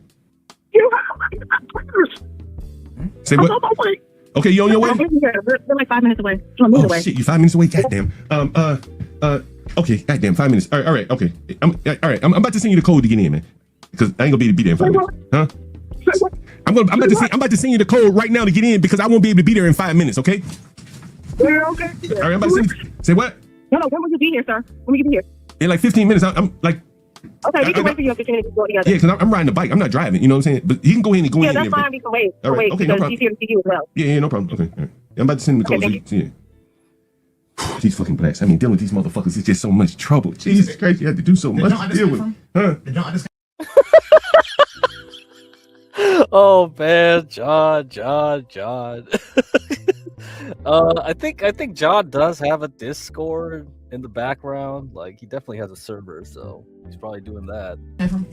Say what? Okay, you on your way? We're like 5 minutes away. Oh shit, you 5 minutes away? Goddamn. Okay, goddamn, 5 minutes. All right, okay. I'm about to send you the code to get in, man. Because I ain't gonna be able to be there in 5 minutes. Huh? I'm about to send you the code right now to get in because I won't be able to be there in 5 minutes, okay? Yeah, okay. All right, I'm about to send you. Say what? No, when will you be here, sir? When will you be here? In like 15 minutes. I'm like. Okay, we can wait for you in 15 minutes to go together. Yeah, because I'm riding the bike. I'm not driving. You know what I'm saying? But he can go ahead and go in. Yeah, that's fine. We can wait. All right. Okay, no problem. He's here to see you as well. Yeah, no problem. Okay. All right. I'm about to send him the code. Okay, So yeah. These fucking blacks. I mean, dealing with these motherfuckers is just so much trouble. Jesus Christ, you have to do so much to deal with. Huh? Oh man, John. I think John does have a Discord in the background. Like he definitely has a server, so he's probably doing that. Yeah. On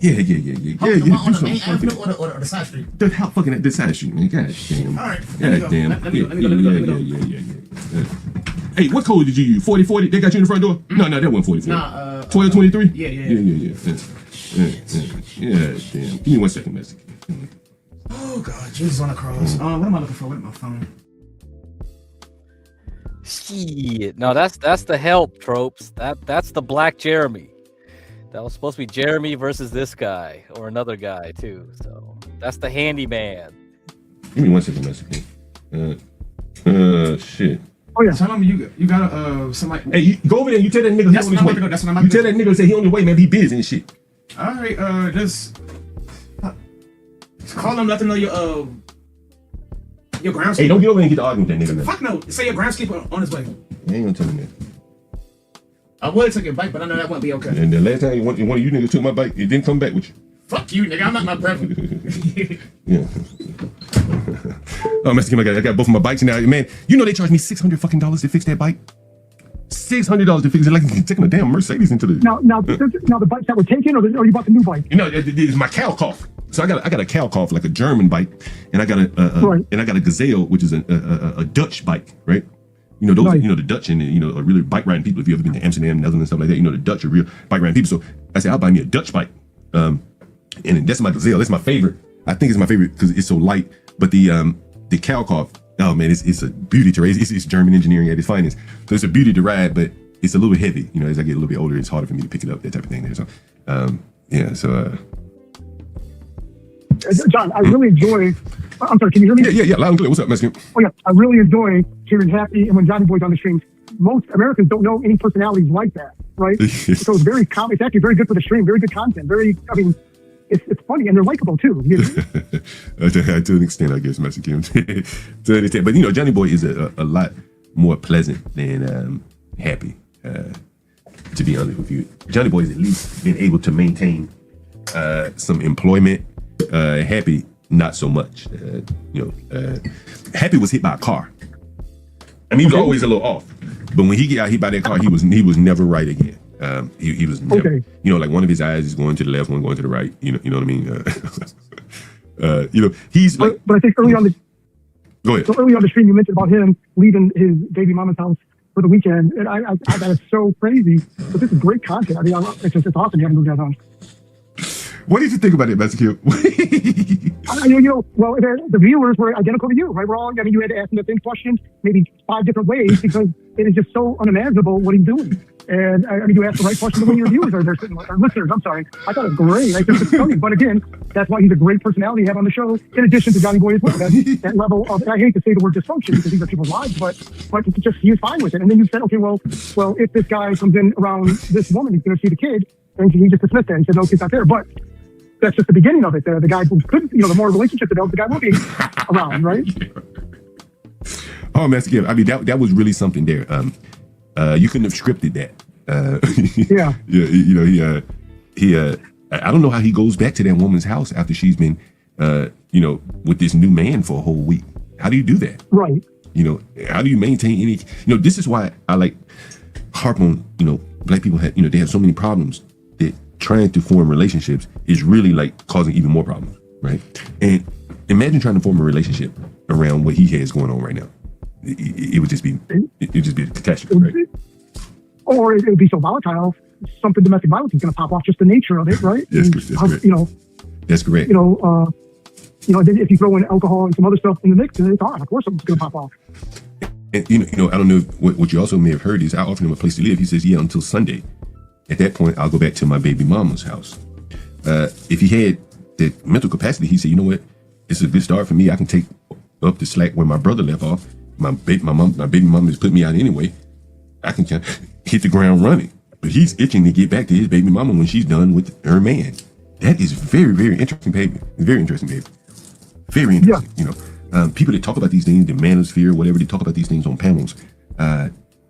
the main avenue or the side street? The hell fucking at this side street, man. God damn. All right. God damn. Let me go. Yeah. Hey, what code did you use? 4040? They got you in the front door? No, that wasn't 4040. Nah, 1223? Yeah. Yeah, damn. Give me 1 second, Master. Oh God, Jesus on the cross. What am I looking for? Where's my phone? Shit. No, that's the help tropes. That's the Black Jeremy. That was supposed to be Jeremy versus this guy or another guy too. So that's the handyman. Give me 1 second, Master. Shit. Oh yeah. Tell him you got somebody. Hey, you go over there and you tell that nigga That's he what on I'm his about to way. go. That's what I'm about You to tell do. that nigga say he on his way, man. He busy and shit. All right, just call him. Let him know your groundskeeper. Hey, don't get over there and get to arguing with that nigga. Man. Fuck no. Say your groundskeeper on his way. I ain't gonna tell him that. I would have took your bike, but I know that wouldn't be okay. And the last time one of you niggas took my bike, it didn't come back with you. Fuck you, nigga. I'm not my brother. Yeah. Oh, Mr. Kim, I got both of my bikes now. Man, you know they charged me $600 fucking to fix that bike. $600 to fix it, like taking a damn Mercedes into the. Now the bikes that were taken, or you bought the new bike? You know, it's my cow cough. So I got a cow cough, like a German bike, and I got a Gazelle, which is a Dutch bike, right? You know those, Right. you know the Dutch and are really bike riding people. If you ever been to Amsterdam, Netherlands, and stuff like that, you know the Dutch are real bike riding people. So I said I'll buy me a Dutch bike, and that's my Gazelle. That's my favorite. I think it's my favorite because it's so light. But the cow cough, oh man, it's a beauty to ride. It's German engineering at its finest. So it's a beauty to ride, but it's a little heavy. You know, as I get a little bit older, it's harder for me to pick it up. That type of thing. There. So yeah. So John, I really enjoy. I'm sorry, can you hear me? Yeah. Loud and clear. What's up, Mexican? Oh yeah, I really enjoy hearing Happy and when Johnny Boy's on the stream. Most Americans don't know any personalities like that, right? So it's very common. It's actually very good for the stream. Very good content. It's funny and they're likable too. You know? To an extent, I guess, Mexican. To an extent, but you know, Johnny Boy is a lot more pleasant than Happy. To be honest with you, Johnny Boy has at least been able to maintain some employment. Happy, not so much. Happy was hit by a car. I mean, he was always a little off, but when he got hit by that car, he was never right again. He was never, Okay. you know, like one of his eyes is going to the left, one going to the right. You know what I mean? You know, he's like. But I think early on Go ahead. so early on the stream, you mentioned about him leaving his baby mama's house for the weekend, and I that is so crazy. But this is great content. I mean, it's awesome having those guys on. What did you think about it, Mexican? Well, the viewers were identical to you, right? We're all, I mean, you had to ask them the same question maybe 5 different ways because it is just so unimaginable what he's doing. And I mean, you asked the right question to when your viewers or listeners. I'm sorry. I thought it was great. I think it's funny. But again, that's why he's a great personality to have on the show, in addition to Johnny Boy as well. That level of, I hate to say the word dysfunction because these are people's lives, but just he was fine with it. And then you said, okay, well, if this guy comes in around this woman, he's going to see the kid. And he just dismissed that. He said, no, kid's not there. But that's just the beginning of it. The guy who could, the more relationship develops, the guy will be around, right? Oh, Mexican. I mean, that was really something there. You couldn't have scripted that. Yeah. You know, he I don't know how he goes back to that woman's house after she's been, with this new man for a whole week. How do you do that? Right. You know, how do you maintain any? This is why I like harp on. Black people have, they have so many problems that trying to form relationships is really like causing even more problems, right? And imagine trying to form a relationship around what he has going on right now. It would just be, a catastrophe, right? Or it would be so volatile, something domestic violence is going to pop off, just the nature of it, right? Yes, that's correct. That's correct. Then if you throw in alcohol and some other stuff in the mix, then it's on. Of course, something's going to pop off. And I don't know what you also may have heard is I offered him a place to live. He says, yeah, until Sunday. At that point, I'll go back to my baby mama's house. If he had the mental capacity, he said, you know what? It's a good start for me. I can take up the slack where my brother left off. My baby mama has put me out anyway. I can kind of hit the ground running. But he's itching to get back to his baby mama when she's done with her man. That is very, very interesting behavior. Very interesting behavior. Very interesting. Yeah. People that talk about these things, the manosphere, whatever, they talk about these things on panels.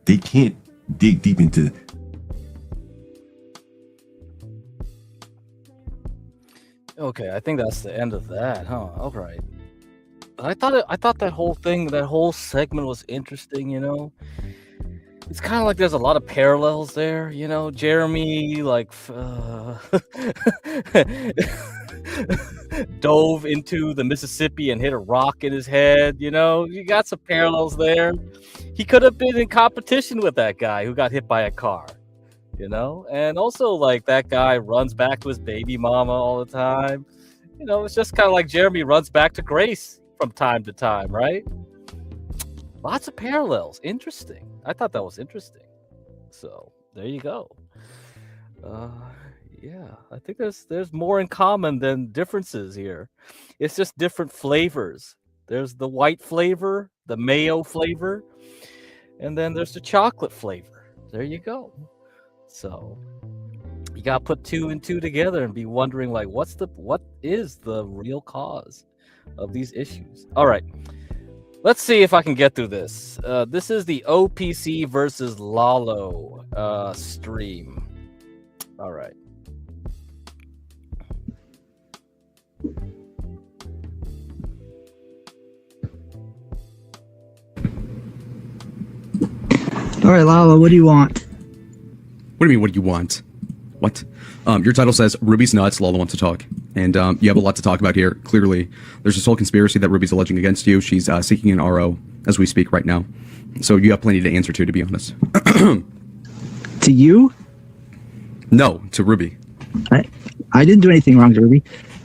They can't dig deep into. Okay, I think that's the end of that, huh? All right. I thought that whole segment was interesting. It's kind of like there's a lot of parallels there. Jeremy dove into the Mississippi and hit a rock in his head. You got some parallels there. He could have been in competition with that guy who got hit by a car. And also that guy runs back to his baby mama all the time. It's just kind of like Jeremy runs back to Grace from time to time, right? Lots of parallels. Interesting. I thought that was interesting. So there you go. Yeah, I think there's more in common than differences here. It's just different flavors. There's the white flavor, the mayo flavor, And then there's the chocolate flavor. There you go. So you got to put 2 and 2 together and be wondering, like, what is the real cause of these issues? All right. Let's see if I can get through this. This is the OPC versus Lalo stream. All right. All right, Lalo, what do you want? What do you mean, what do you want? What? Your title says Ruby's nuts, Lalo wants to talk. And you have a lot to talk about here. Clearly, there's this whole conspiracy that Ruby's alleging against you. She's seeking an RO as we speak right now. So you have plenty to answer to be honest. To you? No, to Ruby. I didn't do anything wrong to Ruby.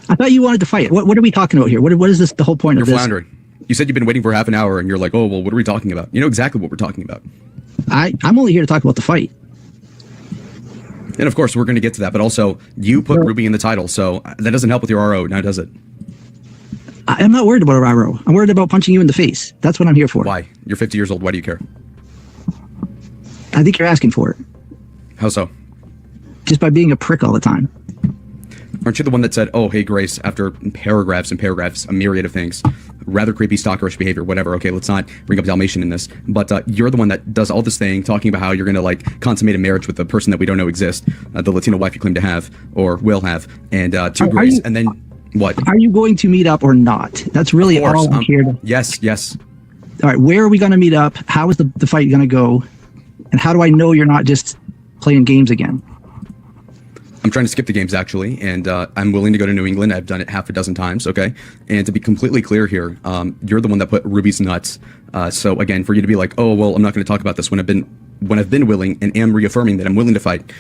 I thought you wanted to fight. What are we talking about here? What is this, the whole point of this? You're floundering. You said you've been waiting for half an hour, and you're like, oh, well, what are we talking about? You know exactly what we're talking about. I'm only here to talk about the fight. And of course, we're going to get to that, but also, you put Ruby in the title, so that doesn't help with your RO, now does it? I'm not worried about a RO. I'm worried about punching you in the face. That's what I'm here for. Why? You're 50 years old, why do you care? I think you're asking for it. How so? Just by being a prick all the time. Aren't you the one that said, oh, hey, Grace, after paragraphs and paragraphs, a myriad of things, rather creepy stalkerish behavior, whatever, okay, let's not bring up Dalmatian in this, but you're the one that does all this thing, talking about how you're going to, like, consummate a marriage with a person that we don't know exists, the Latino wife you claim to have, or will have, and to Grace, and then, what? Are you going to meet up or not? That's really all I'm here to... Yes. All right, where are we going to meet up? How is the fight going to go? And how do I know you're not just playing games again? I'm trying to skip the games, actually, and I'm willing to go to New England. I've done it half a dozen times, okay? And to be completely clear here, you're the one that put Ruby's nuts. So again, for you to be like, oh, well, I'm not going to talk about this when I've been willing and am reaffirming that I'm willing to fight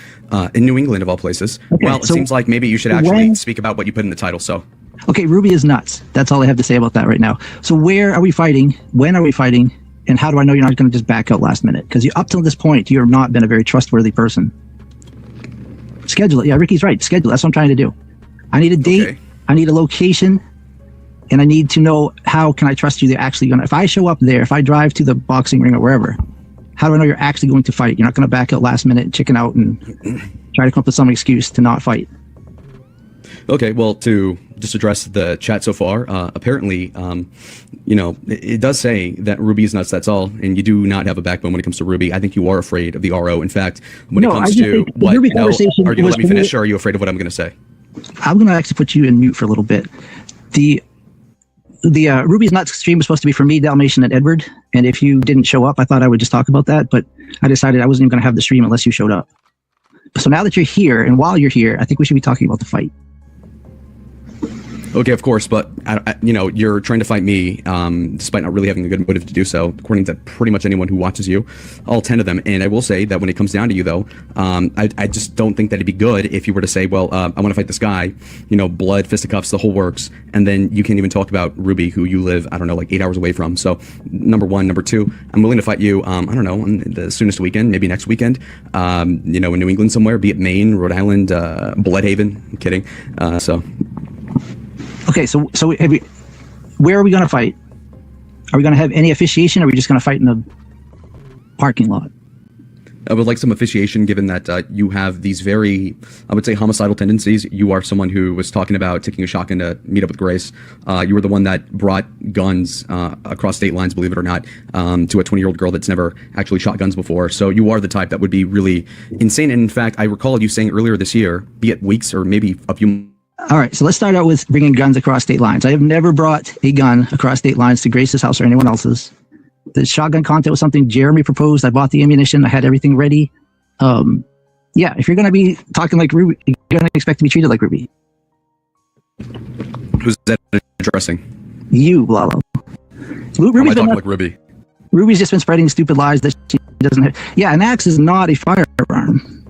in New England, of all places. Okay, well, it seems like maybe you should actually speak about what you put in the title, so. Okay, Ruby is nuts. That's all I have to say about that right now. So where are we fighting? When are we fighting? And how do I know you're not going to just back out last minute? Because up till this point, you have not been a very trustworthy person. Schedule it. Yeah, Ricky's right. Schedule. That's what I'm trying to do. I need a date. Okay. I need a location. And I need to know, how can I trust you they're actually going to... If I show up there, if I drive to the boxing ring or wherever, how do I know you're actually going to fight? You're not going to back out last minute, chicken out, and try to come up with some excuse to not fight. Okay, well, to just address the chat so far, apparently, you know, it does say that Ruby is nuts, that's all, and you do not have a backbone when it comes to Ruby. I think you are afraid of the RO. In fact, when it comes to what, are you going to let me finish, or are you afraid of what I'm going to say? I'm going to actually put you in mute for a little bit. The Ruby's Nuts stream was supposed to be for me, Dalmatian, and Edward, and if you didn't show up, I thought I would just talk about that, but I decided I wasn't even going to have the stream unless you showed up. So now that you're here, and while you're here, I think we should be talking about the fight. Okay, of course, but you know, you're trying to fight me, despite not really having a good motive to do so, according to pretty much anyone who watches you, all 10 of them. And I will say that when it comes down to you, though, I just don't think that it'd be good if you were to say, well, I want to fight this guy, you know, blood, fisticuffs, the whole works, and then you can't even talk about Ruby, who you live, I don't know, like 8 hours away from. So, number one. Number two, I'm willing to fight you, I don't know, on the soonest weekend, maybe next weekend, you know, in New England somewhere, be it Maine, Rhode Island, Bloodhaven. I'm kidding. Okay, so where are we going to fight? Are we going to have any officiation, or are we just going to fight in the parking lot? I would like some officiation, given that you have these very, I would say, homicidal tendencies. You are someone who was talking about taking a shotgun to meet up with Grace. You were the one that brought guns across state lines, believe it or not, to a 20-year-old girl that's never actually shot guns before. So you are the type that would be really insane. And in fact, I recall you saying earlier this year, be it weeks or maybe a few. All right, so let's start out with bringing guns across state lines. I have never brought a gun across state lines to Grace's house or anyone else's. The shotgun content was something Jeremy proposed. I bought the ammunition. I had everything ready. Yeah, if you're going to be talking like Ruby, you're going to expect to be treated like Ruby. Who's that addressing? You, Lalo. Ruby's talking like Ruby. Ruby's just been spreading stupid lies that she doesn't have. Yeah, an axe is not a firearm.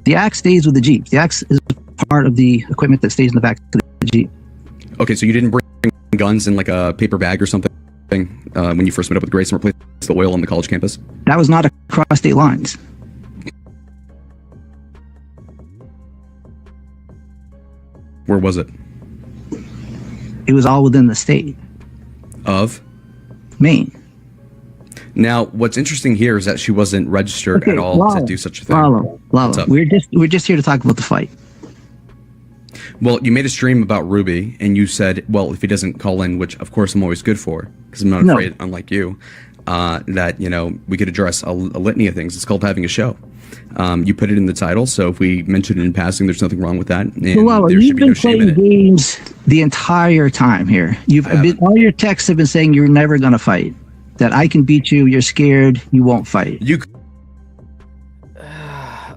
The axe stays with the Jeep. The axe is part of the equipment that stays in the back of the Jeep. Okay, so you didn't bring guns in like a paper bag or something when you first met up with Grace and replaced the oil on the college campus? That was not across state lines. Where was it? It was all within the state of Maine. Now, what's interesting here is that she wasn't registered at all to do such a thing. What's up? We're just here to talk about the fight. Well, you made a stream about Ruby, and you said, well, if he doesn't call in, which of course I'm always good for, because I'm not afraid, unlike you, that, you know, we could address a litany of things. It's called having a show. You put it in the title, so if we mention it in passing, there's nothing wrong with that. And there should be no shame in it. You've been playing games the entire time here. All your texts have been saying you're never going to fight. That I can beat you, you're scared, you won't fight.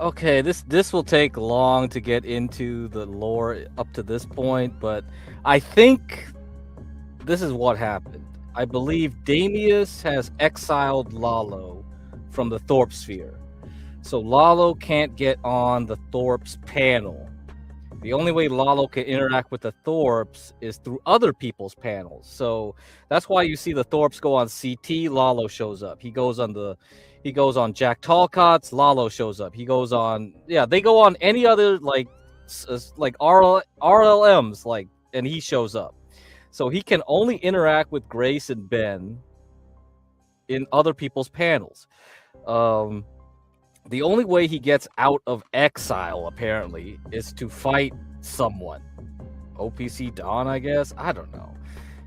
Okay, this will take long to get into the lore up to this point, but I think this is what happened. I believe Damius has exiled Lalo from the Thorpe sphere. So Lalo can't get on the Thorpe's panel. The only way Lalo can interact with the Thorpes is through other people's panels. So that's why you see the Thorpes go on CT, Lalo shows up. He goes on Jack Talcott's, Lalo shows up. He goes on, they go on any other like RLMs, and he shows up. So he can only interact with Grace and Ben in other people's panels. The only way he gets out of exile, apparently, is to fight someone. OPC Dawn, I guess? I don't know.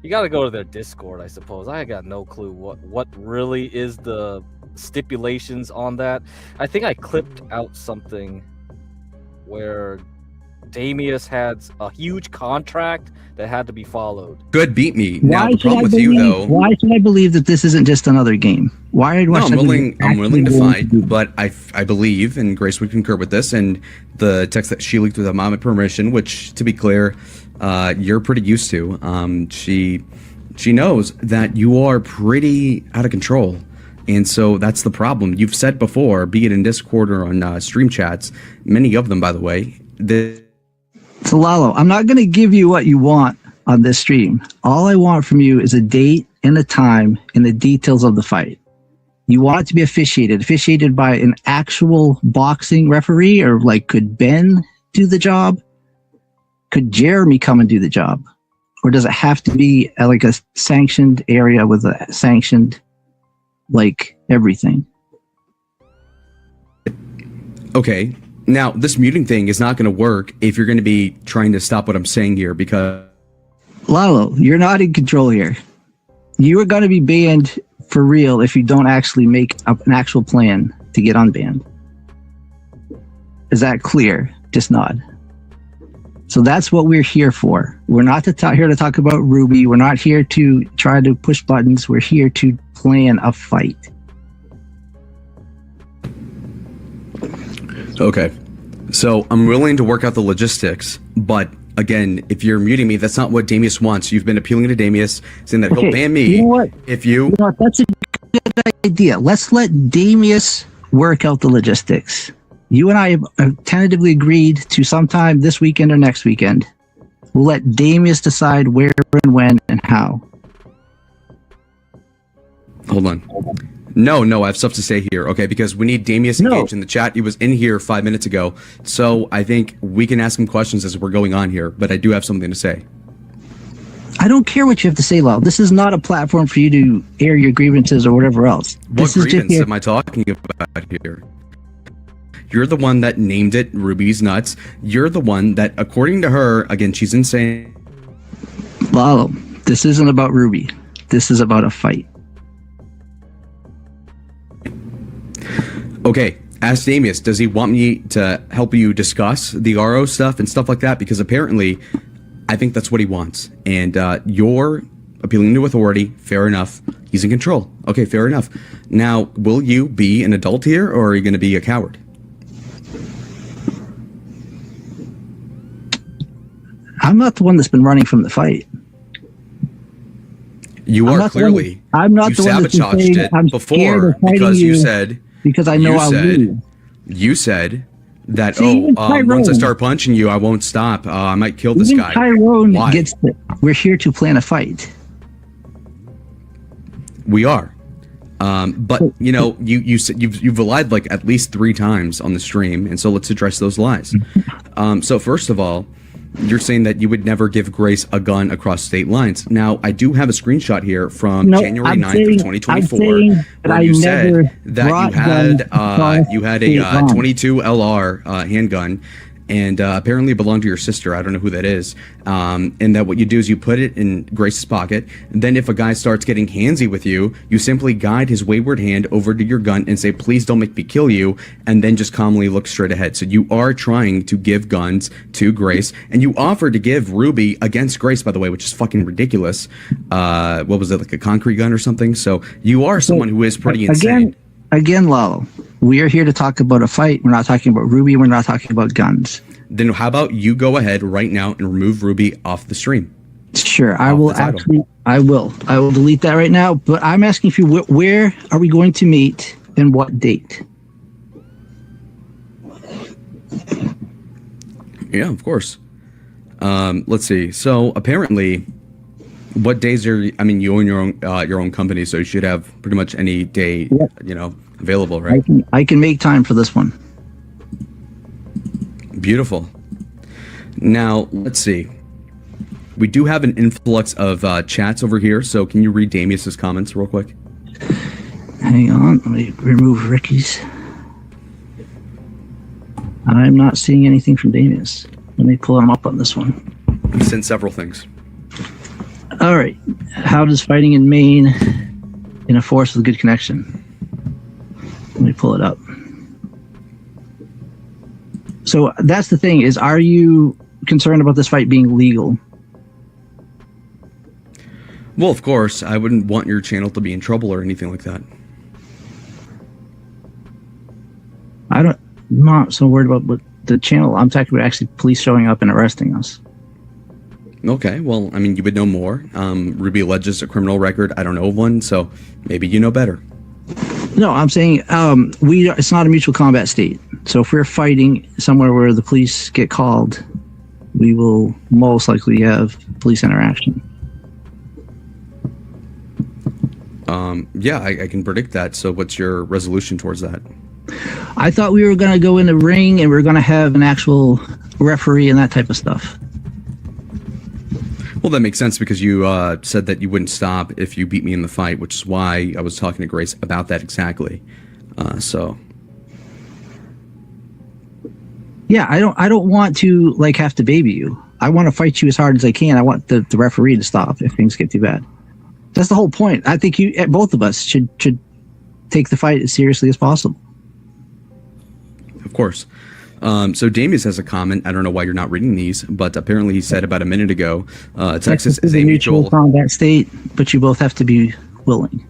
You gotta go to their Discord, I suppose. I got no clue what really is the stipulations on that. I think I clipped out something where Damius had a huge contract that had to be followed. Good, beat me. Now, the problem with you, though... Why should I believe that this isn't just another game? I'm willing to fight, but I believe, and Grace would concur with this, and the text that she leaked without my permission, which, to be clear, you're pretty used to. She knows that you are pretty out of control. And so that's the problem. You've said before, be it in Discord or on stream chats, many of them, by the way, So Lalo, I'm not going to give you what you want on this stream. All I want from you is a date and a time and the details of the fight. You want it to be officiated by an actual boxing referee, or could Ben do the job? Could Jeremy come and do the job? Or does it have to be a sanctioned area with a sanctioned, everything? Okay. Now, this muting thing is not going to work if you're going to be trying to stop what I'm saying here, because... Lalo, you're not in control here. You are going to be banned for real if you don't actually make an actual plan to get unbanned. Is that clear? Just nod. So that's what we're here for. We're not here to talk about Ruby. We're not here to try to push buttons. We're here to plan a fight. Okay, so I'm willing to work out the logistics, but again, if you're muting me, that's not what Damius wants. You've been appealing to Damius, saying that he'll ban me. You know what? That's a good idea. Let's let Damius work out the logistics. You and I have tentatively agreed to sometime this weekend or next weekend. We'll let Damius decide where and when and how. Hold on. No, I have stuff to say here, okay? Because we need Damius engaged in the chat. He was in here 5 minutes ago, so I think we can ask him questions as we're going on here, but I do have something to say. I don't care what you have to say, Lal. This is not a platform for you to air your grievances or whatever else. What grievance am I talking about here? You're the one that named it Ruby's Nuts. You're the one that, according to her, again, she's insane. Lalo, this isn't about Ruby. This is about a fight. Okay, ask Damius, does he want me to help you discuss the RO stuff and stuff like that? Because apparently, I think that's what he wants. And you're appealing to authority, fair enough. He's in control. Okay, fair enough. Now, will you be an adult here, or are you going to be a coward? I'm not the one that's been running from the fight. You are clearly. I'm not the one that's been saying I'm before because you said... Because I know I'll lose. You said that, once I start punching you, I won't stop. I might kill this guy. Tyrone gets it. We're here to plan a fight. We are. But, you said you've lied at least 3 times on the stream, and so let's address those lies. So first of all, You're saying that you would never give Grace a gun across state lines. Now, I do have a screenshot here from January 9th of 2024, where you said that you had a 22 LR handgun, and apparently it belonged to your sister. I don't know who that is. And that what you do is you put it in Grace's pocket, and then if a guy starts getting handsy with you, you simply guide his wayward hand over to your gun and say, please don't make me kill you, and then just calmly look straight ahead. So you are trying to give guns to Grace, and you offered to give Ruby against Grace, by the way, which is fucking ridiculous. What was it, like a concrete gun or something? So you are someone who is pretty insane. Again, Lalo, we are here to talk about a fight. We're not talking about Ruby. We're not talking about guns. Then how about you go ahead right now and remove Ruby off the stream? Sure, I will actually. I will delete that right now. But I'm asking you, where are we going to meet and what date? Yeah, of course. Let's see. So apparently, what days are? I mean, you own your own company, so you should have pretty much any day, available, right? I can make time for this one. Beautiful. Now, let's see. We do have an influx of chats over here, so can you read Damius's comments real quick? Hang on, let me remove Ricky's. I'm not seeing anything from Damius. Let me pull him up on this one. He sent several things. All right. How does fighting in Maine in a forest with good connection? Let me pull it up. So that's the thing is, are you concerned about this fight being legal? Well, of course, I wouldn't want your channel to be in trouble or anything like that. I'm not so worried about what the channel. I'm talking about actually police showing up and arresting us. Okay, well, I mean, you would know more. Ruby alleges a criminal record. I don't know of one, so maybe you know better. No, I'm saying it's not a mutual combat state. So if we're fighting somewhere where the police get called, we will most likely have police interaction. Yeah, I can predict that. So what's your resolution towards that? I thought we were going to go in the ring and we were going to have an actual referee and that type of stuff. Well, that makes sense because you said that you wouldn't stop if you beat me in the fight, which is why I was talking to Grace about that exactly. Yeah, I don't want to have to baby you. I want to fight you as hard as I can. I want the referee to stop if things get too bad. That's the whole point. I think both of us should take the fight as seriously as possible. Of course. So Damius has a comment. I don't know why you're not reading these, but apparently he said about a minute ago, Texas is a mutual combat state, but you both have to be willing.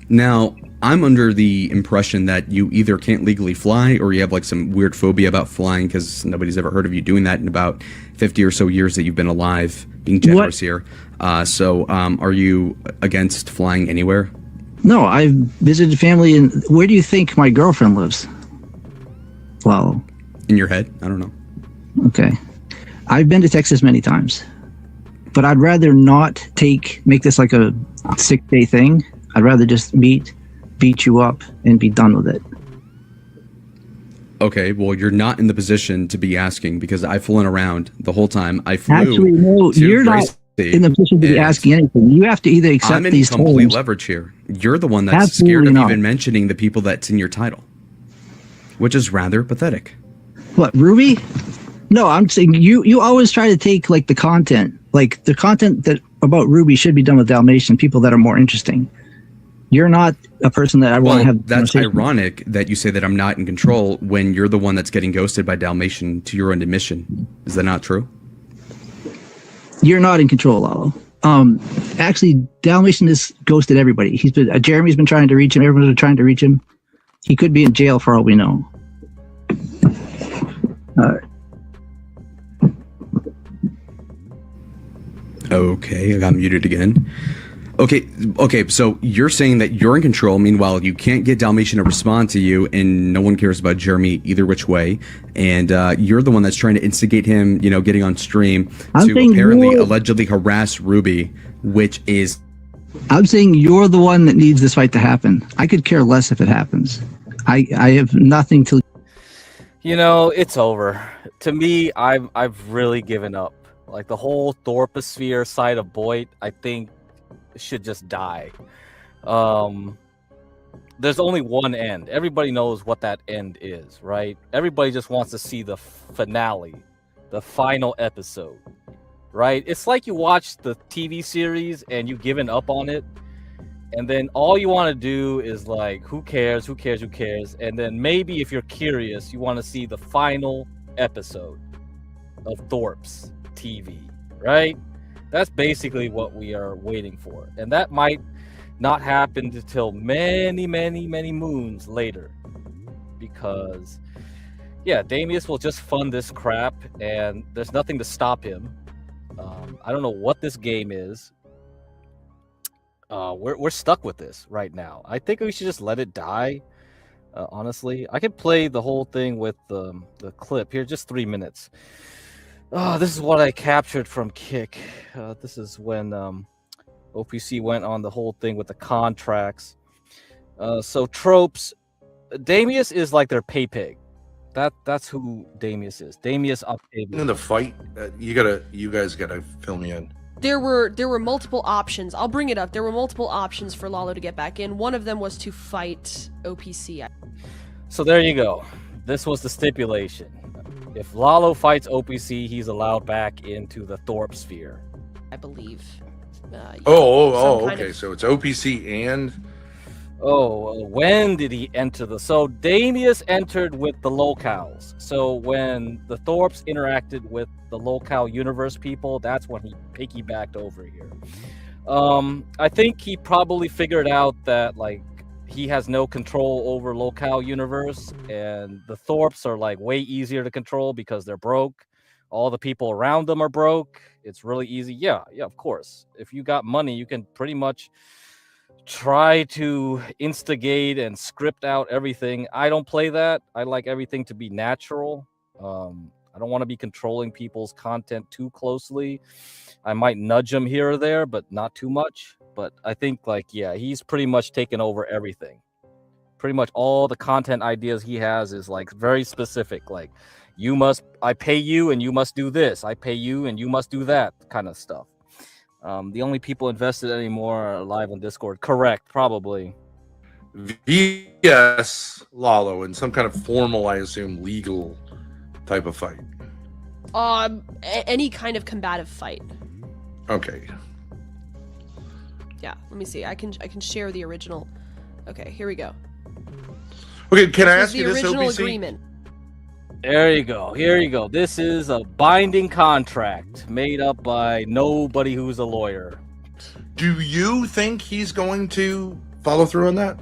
Now, I'm under the impression that you either can't legally fly or you have some weird phobia about flying because nobody's ever heard of you doing that in about 50 or so years that you've been alive, being generous here. So are you against flying anywhere? No, I've visited family. And where do you think my girlfriend lives? Well, in your head? I don't know. Okay. I've been to Texas many times, but I'd rather not make this like a 6-day thing. I'd rather just beat you up and be done with it. Okay, well, you're not in the position to be asking because I've flown around the whole time. I flew. Actually, no, you're not in the position to be asking anything. You have to either accept these I'm in complete leverage here. You're the one that's scared of even mentioning the people that's in your title, which is rather pathetic. What, Ruby? No, I'm saying you always try to take the content. The content that about Ruby should be done with Dalmatian, people that are more interesting. You're not a person that I want to have. That's ironic that you say that I'm not in control when you're the one that's getting ghosted by Dalmatian to your own admission. Is that not true? You're not in control, Lalo. Actually, Dalmatian has ghosted everybody. Jeremy's been trying to reach him. Everyone's been trying to reach him. He could be in jail for all we know. Okay, I got muted again. Okay, so you're saying that you're in control. Meanwhile, you can't get Dalmatian to respond to you, and no one cares about Jeremy either which way. And you're the one that's trying to instigate him, getting on stream to apparently allegedly harass Ruby, which is... I'm saying you're the one that needs this fight to happen. I could care less if it happens. I have nothing to... You know, it's over. To me, I've really given up. Like the whole Thorposphere side of Boyd, I think should just die. There's only one end. Everybody knows what that end is, right? Everybody just wants to see the finale, the final episode, right? It's like you watch the TV series and you've given up on it, and then all you want to do is like, who cares, who cares, who cares? And then maybe if you're curious, you want to see the final episode of Thorpe's TV, right? That's basically what we are waiting for. And that might not happen until many, many, many moons later. Because, yeah, Damius will just fund this crap and there's nothing to stop him. I don't know what this game is. We're stuck with this right now. I think we should just let it die. Honestly, I could play the whole thing with the clip here, just 3 minutes. This is what I captured from Kick. This is when OPC went on the whole thing with the contracts. So tropes, Damius is like their pay pig. That's who Damius is. Damius Octavius. In the fight, you guys gotta fill me in. There were multiple options. I'll bring it up. There were multiple options for Lalo to get back in. One of them was to fight OPC. So there you go. This was the stipulation. If Lalo fights OPC, he's allowed back into the Thorposphere. I believe. Okay. So it's OPC and. When did he enter the? So Damius entered with the locales. So when the Thorpes interacted with the locale universe people, that's when he piggybacked over here. I think he probably figured out that like he has no control over locale universe, and the Thorpes are like way easier to control because they're broke. All the people around them are broke. It's really easy. Yeah, of course. If you got money, you can pretty much try to instigate and script out everything. I don't play that. I like everything to be natural. I don't want to be controlling people's content too closely. I might nudge them here or there, but not too much. But I think like, yeah, he's pretty much taken over everything. Pretty much all the content ideas he has is like very specific. Like I pay you and you must do this. I pay you and you must do that kind of stuff. The only people invested anymore are live on Discord. Correct, probably. VS Lalo in some kind of formal, I assume, legal type of fight. Any kind of combative fight. Okay. Yeah, let me see. I can share the original. Okay, here we go. Okay, can I ask you this, the original OPC? agreement. There you go. Here you go. This is a binding contract made up by nobody who's a lawyer. Do you think he's going to follow through on that?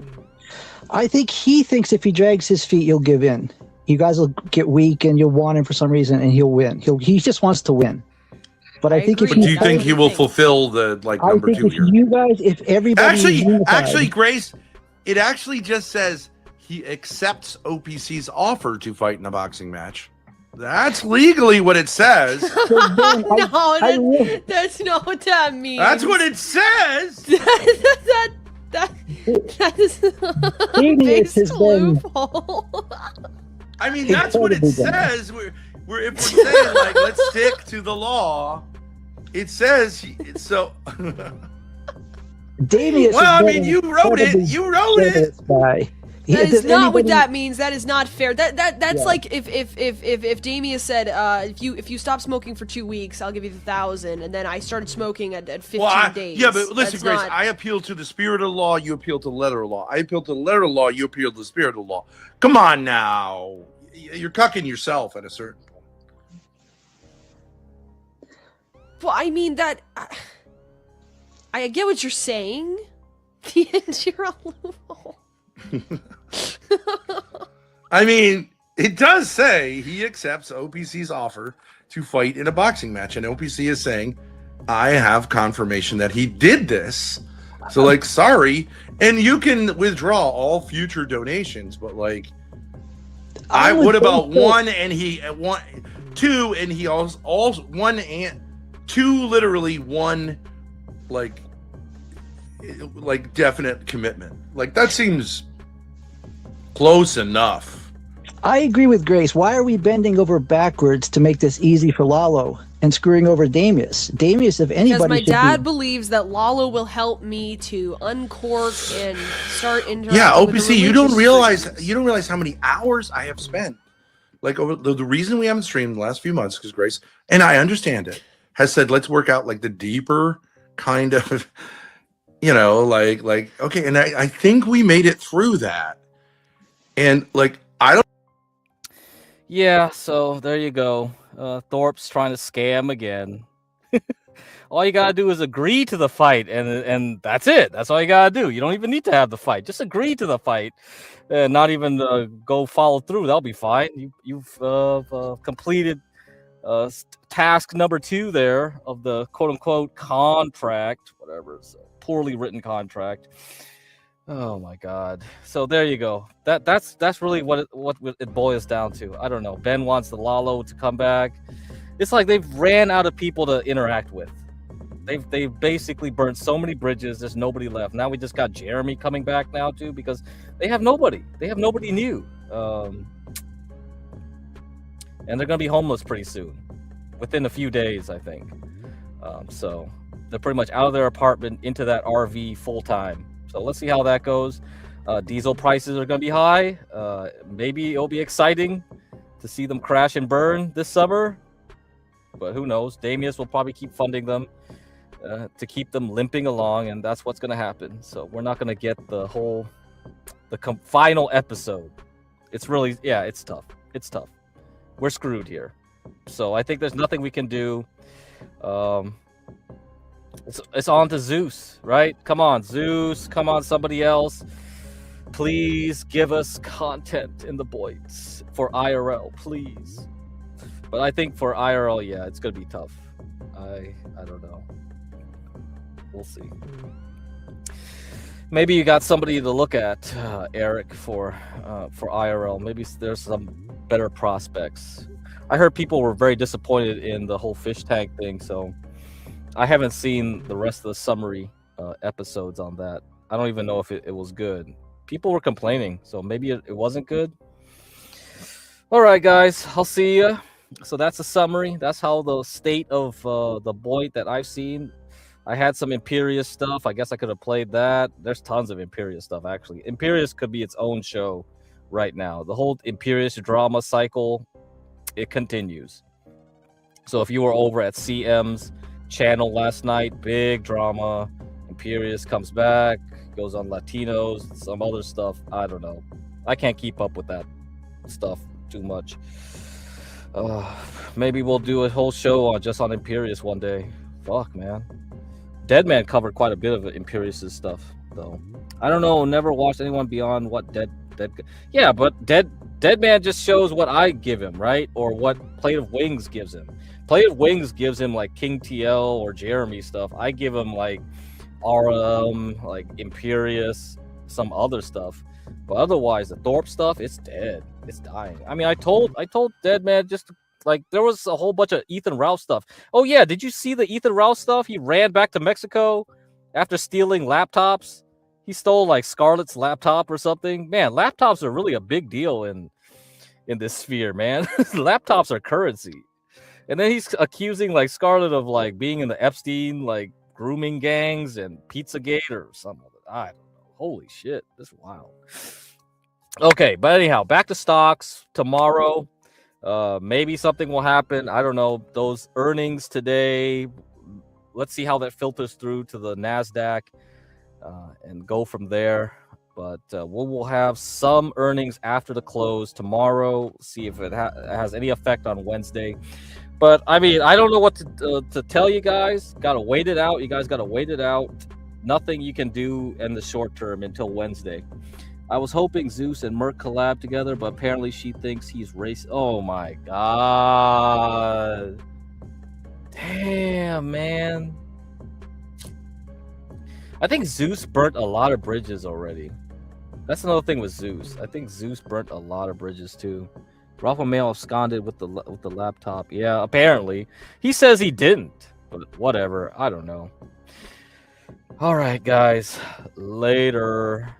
I think he thinks if he drags his feet, you'll give in. You guys will get weak and you'll want him for some reason and he'll win. He just wants to win. But I think But do you think he will fulfill the number two here? If everybody Actually, Grace, it actually just says he accepts OPC's offer to fight in a boxing match. That's legally what it says. That's not what that means. That's what it says. that is a big loophole. I mean, that's what it says. If we're saying like let's stick to the law, it says so. Damius. Well, I mean, you wrote it. You wrote it. That is not what that means. That is not fair. That's like if Damius said if you stop smoking for 2 weeks, I'll give you 1,000, and then I started smoking at 15 days. Yeah, but listen, Grace, I appeal to the spirit of the law. You appeal to the letter of law. I appeal to the letter of law. You appeal to the spirit of the law. Come on now, you're cucking yourself at a certain point. Well, I mean that. I get what you're saying. The end, you're a loophole. I mean, it does say he accepts OPC's offer to fight in a boxing match, and OPC is saying, I have confirmation that he did this. So, like, sorry. And you can withdraw all future donations, but, like, what about one and two, and he also one and two, literally one, like definite commitment. Like, that seems close enough. I agree with Grace. Why are we bending over backwards to make this easy for Lalo and screwing over Damius? Damius, if anybody, Because my should dad be... believes that Lalo will help me to uncork and start interacting Yeah, with the OPC, you don't religious realize how many hours I have spent. Like over the reason we haven't streamed the last few months because Grace, and I understand it, has said let's work out like the deeper kind of, like okay, and I think we made it through that. And like I don't. Yeah, so there you go. Thorpe's trying to scam again. All you gotta do is agree to the fight, and that's it. That's all you gotta do. You don't even need to have the fight. Just agree to the fight, and not even go follow through. That'll be fine. You've completed task number 2 there of the quote unquote contract, whatever. It's a poorly written contract. Oh my God! So there you go. That's really what it boils down to. I don't know. Ben wants the Lalo to come back. It's like they've ran out of people to interact with. They've basically burned so many bridges. There's nobody left. Now we just got Jeremy coming back now too because they have nobody. They have nobody new. And they're gonna be homeless pretty soon, within a few days, I think. So they're pretty much out of their apartment into that RV full time. So let's see how that goes. Diesel prices are gonna be high. Maybe it'll be exciting to see them crash and burn this summer. But who knows? Damius will probably keep funding them to keep them limping along, and that's what's going to happen. So we're not going to get the final episode. It's really, it's tough. It's tough. We're screwed here. So I think there's nothing we can do. It's on to Zeus, right? Come on, Zeus. Come on, somebody else. Please give us content in the Boits for IRL, please. But I think for IRL, yeah, it's gonna be tough. I don't know. We'll see. Maybe you got somebody to look at, Eric, for IRL. Maybe there's some better prospects. I heard people were very disappointed in the whole fish tank thing, so I haven't seen the rest of the summary episodes on that. I don't even know if it was good. People were complaining, so maybe it wasn't good. All right, guys, I'll see you. So that's a summary. That's how the state of the Boyd that I've seen. I had some Imperious stuff. I guess I could have played that. There's tons of Imperious stuff, actually. Imperious could be its own show right now. The whole Imperious drama cycle, it continues. So if you were over at CM's channel last night, big drama. Imperious comes back, goes on Latinos, some other stuff. I don't know. I can't keep up with that stuff too much. Maybe we'll do a whole show just on Imperious one day. Fuck, man. Deadman covered quite a bit of Imperious' stuff, though. I don't know. Never watched anyone beyond what Dead. Yeah, but Deadman just shows what I give him, right? Or what Plate of Wings gives him. Plate of Wings gives him like King TL or Jeremy stuff. I give him like RM, like Imperious, some other stuff. But otherwise, the Thorpe stuff, it's dead. It's dying. I mean, I told Deadman just like there was a whole bunch of Ethan Ralph stuff. Oh yeah, did you see the Ethan Ralph stuff? He ran back to Mexico after stealing laptops. He stole like Scarlett's laptop or something. Man, laptops are really a big deal in this sphere, man. Laptops are currency. And then he's accusing like Scarlett of like being in the Epstein like grooming gangs and Pizzagate or something. I don't know. Holy shit, this is wild. Okay, but anyhow, back to stocks tomorrow. Maybe something will happen. I don't know. Those earnings today. Let's see how that filters through to the NASDAQ and go from there. But we will have some earnings after the close tomorrow. See if it has any effect on Wednesday. But I mean, I don't know what to tell you guys. Gotta wait it out. You guys gotta wait it out. Nothing you can do in the short term until Wednesday. I was hoping Zeus and Merc collab together, but apparently she thinks he's racist. Oh my god. Damn, man. I think Zeus burnt a lot of bridges already. That's another thing with Zeus. I think Zeus burnt a lot of bridges too. Rafa may have absconded with the laptop. Yeah, apparently. He says he didn't, but whatever. I don't know. All right, guys. Later.